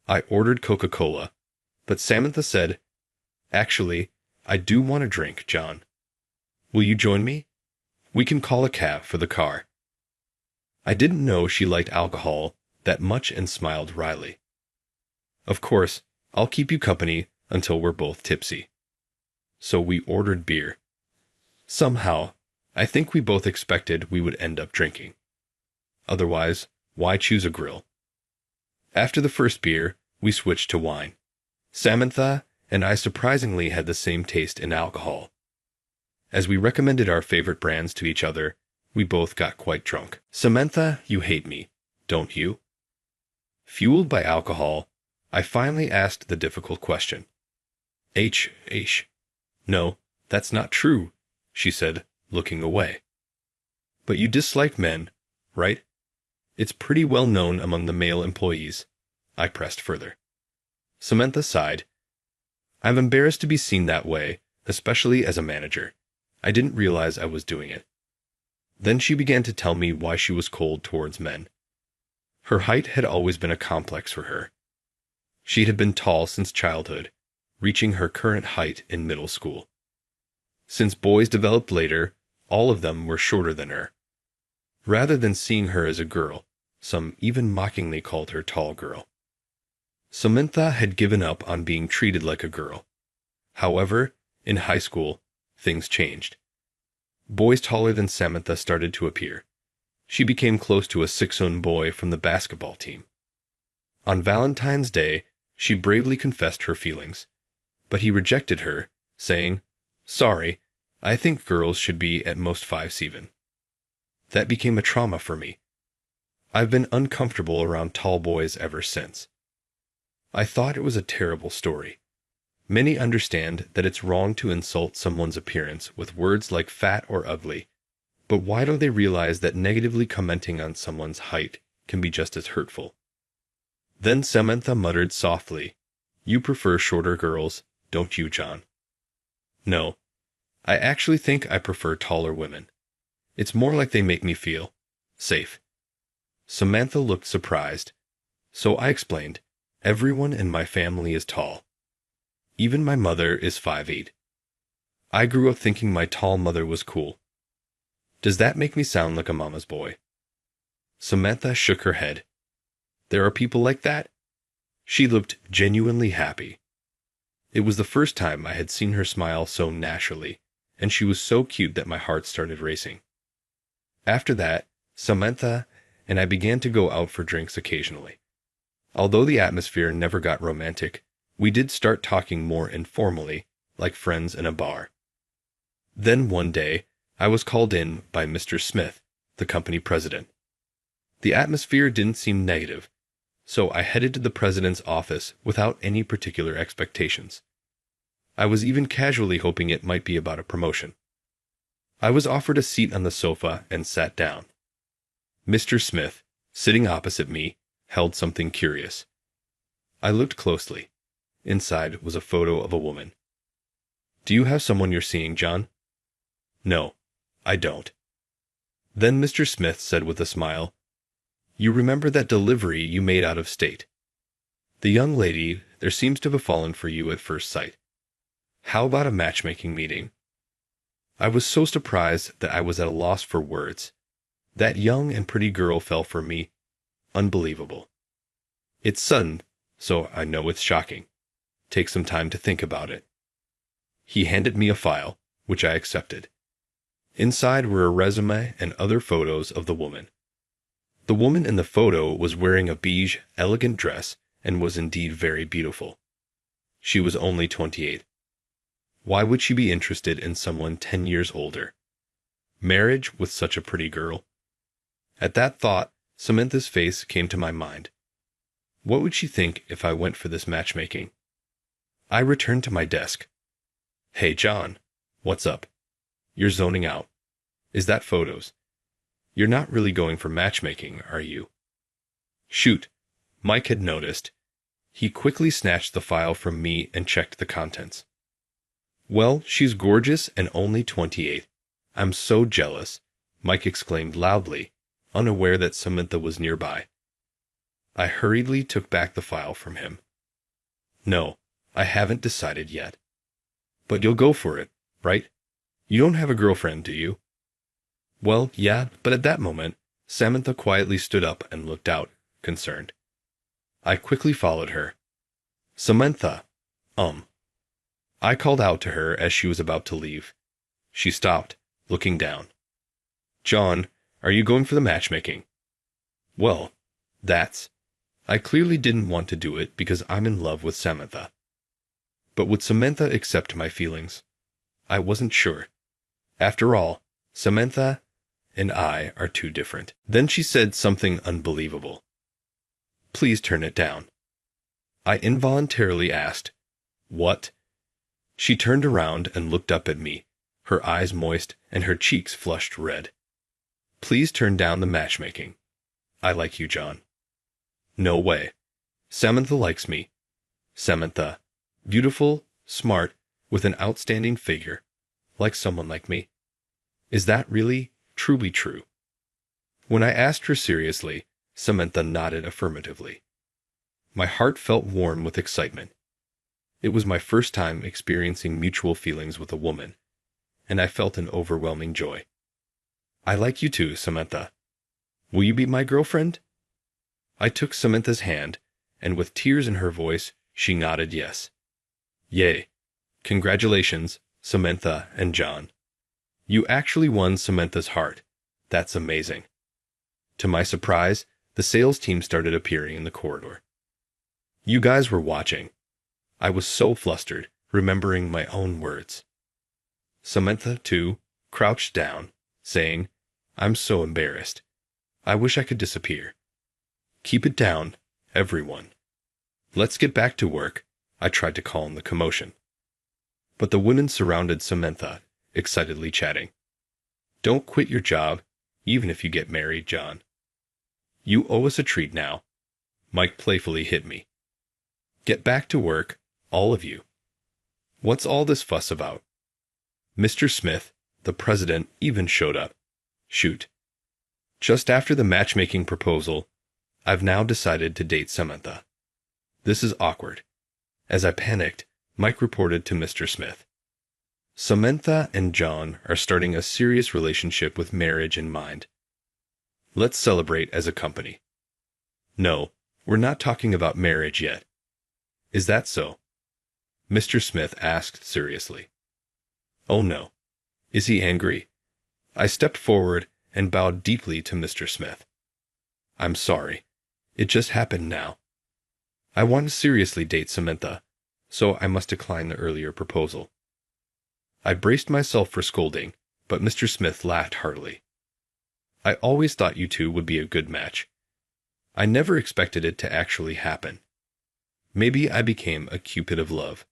I ordered Coca-Cola, but Samantha said, "Actually, I do want a drink, John. Will you join me? We can call a cab for the car." I didn't know she liked alcohol that much and smiled wryly. "Of course, I'll keep you company until we're both tipsy." So we ordered beer. Somehow, I think we both expected we would end up drinking. Otherwise, why choose a grill? After the first beer, we switched to wine. Samantha and I surprisingly had the same taste in alcohol. As we recommended our favorite brands to each other, we both got quite drunk. "Samantha, you hate me, don't you?" Fueled by alcohol, I finally asked the difficult question. "No, that's not true," she said, looking away. "But you dislike men, right? It's pretty well known among the male employees." I pressed further. Samantha sighed. "I'm embarrassed to be seen that way, especially as a manager. I didn't realize I was doing it." Then she began to tell me why she was cold towards men. Her height had always been a complex for her. She had been tall since childhood, reaching her current height in middle school. Since boys developed later, all of them were shorter than her. Rather than seeing her as a girl, some even mockingly called her tall girl. Samantha had given up on being treated like a girl. However, in high school, things changed. Boys taller than Samantha started to appear. She became close to a 6'1" boy from the basketball team. On Valentine's Day, she bravely confessed her feelings, but he rejected her, saying, "Sorry, I think girls should be at most 5'7". That became a trauma for me. I've been uncomfortable around tall boys ever since. I thought it was a terrible story. Many understand that it's wrong to insult someone's appearance with words like fat or ugly, but why don't they realize that negatively commenting on someone's height can be just as hurtful? Then Samantha muttered softly, "You prefer shorter girls, don't you, John?" "No, I actually think I prefer taller women. It's more like they make me feel safe." Samantha looked surprised, so I explained, "Everyone in my family is tall. Even my mother is 5'8". I grew up thinking my tall mother was cool. Does that make me sound like a mama's boy?" Samantha shook her head. "There are people like that?" She looked genuinely happy. It was the first time I had seen her smile so naturally, and she was so cute that my heart started racing. After that, Samantha and I began to go out for drinks occasionally. Although the atmosphere never got romantic, we did start talking more informally, like friends in a bar. Then one day, I was called in by Mr. Smith, the company president. The atmosphere didn't seem negative, so I headed to the president's office without any particular expectations. I was even casually hoping it might be about a promotion. I was offered a seat on the sofa and sat down. Mr. Smith, sitting opposite me, held something curious. I looked closely. Inside was a photo of a woman. "Do you have someone you're seeing, John?" "No, I don't." Then Mr. Smith said with a smile, "You remember that delivery you made out of state? The young lady there seems to have fallen for you at first sight. How about a matchmaking meeting?" I was so surprised that I was at a loss for words. That young and pretty girl fell for me. Unbelievable. It's sudden, so I know it's shocking. Take some time to think about it. He handed me a file, which I accepted. Inside were a resume and other photos of the woman. The woman in the photo was wearing a beige, elegant dress and was indeed very beautiful. She was only 28. Why would she be interested in someone 10 years older? Marriage with such a pretty girl? At that thought, Samantha's face came to my mind. What would she think if I went for this matchmaking? I returned to my desk. Hey, John. What's up? You're zoning out. Is that photos? You're not really going for matchmaking, are you? Shoot. Mike had noticed. He quickly snatched the file from me and checked the contents. Well, she's gorgeous and only 28. I'm so jealous, Mike exclaimed loudly, unaware that Samantha was nearby. I hurriedly took back the file from him. No, I haven't decided yet. But you'll go for it, right? You don't have a girlfriend, do you? Well, yeah, but at that moment, Samantha quietly stood up and looked out, concerned. I quickly followed her. Samantha, I called out to her as she was about to leave. She stopped, looking down. John, are you going for the matchmaking? Well, I clearly didn't want to do it because I'm in love with Samantha. But would Samantha accept my feelings? I wasn't sure. After all, Samantha and I are too different. Then she said something unbelievable. Please turn it down. I involuntarily asked, What? She turned around and looked up at me, her eyes moist and her cheeks flushed red. Please turn down the matchmaking. I like you, John. No way. Samantha likes me. Samantha, beautiful, smart, with an outstanding figure, like someone like me. Is that really, truly true? When I asked her seriously, Samantha nodded affirmatively. My heart felt warm with excitement. It was my first time experiencing mutual feelings with a woman, and I felt an overwhelming joy. I like you too, Samantha. Will you be my girlfriend? I took Samantha's hand, and with tears in her voice, she nodded yes. Yay. Congratulations, Samantha and John. You actually won Samantha's heart. That's amazing. To my surprise, the sales team started appearing in the corridor. You guys were watching. I was so flustered, remembering my own words. Samantha, too, crouched down, saying, I'm so embarrassed. I wish I could disappear. Keep it down, everyone. Let's get back to work, I tried to calm the commotion. But the women surrounded Samantha, excitedly chatting. Don't quit your job, even if you get married, John. You owe us a treat now. Mike playfully hit me. Get back to work, all of you. What's all this fuss about? Mr. Smith, the president, even showed up. Shoot. Just after the matchmaking proposal, I've now decided to date Samantha. This is awkward. As I panicked, Mike reported to Mr. Smith. Samantha and John are starting a serious relationship with marriage in mind. Let's celebrate as a company. No, we're not talking about marriage yet. Is that so? Mr. Smith asked seriously. Oh no. Is he angry? I stepped forward and bowed deeply to Mr. Smith. I'm sorry. It just happened now. I want to seriously date Samantha, so I must decline the earlier proposal. I braced myself for scolding, but Mr. Smith laughed heartily. I always thought you two would be a good match. I never expected it to actually happen. Maybe I became a Cupid of love.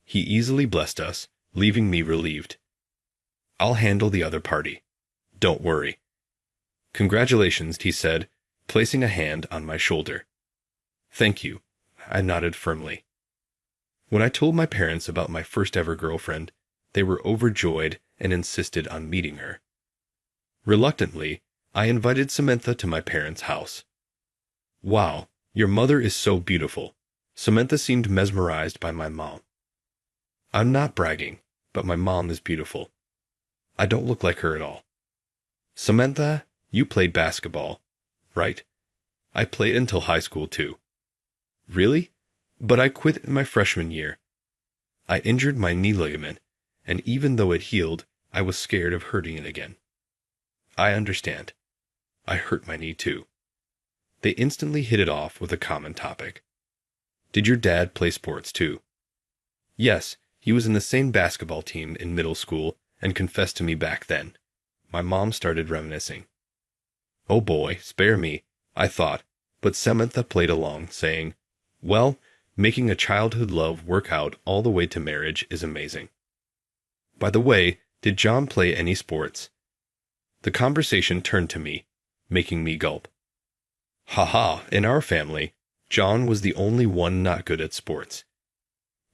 He easily blessed us, leaving me relieved. I'll handle the other party. Don't worry. Congratulations, he said, placing a hand on my shoulder. Thank you, I nodded firmly. When I told my parents about my first ever girlfriend, they were overjoyed and insisted on meeting her. Reluctantly, I invited Samantha to my parents' house. Wow, your mother is so beautiful. Samantha seemed mesmerized by my mom. I'm not bragging, but my mom is beautiful. I don't look like her at all. Samantha, you played basketball, right? I played until high school too. Really? But I quit in my freshman year. I injured my knee ligament, and even though it healed, I was scared of hurting it again. I understand. I hurt my knee too. They instantly hit it off with a common topic. Did your dad play sports too? Yes, he was in the same basketball team in middle school and confessed to me back then. My mom started reminiscing. Oh boy, spare me, I thought, but Samantha played along, saying, well, making a childhood love work out all the way to marriage is amazing. By the way, did John play any sports? The conversation turned to me, making me gulp. Haha, in our family, John was the only one not good at sports.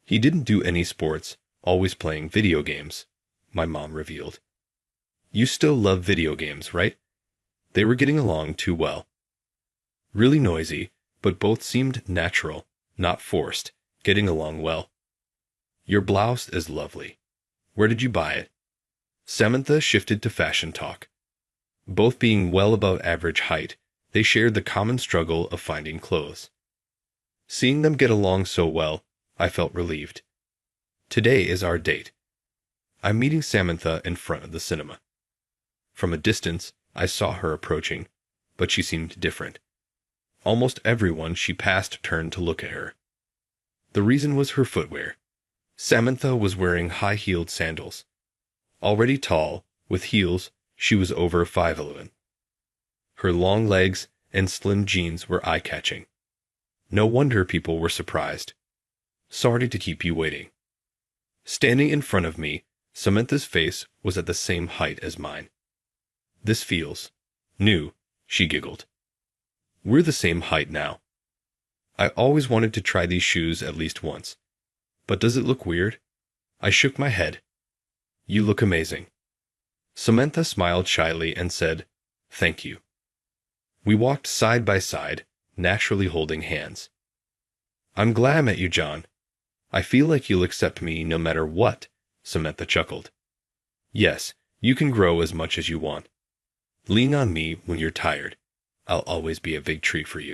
He didn't do any sports, always playing video games, my mom revealed. You still love video games, right? They were getting along too well. Really noisy, but both seemed natural, not forced, getting along well. Your blouse is lovely. Where did you buy it? Samantha shifted to fashion talk. Both being well above average height, they shared the common struggle of finding clothes. Seeing them get along so well, I felt relieved. Today is our date. I'm meeting Samantha in front of the cinema. From a distance, I saw her approaching, but she seemed different. Almost everyone she passed turned to look at her. The reason was her footwear. Samantha was wearing high-heeled sandals. Already tall, with heels, she was over 5'11". Her long legs and slim jeans were eye-catching. No wonder people were surprised. Sorry to keep you waiting. Standing in front of me, Samantha's face was at the same height as mine. This feels new, she giggled. We're the same height now. I always wanted to try these shoes at least once. But does it look weird? I shook my head. You look amazing. Samantha smiled shyly and said, thank you. We walked side by side, naturally holding hands. I'm glad I met you, John. I feel like you'll accept me no matter what, Samantha chuckled. Yes, you can grow as much as you want. Lean on me when you're tired. I'll always be a big tree for you.